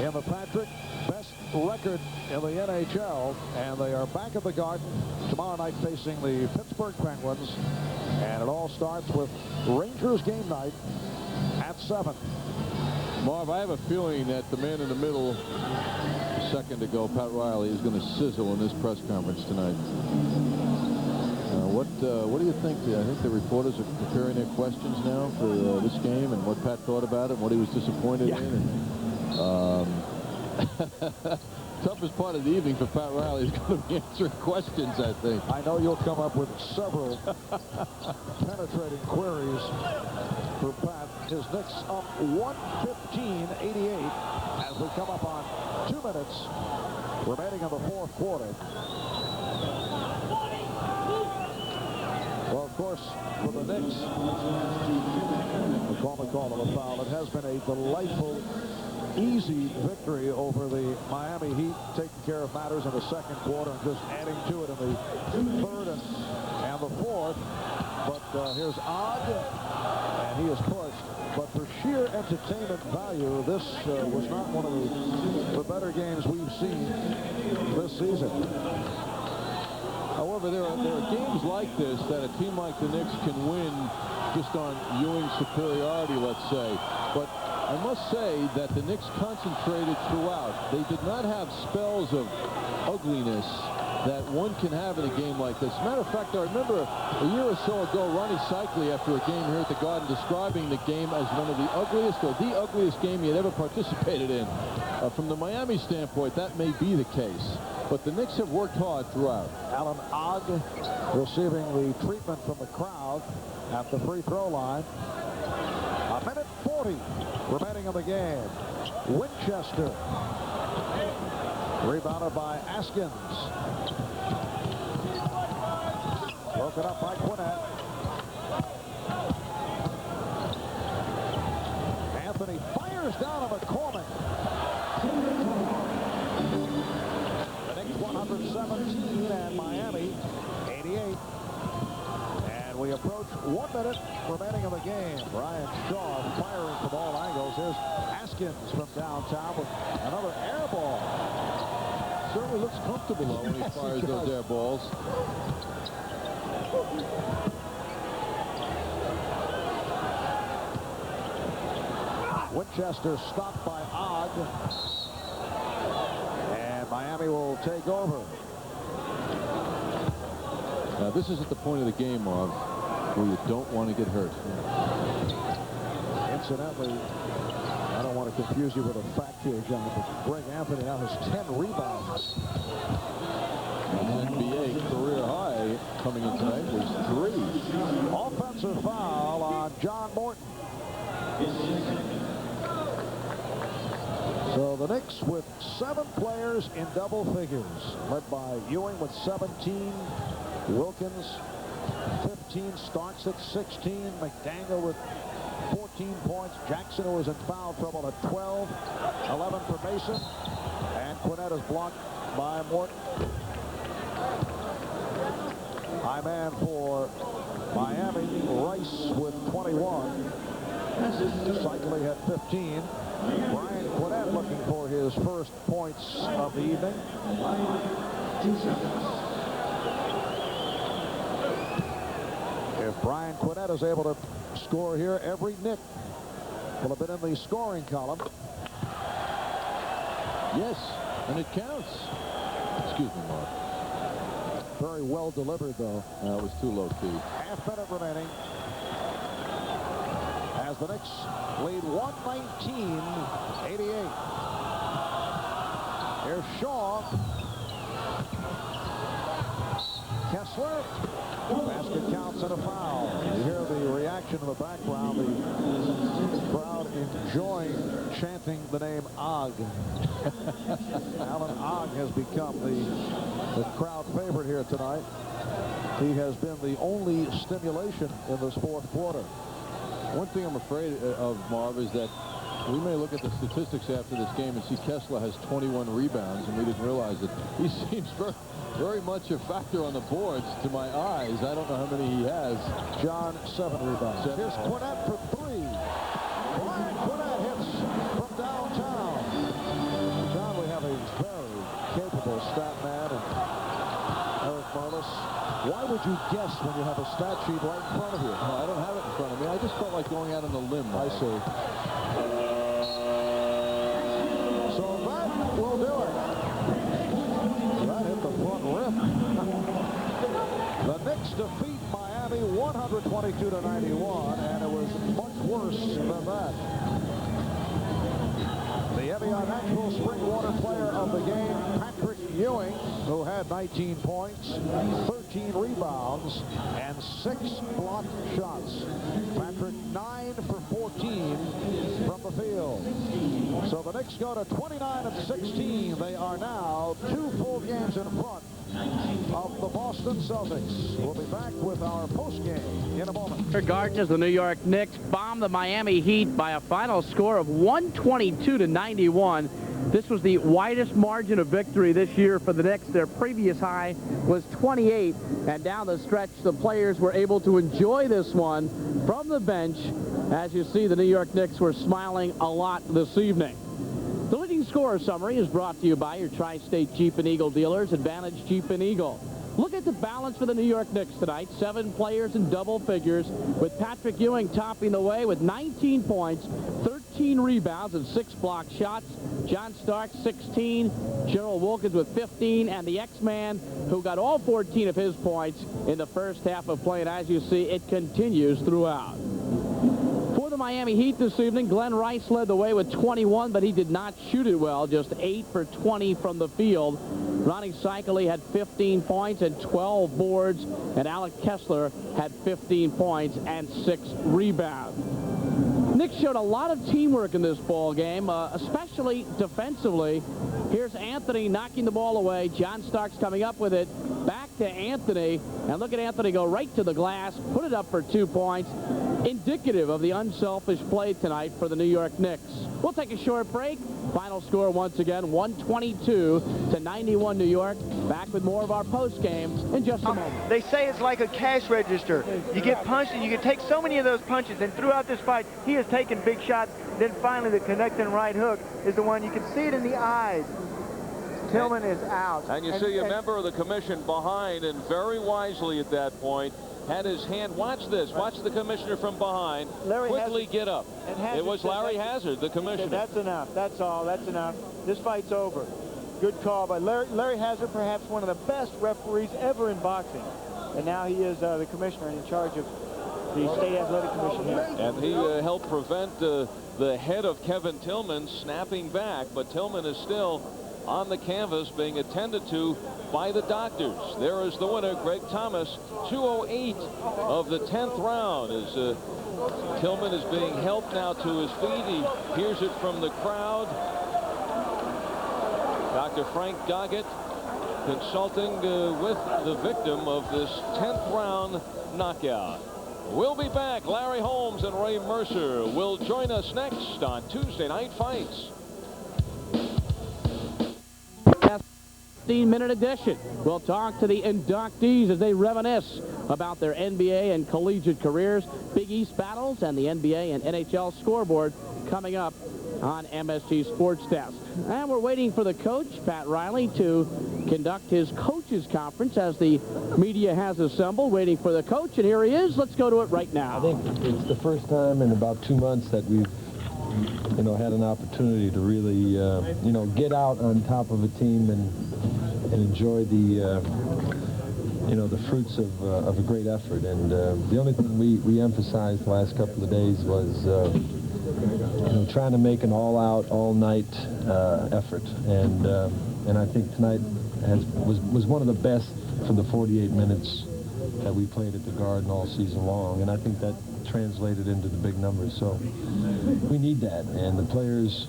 in the Patrick, best record in the NHL, and they are back at the Garden tomorrow night facing the Pittsburgh Penguins, and it all starts with Rangers game night at 7. Marv, I have a feeling that the man in the middle a second ago, Pat Riley, is going to sizzle in this press conference tonight. What do you think? I think the reporters are preparing their questions now for this game and what Pat thought about it and what he was disappointed in. And, toughest part of the evening for Pat Riley is going to be answering questions, I think. I know you'll come up with several penetrating queries for Pat. His Knicks up 115-88 as we come up on 2 minutes remaining in the fourth quarter. Well, of course, for the Knicks. We call the call of a foul. It has been a delightful, easy victory over the Miami Heat, taking care of matters in the second quarter and just adding to it in the third and the fourth. But here's Odd, and he is pushed. But for sheer entertainment value, this was not one of the better games we've seen this season. However, there are games like this that a team like the Knicks can win just on Ewing's superiority, let's say. But I must say that the Knicks concentrated throughout. They did not have spells of ugliness that one can have in a game like this. As a matter of fact, I remember a year or so ago, Ronnie Cycli, after a game here at the Garden, describing the game as one of the ugliest or the ugliest game he had ever participated in. From the Miami standpoint, that may be the case. But the Knicks have worked hard throughout. Alan Ogg receiving the treatment from the crowd at the free throw line. A minute 40 remaining in the game. Winchester. Rebounded by Askins. Broken up by Quinnett. Anthony fires down on McCormick. The Knicks 117 and Miami 88. And we approach 1 minute remaining in the game. Brian Shaw firing from all angles. Here's Askins from downtown with another air ball. Certainly looks comfortable though when he fires those air balls. Winchester stopped by Ogg. And Miami will take over. Now this is at the point of the game, Marv, where you don't want to get hurt. Incidentally, I don't want to confuse you with a fact here, John, but Greg Anthony now has 10 rebounds. NBA career high coming in tonight was 3. Offensive foul on John Morton. So the Knicks with 7 players in double figures, led by Ewing with 17, Wilkins 15, Starks at 16, McDaniel with 14 points, Jackson, who was in foul trouble, at 12, 11 for Mason, and Quinnett is blocked by Morton. High man for Miami, Rice with 21. Cycli had 15. Brian Quinnett looking for his first points of the evening. If Brian Quinnett is able to score here, every Knick will have been in the scoring column. Yes, and it counts. Excuse me, Mark. Very well delivered, though. That was too low key. Half minute remaining. As the Knicks lead 119-88. Here's Shaw. Kessler. Basket counts and a foul. You hear the reaction in the background. The crowd enjoying chanting the name Ogg. Alan Ogg has become the crowd favorite here tonight. He has been the only stimulation in this fourth quarter. One thing I'm afraid of, Marv, is that we may look at the statistics after this game and see Kessler has 21 rebounds, and we didn't realize it. He seems very much a factor on the boards to my eyes. I don't know how many he has. John, 7 rebounds. 7. Here's Quinnett for 3. Brian Quinnett hits from downtown. John, we have a very capable stat man and Eric Marlis. Why would you guess when you have a stat sheet right in front of you? No, I don't have it in front of me. I just felt like going out on the limb. I see. So that will do it. That hit the front rim. The Knicks defeat Miami 122-91, and it was much worse than that. The Evian Natural Spring Water Player of the game, Patrick Ewing, who had 19 points, 13 rebounds, and 6 blocked shots. Patrick 9 for 14 from the field. So the Knicks go to 29-16. They are now 2 full games in front of the Boston Boston Celtics. We'll be back with our postgame in a moment. Garden as the New York Knicks bomb the Miami Heat by a final score of 122-91. This was the widest margin of victory this year for the Knicks. Their previous high was 28, and down the stretch, the players were able to enjoy this one from the bench. As you see, the New York Knicks were smiling a lot this evening. The leading scorer summary is brought to you by your Tri-State Jeep and Eagle dealers, Advantage Jeep and Eagle. Look at the balance for the New York Knicks tonight. 7 players in double figures, with Patrick Ewing topping the way with 19 points, 13 rebounds, and 6 block shots. John Stark, 16. Gerald Wilkins with 15. And the X-Man, who got all 14 of his points in the first half of play. And as you see, it continues throughout. For the Miami Heat this evening, Glenn Rice led the way with 21, but he did not shoot it well. Just 8 for 20 from the field. Ronnie Cycli had 15 points and 12 boards, and Alec Kessler had 15 points and 6 rebounds. Knicks showed a lot of teamwork in this ball game, especially defensively. Here's Anthony knocking the ball away. John Starks coming up with it. Back to Anthony, and look at Anthony go right to the glass, put it up for 2 points. Indicative of the unselfish play tonight for the New York Knicks. We'll take a short break. Final score once again, 122-91 New York. Back with more of our post game in just a moment. They say it's like a cash register. You get punched and you can take so many of those punches, and throughout this fight he has taken big shots. Then finally the connecting right hook is the one. You can see it in the eyes. Tillman is out. And you see a member of the commission behind, and very wisely at that point had his hand. Watch this. Watch the commissioner from behind quickly get up. It was Larry Hazard, the commissioner. That's enough. That's all. That's enough. This fight's over. Good call by Larry Hazard, perhaps one of the best referees ever in boxing. And now he is the commissioner in charge of the State Athletic Commission here. And he helped prevent the head of Kevin Tillman snapping back, but Tillman is still on the canvas being attended to by the doctors. There is the winner, Greg Thomas, 2:08 of the 10th round. As Tillman is being helped now to his feet. He hears it from the crowd. Dr. Frank Goggett consulting with the victim of this 10th round knockout. We'll be back. Larry Holmes and Ray Mercer will join us next on Tuesday Night Fights. 15-minute edition. We'll talk to the inductees as they reminisce about their NBA and collegiate careers, Big East battles, and the NBA and NHL scoreboard coming up on MSG Sports Desk. And we're waiting for the coach, Pat Riley, to conduct his coaches conference as the media has assembled, waiting for the coach, and here he is. Let's go to it right now. I think it's the first time in about 2 months that we've had an opportunity to really, get out on top of a team and enjoy the, the fruits of a great effort. And the only thing we emphasized the last couple of days was, trying to make an all-out, all-night effort. And I think tonight was one of the best for the 48 minutes that we played at the Garden all season long. And I think that translated into the big numbers. So we need that. And the players,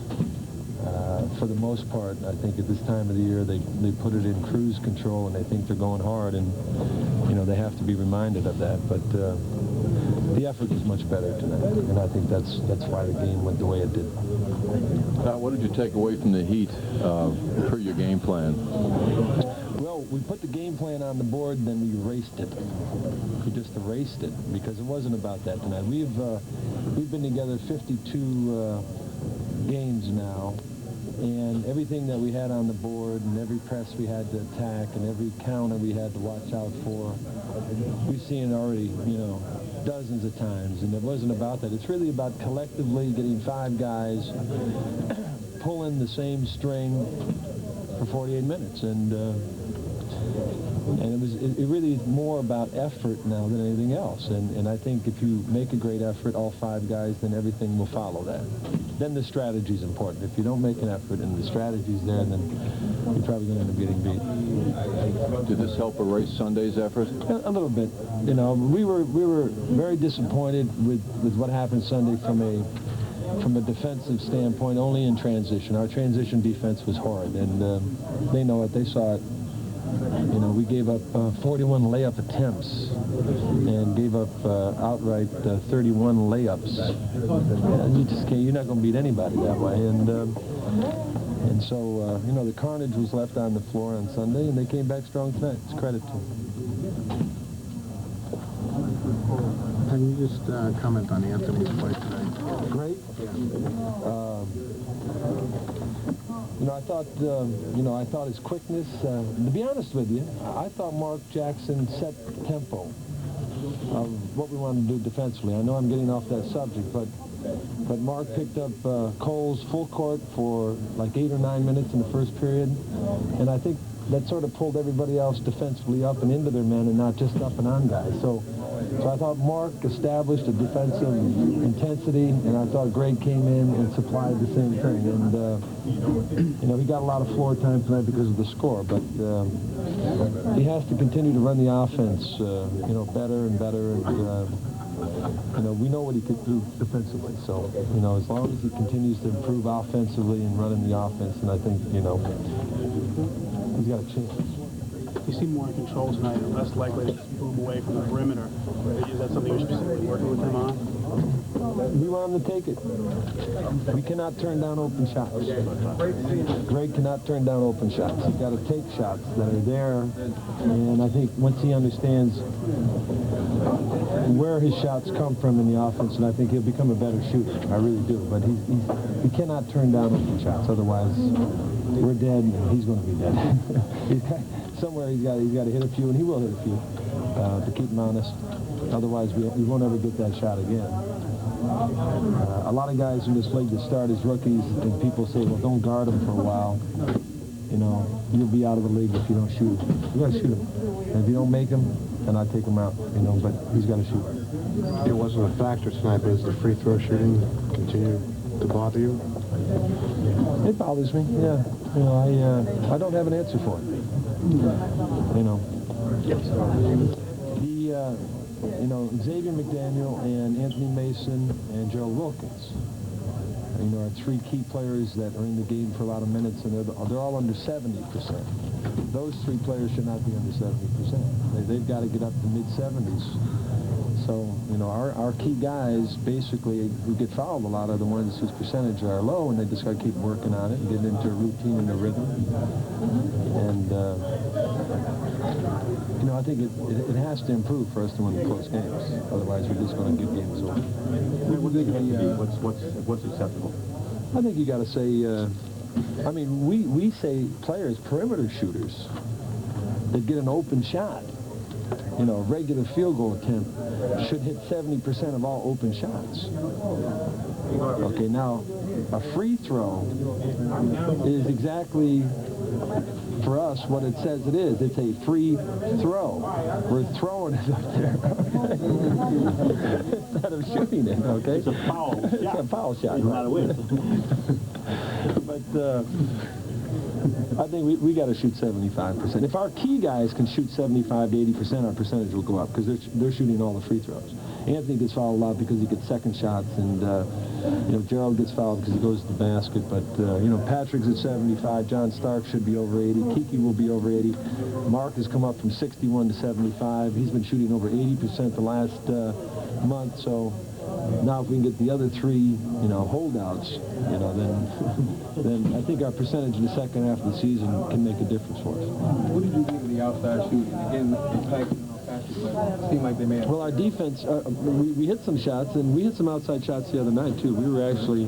for the most part, I think at this time of the year, they put it in cruise control and they think they're going hard, and they have to be reminded of that. But the effort was much better tonight, and I think that's why the game went the way it did. What did you take away from the Heat per your game plan? Well, we put the game plan on the board, and then we erased it. We just erased it because it wasn't about that tonight. We've been together 52 games now, and everything that we had on the board and every press we had to attack and every counter we had to watch out for, we've seen it already, dozens of times, and it wasn't about that. It's really about collectively getting 5 guys pulling the same string for 48 minutes, and it really is more about effort now than anything else. And I think if you make a great effort, all 5 guys, then everything will follow that. Then the strategy is important. If you don't make an effort and the strategy's there, then you're probably going to end up getting beat. Did this help erase Sunday's effort? A little bit. We were very disappointed with what happened Sunday from a defensive standpoint, only in transition. Our transition defense was horrid, and they know it. They saw it. You know, we gave up 41 layup attempts and gave up outright 31 layups. And you just can't, you're not going to beat anybody that way. And so, you know, the carnage was left on the floor on Sunday, and they came back strong tonight. It's credit to them. Can you just comment on Anthony's play tonight? Great. You know, I thought his quickness, to be honest with you, I thought Mark Jackson set the tempo of what we wanted to do defensively. I know I'm getting off that subject, but Mark picked up Cole's full court for like 8 or 9 minutes in the first period, and I think that sort of pulled everybody else defensively up and into their men and not just up and on guys. So I thought Mark established a defensive intensity, and I thought Greg came in and supplied the same thing. And, you know, he got a lot of floor time tonight because of the score, but he has to continue to run the offense, you know, better and better. And, you know, we know what he could do defensively. So, you know, as long as he continues to improve offensively and running the offense, and I think, you know, he's got a chance. You seem more in control tonight and less likely to just move away from the perimeter. Is that something you're specifically working with him on? We want him to take it. We cannot turn down open shots. Greg cannot turn down open shots. He's got to take shots that are there. And I think once he understands where his shots come from in the offense, and I think he'll become a better shooter. I really do. But he cannot turn down open shots. Otherwise, we're dead, and he's going to be dead. Somewhere he's got to hit a few, and he will hit a few to keep him honest. Otherwise, we won't ever get that shot again. A lot of guys in this league that start as rookies, and people say, well, don't guard them for a while. You know, you'll be out of the league if you don't shoot. You got to shoot him. And if you don't make him, then I take him out. You know, but he's got to shoot. It wasn't a factor tonight, but is the free throw shooting continue to bother you? It bothers me. Yeah. You know, I don't have an answer for it. You know, you know, Xavier McDaniel and Anthony Mason and Gerald Wilkins, you know, are 3 key players that are in the game for a lot of minutes, and they're all under 70%. Those 3 players should not be under 70%. They've got to get up to mid-70s. So, you know, our key guys, basically, who get fouled a lot, are the ones whose percentage are low, and they just got to keep working on it and get into a routine and a rhythm. And, you know, I think it has to improve for us to win the close games. Otherwise, we're just going to give games over. What's acceptable? I think you got to say, I mean, we say players, perimeter shooters, that get an open shot. You know, a regular field goal attempt should hit 70% of all open shots. Okay, now, a free throw is exactly, for us, what it says it is. It's a free throw. We're throwing it up there, instead of shooting it, okay? It's a foul shot. It's a foul shot. Not a win. But, I think we got to shoot 75%. If our key guys can shoot 75 to 80%, our percentage will go up because they're shooting all the free throws. Anthony gets fouled a lot because he gets second shots, and you know, Gerald gets fouled because he goes to the basket. But you know, Patrick's at 75. John Stark should be over 80. Kiki will be over 80. Mark has come up from 61 to 75. He's been shooting over 80% the last month. So now if we can get the other 3, you know, holdouts, you know, then I think our percentage in the second half of the season can make a difference for us. What did you think of the outside shooting? Again, impacting on Patrick, but it seemed like they may have... Well, our defense, we hit some shots, and we hit some outside shots the other night, too. We were actually,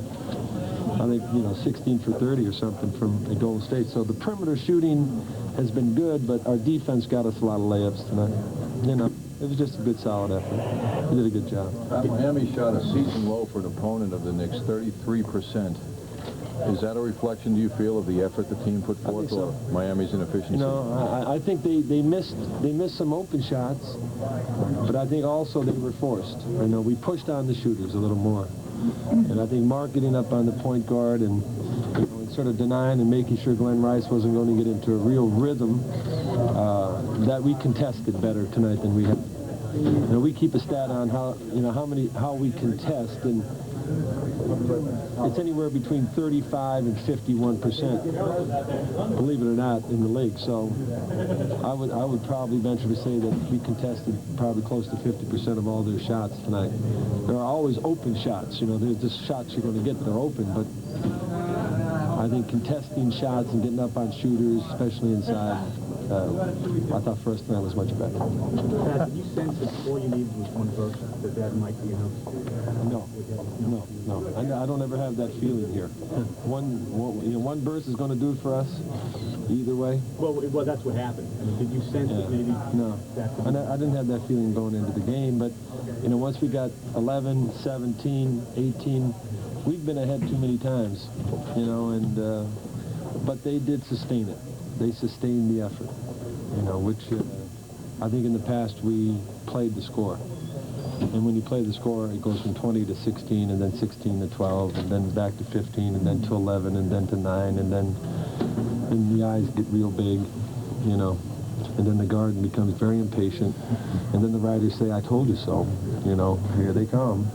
I think, you know, 16 for 30 or something from Golden State. So the perimeter shooting has been good, but our defense got us a lot of layups tonight. You know, it was just a good, solid effort. We did a good job. Miami shot a season low for an opponent of the Knicks, 33%. Is that a reflection, do you feel, of the effort the team put forth, or Miami's inefficiency? You know, I think they missed some open shots, but I think also they were forced. You know, we pushed on the shooters a little more, and I think Mark getting up on the point guard and, you know, and sort of denying and making sure Glenn Rice wasn't going to get into a real rhythm, that we contested better tonight than we had. You know, we keep a stat on how we contest, and It's anywhere between 35 and 51%, believe it or not, in the league. So I would probably venture to say that we contested probably close to 50% of all their shots tonight. There are always open shots. You know, there's just shots you're going to get that are open, but I think contesting shots and getting up on shooters, especially inside, I thought first tonight was much better. Pat, did you sense that all you needed was one burst, that might be enough? No. I don't ever have that feeling here. One burst is going to do it for us, either way. Well, that's what happened. I mean, did you sense that maybe? No. I didn't have that feeling going into the game, but, you know, once we got 11, 17, 18, we've been ahead too many times, you know, and but they did sustain it. They sustained the effort, you know, which I think in the past we played the score. And when you play the score, it goes from 20 to 16, and then 16 to 12, and then back to 15, and then to 11, and then to 9, and then the eyes get real big, you know. And then the garden becomes very impatient, and then the writers say, "I told you so." You know, here they come.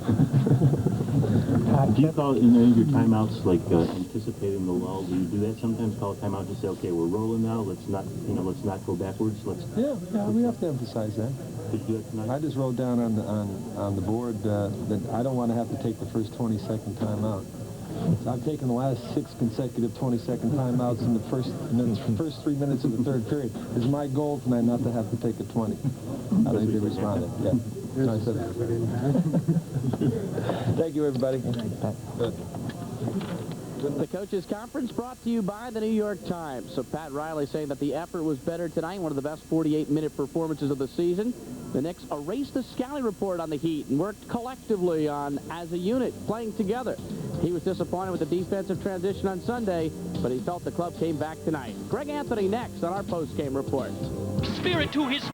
Do you call in any of your timeouts like anticipating the lull? Do you do that sometimes? Call a timeout to say, "Okay, we're rolling now. Let's not go backwards. Yeah, we have to emphasize that. Did you do that tonight? I just wrote down on the board that I don't want to have to take the first 20-second timeout. So I've taken the last 6 consecutive 20-second timeouts in the first 3 minutes of the third period. It's my goal tonight not to have to take a 20. I think they responded. Yeah. So I said that. Thank you, everybody. Good. The Coaches Conference brought to you by the New York Times. So Pat Riley saying that the effort was better tonight, one of the best 48-minute performances of the season. The Knicks erased the scouting report on the Heat and worked collectively on, as a unit, playing together. He was disappointed with the defensive transition on Sunday, but he felt the club came back tonight. Greg Anthony next on our post-game report. Spirit to his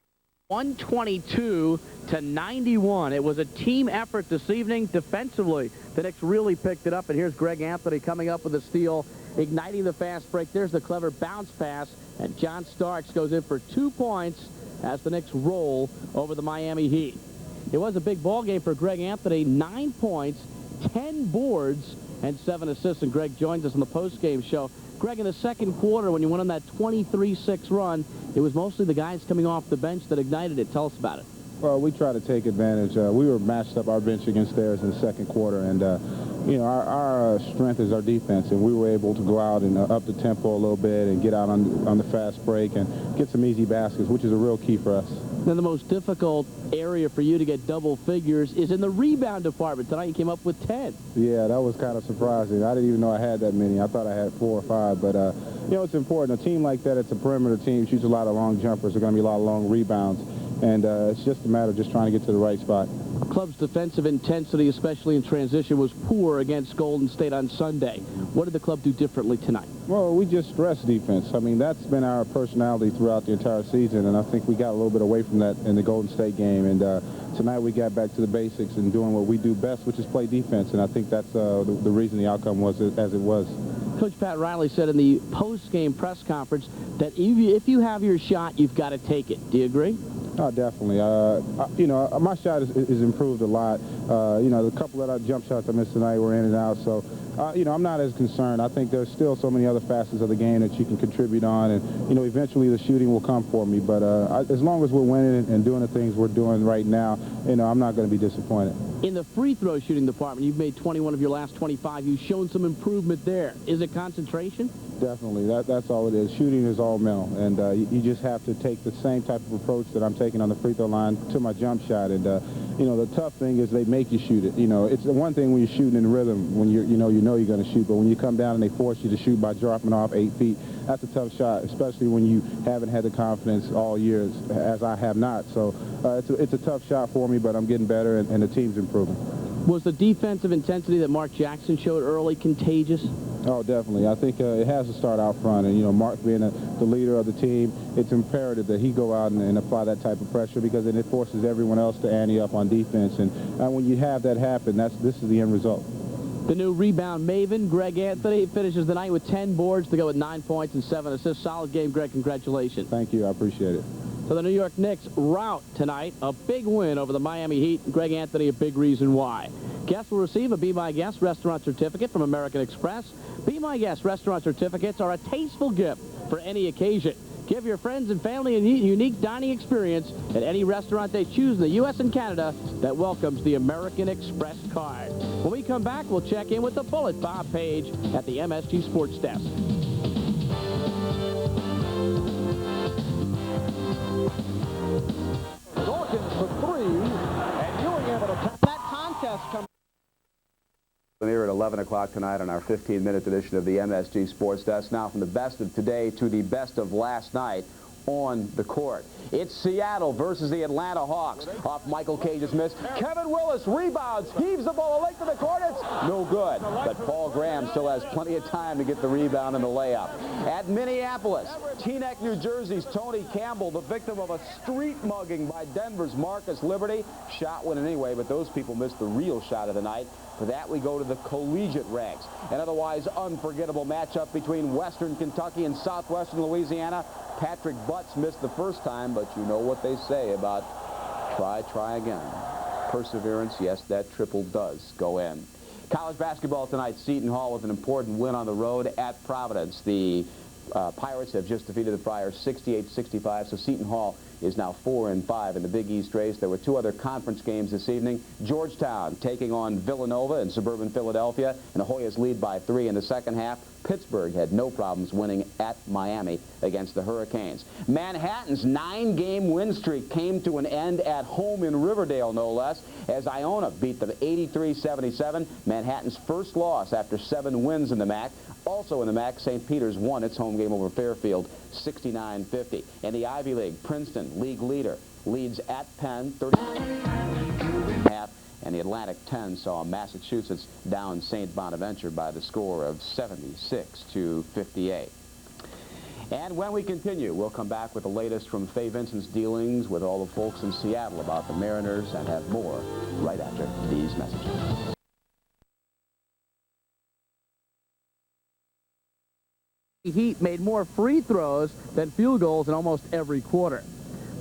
122 to 91. It was a team effort this evening defensively. The Knicks really picked it up, and here's Greg Anthony coming up with a steal, igniting the fast break. There's the clever bounce pass, and John Starks goes in for 2 points as the Knicks roll over the Miami Heat. It was a big ball game for Greg Anthony. 9 points, 10 boards, and 7 assists, and Greg joins us on the post-game show. Greg, in the second quarter, when you went on that 23-6 run, it was mostly the guys coming off the bench that ignited it. Tell us about it. Well, we try to take advantage. We were matched up our bench against theirs in the second quarter, and you know, our strength is our defense, and we were able to go out and up the tempo a little bit and get out on the fast break and get some easy baskets, which is a real key for us. Now, the most difficult area for you to get double figures is in the rebound department. Tonight you came up with 10. Yeah, that was kind of surprising. I didn't even know I had that many. I thought I had 4 or 5, but you know, it's important. A team like that, it's a perimeter team, shoots a lot of long jumpers. There are going to be a lot of long rebounds, and it's just a matter of just trying to get to the right spot. Club's defensive intensity, especially in transition, was poor against Golden State on Sunday. What did the club do differently tonight? Well, we just stress defense. I mean, that's been our personality throughout the entire season, and I think we got a little bit away from that in the Golden State game. And tonight we got back to the basics and doing what we do best, which is play defense. And I think that's the reason the outcome was as it was. Coach Pat Riley said in the post-game press conference that if you have your shot, you've got to take it. Do you agree? Oh, definitely. You know, my shot is improved a lot. You know, the couple of jump shots I missed tonight were in and out. So, you know, I'm not as concerned. I think there's still so many other facets of the game that you can contribute on. And, you know, eventually the shooting will come for me. But as long as we're winning and doing the things we're doing right now, you know, I'm not going to be disappointed. In the free throw shooting department, you've made 21 of your last 25. You've shown some improvement there. Is it concentration? Definitely. That's all it is. Shooting is all mental. And you just have to take the same type of approach that I'm taking on the free throw line to my jump shot. And, you know, the tough thing is they make you shoot it. You know, it's the one thing when you're shooting in rhythm, when you know you're going to shoot. But when you come down and they force you to shoot by dropping off 8 feet, that's a tough shot, especially when you haven't had the confidence all year as I have not. So it's a tough shot for me, but I'm getting better, and the team's improving. Was the defensive intensity that Mark Jackson showed early contagious? Oh, definitely. I think it has to start out front. And, you know, Mark being the leader of the team, it's imperative that he go out and apply that type of pressure, because then it forces everyone else to ante up on defense. And when you have that happen, this is the end result. The new rebound maven, Greg Anthony, finishes the night with 10 boards to go with 9 points and 7 assists. Solid game, Greg. Congratulations. Thank you. I appreciate it. So the New York Knicks rout tonight. A big win over the Miami Heat. Greg Anthony, a big reason why. Guests will receive a Be My Guest restaurant certificate from American Express. Be My Guest restaurant certificates are a tasteful gift for any occasion. Give your friends and family a unique dining experience at any restaurant they choose in the U.S. and Canada that welcomes the American Express card. When we come back, we'll check in with the Bullet Bob Page at the MSG Sports Desk. Dawkins for three, and Ewing able to tap that contest comes. Here at 11 o'clock tonight on our 15-minute edition of the MSG Sports Desk. Now from the best of today to the best of last night on the court. It's Seattle versus the Atlanta Hawks. Off Michael Cage's miss. Kevin Willis rebounds, heaves the ball late to the court. It's no good. But Paul Graham still has plenty of time to get the rebound and the layup. At Minneapolis, Teaneck, New Jersey's Tony Campbell, the victim of a street mugging by Denver's Marcus Liberty. Shot went anyway, but those people missed the real shot of the night. For that, we go to the collegiate ranks. An otherwise unforgettable matchup between Western Kentucky and Southwestern Louisiana. Patrick Butts missed the first time, but you know what they say about try again. Perseverance, yes, that triple does go in. College basketball tonight, Seton Hall with an important win on the road at Providence. The Pirates have just defeated the Friars 68-65, so Seton Hall is now 4-5 in the Big East race. There were two other conference games this evening. Georgetown taking on Villanova in suburban Philadelphia, and the Hoyas lead by 3 in the second half. Pittsburgh had no problems winning at Miami against the Hurricanes. Manhattan's 9-game win streak came to an end at home in Riverdale, no less, as Iona beat them 83-77, Manhattan's first loss after 7 wins in the MAC. Also in the MAC, St. Peter's won its home game over Fairfield 69-50. In the Ivy League, Princeton, league leader, leads at Penn 30-half. And the Atlantic 10 saw Massachusetts down St. Bonaventure by the score of 76-58. And when we continue, we'll come back with the latest from Fay Vincent's dealings with all the folks in Seattle about the Mariners and have more right after these messages. Heat made more free throws than field goals in almost every quarter.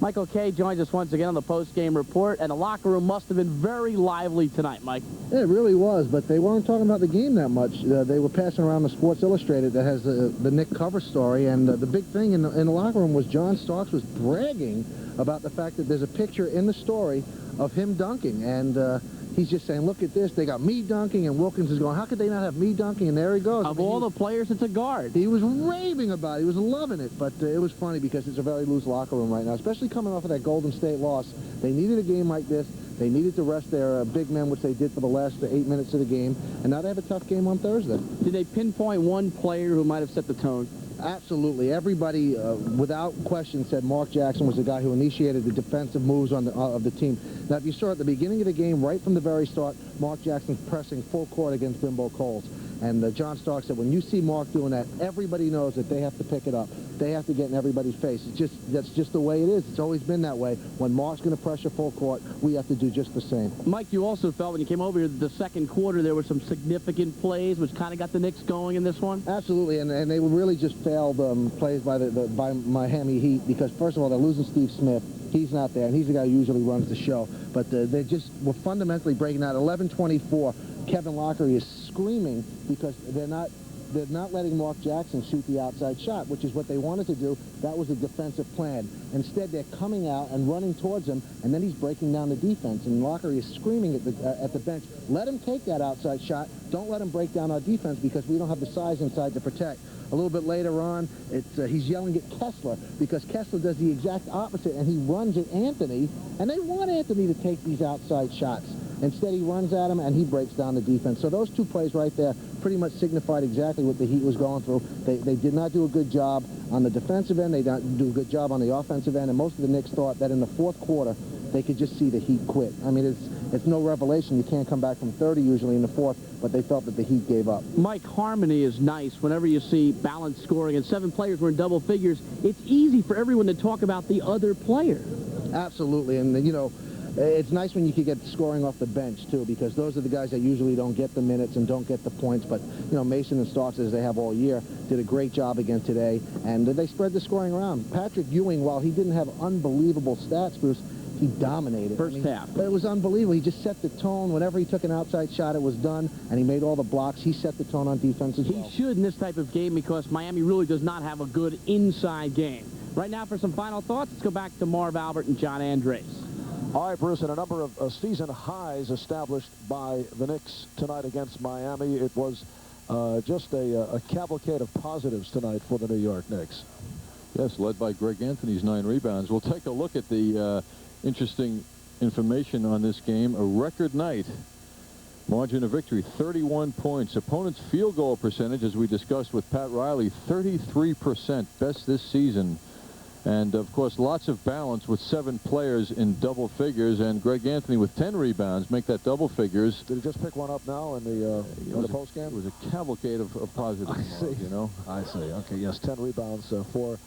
Michael Kay joins us once again on the post-game report, and the locker room must have been very lively tonight, Mike. Yeah, it really was, but they weren't talking about the game that much. They were passing around the Sports Illustrated that has the Nick cover story, and the big thing in the locker room was John Starks was bragging about the fact that there's a picture in the story of him dunking, and he's just saying, look at this, they got me dunking, and Wilkins is going, how could they not have me dunking? And there he goes. Of all the players, it's a guard. He was raving about it. He was loving it, but it was funny because it's a very loose locker room right now, especially coming off of that Golden State loss. They needed a game like this. They needed to rest their big men, which they did for the last 8 minutes of the game, and now they have a tough game on Thursday. Did they pinpoint one player who might have set the tone? Absolutely. Everybody, without question, said Mark Jackson was the guy who initiated the defensive moves on of the team. Now, if you saw at the beginning of the game, right from the very start, Mark Jackson's pressing full court against Bimbo Coles. And John Stark said, when you see Mark doing that, everybody knows that they have to pick it up. They have to get in everybody's face. That's just the way it is. It's always been that way. When Mark's going to pressure full court, we have to do just the same. Mike, you also felt when you came over here the second quarter there were some significant plays which kind of got the Knicks going in this one? Absolutely, and they really just failed plays by by Miami Heat because, first of all, they're losing Steve Smith. He's not there, and he's the guy who usually runs the show. But they just were fundamentally breaking out. 11-24, Kevin Lockery is screaming because they're not letting Mark Jackson shoot the outside shot, which is what they wanted to do. That was a defensive plan. Instead, they're coming out and running towards him, and then he's breaking down the defense. And Lockery is screaming at the bench, let him take that outside shot. Don't let him break down our defense because we don't have the size inside to protect. A little bit later on, he's yelling at Kessler because Kessler does the exact opposite, and he runs at Anthony, and they want Anthony to take these outside shots. Instead, he runs at him, and he breaks down the defense. So those two plays right there pretty much signified exactly what the Heat was going through. They did not do a good job on the defensive end. They didn't do a good job on the offensive end, and most of the Knicks thought that in the fourth quarter, they could just see the Heat quit. I mean, it's no revelation. You can't come back from 30 usually in the fourth, but they felt that the Heat gave up. Mike, harmony is nice. Whenever you see balanced scoring and 7 players were in double figures, it's easy for everyone to talk about the other player. Absolutely, and you know, it's nice when you can get scoring off the bench, too, because those are the guys that usually don't get the minutes and don't get the points. But, you know, Mason and Starks, as they have all year, did a great job again today, and they spread the scoring around. Patrick Ewing, while he didn't have unbelievable stats, Bruce, he dominated. First half. It was unbelievable. He just set the tone. Whenever he took an outside shot, it was done, and he made all the blocks. He set the tone on defense as well. He should in this type of game because Miami really does not have a good inside game. Right now, for some final thoughts, let's go back to Marv Albert and John Andres. All right, Bruce, and a number of season highs established by the Knicks tonight against Miami. It was just a cavalcade of positives tonight for the New York Knicks. Yes, led by Greg Anthony's 9 rebounds. We'll take a look at the interesting information on this game. A record night. Margin of victory, 31 points. Opponent's field goal percentage, as we discussed with Pat Riley, 33%, best this season. And, of course, lots of balance with 7 players in double figures, and Greg Anthony with 10 rebounds make that double figures. Did he just pick one up now in the post game? It was a cavalcade of positives, I see. You know. I see. Okay, yes, 10 rebounds for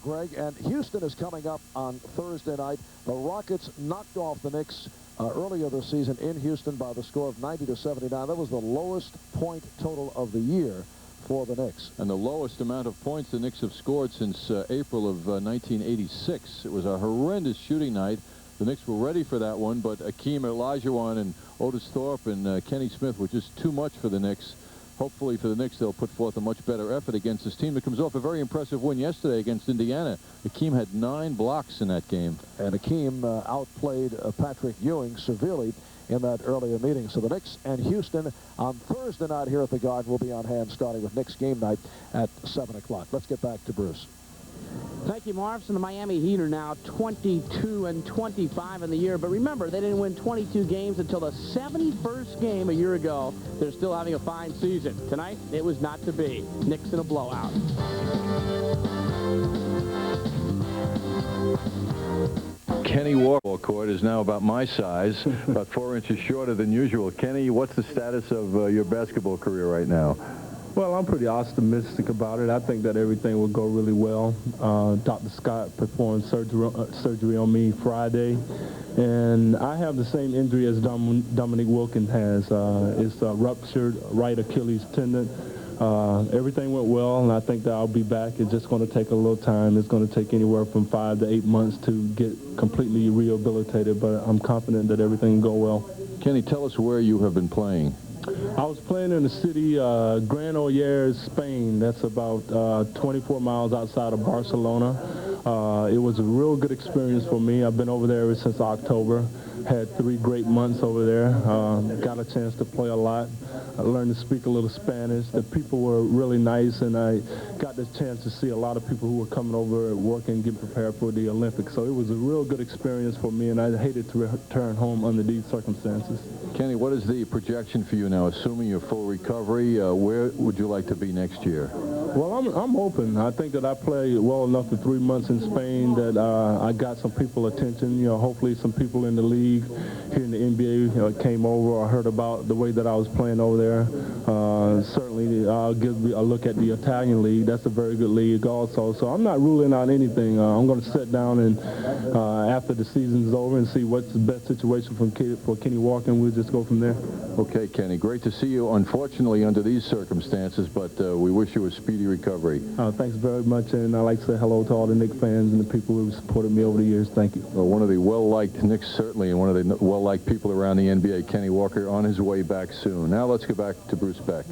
Greg. And Houston is coming up on Thursday night. The Rockets knocked off the Knicks earlier this season in Houston by the score of 90-79. That was the lowest point total of the year for the Knicks. And the lowest amount of points the Knicks have scored since April of 1986. It was a horrendous shooting night. The Knicks were ready for that one, but Akeem Olajuwon and Otis Thorpe and Kenny Smith were just too much for the Knicks. Hopefully for the Knicks, they'll put forth a much better effort against this team that comes off a very impressive win yesterday against Indiana. Akeem had 9 blocks in that game. And Akeem outplayed Patrick Ewing severely in that earlier meeting. So the Knicks and Houston on Thursday night here at the Garden will be on hand, starting with Knicks game night at 7 o'clock. Let's get back to Bruce. Thank you, Marv. So the Miami Heat are now 22-25 in the year. But remember, they didn't win 22 games until the 71st game a year ago. They're still having a fine season. Tonight, it was not to be. Knicks in a blowout. Kenny Walker court is now about my size, about 4 inches shorter than usual. Kenny, what's the status of your basketball career right now? Well, I'm pretty optimistic about it. I think that everything will go really well. Dr. Scott performed surgery on me Friday, and I have the same injury as Dominique Wilkins has. It's a ruptured right Achilles tendon. Everything went well, and I think that I'll be back. It's just going to take a little time. It's going to take anywhere from 5 to 8 months to get completely rehabilitated, but I'm confident that everything will go well. Kenny, tell us where you have been playing. I was playing in the city, Granollers, Spain. That's about 24 miles outside of Barcelona. It was a real good experience for me. I've been over there ever since October. Had 3 great months over there. Got a chance to play a lot. I learned to speak a little Spanish. The people were really nice, and I got the chance to see a lot of people who were coming over working, getting prepared for the Olympics. So it was a real good experience for me, and I hated to return home under these circumstances. Kenny, what is the projection for you now, assuming your full recovery? Where would you like to be next year? Well, I'm open. I think that I played well enough in 3 months in Spain that I got some people attention. You know, hopefully some people in the league here in the NBA came over or heard about the way that I was playing over there. Certainly, I'll give a look at the Italian league. That's a very good league also. So I'm not ruling out anything. I'm going to sit down and after the season's over and see what's the best situation for Kenny Walker, and we'll just go from there. Okay, Kenny, great to see you. Unfortunately, under these circumstances, but we wish you a speedy recovery. Thanks very much, and I'd like to say hello to all the Knicks fans and the people who have supported me over the years. Thank you. Well, one of the well-liked Knicks, certainly, and one of the well-liked people around the NBA, Kenny Walker, on his way back soon. Now let's go back to Bruce Beck.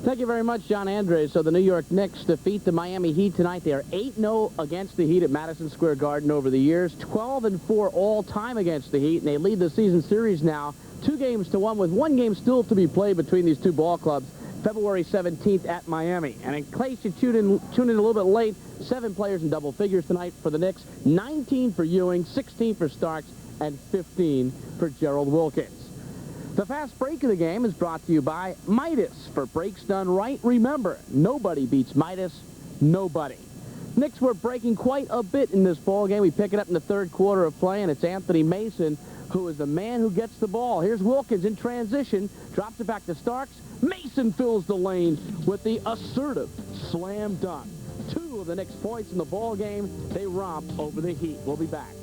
Thank you very much, John Andres. So the New York Knicks defeat the Miami Heat tonight. They are 8-0 against the Heat at Madison Square Garden over the years, 12-4 all-time against the Heat, and they lead the season series now 2-1 with 1 game still to be played between these 2 ball clubs, February 17th at Miami. And in case you tune in a little bit late, 7 players in double figures tonight for the Knicks, 19 for Ewing, 16 for Starks, and 15 for Gerald Wilkins. The fast break of the game is brought to you by Midas. For breaks done right, remember, nobody beats Midas, nobody. Knicks were breaking quite a bit in this ball game. We pick it up in the 3rd quarter of play, and it's Anthony Mason who is the man who gets the ball. Here's Wilkins in transition, drops it back to Starks. Mason fills the lane with the assertive slam dunk. 2 of the Knicks points in the ball game. They romp over the Heat. We'll be back.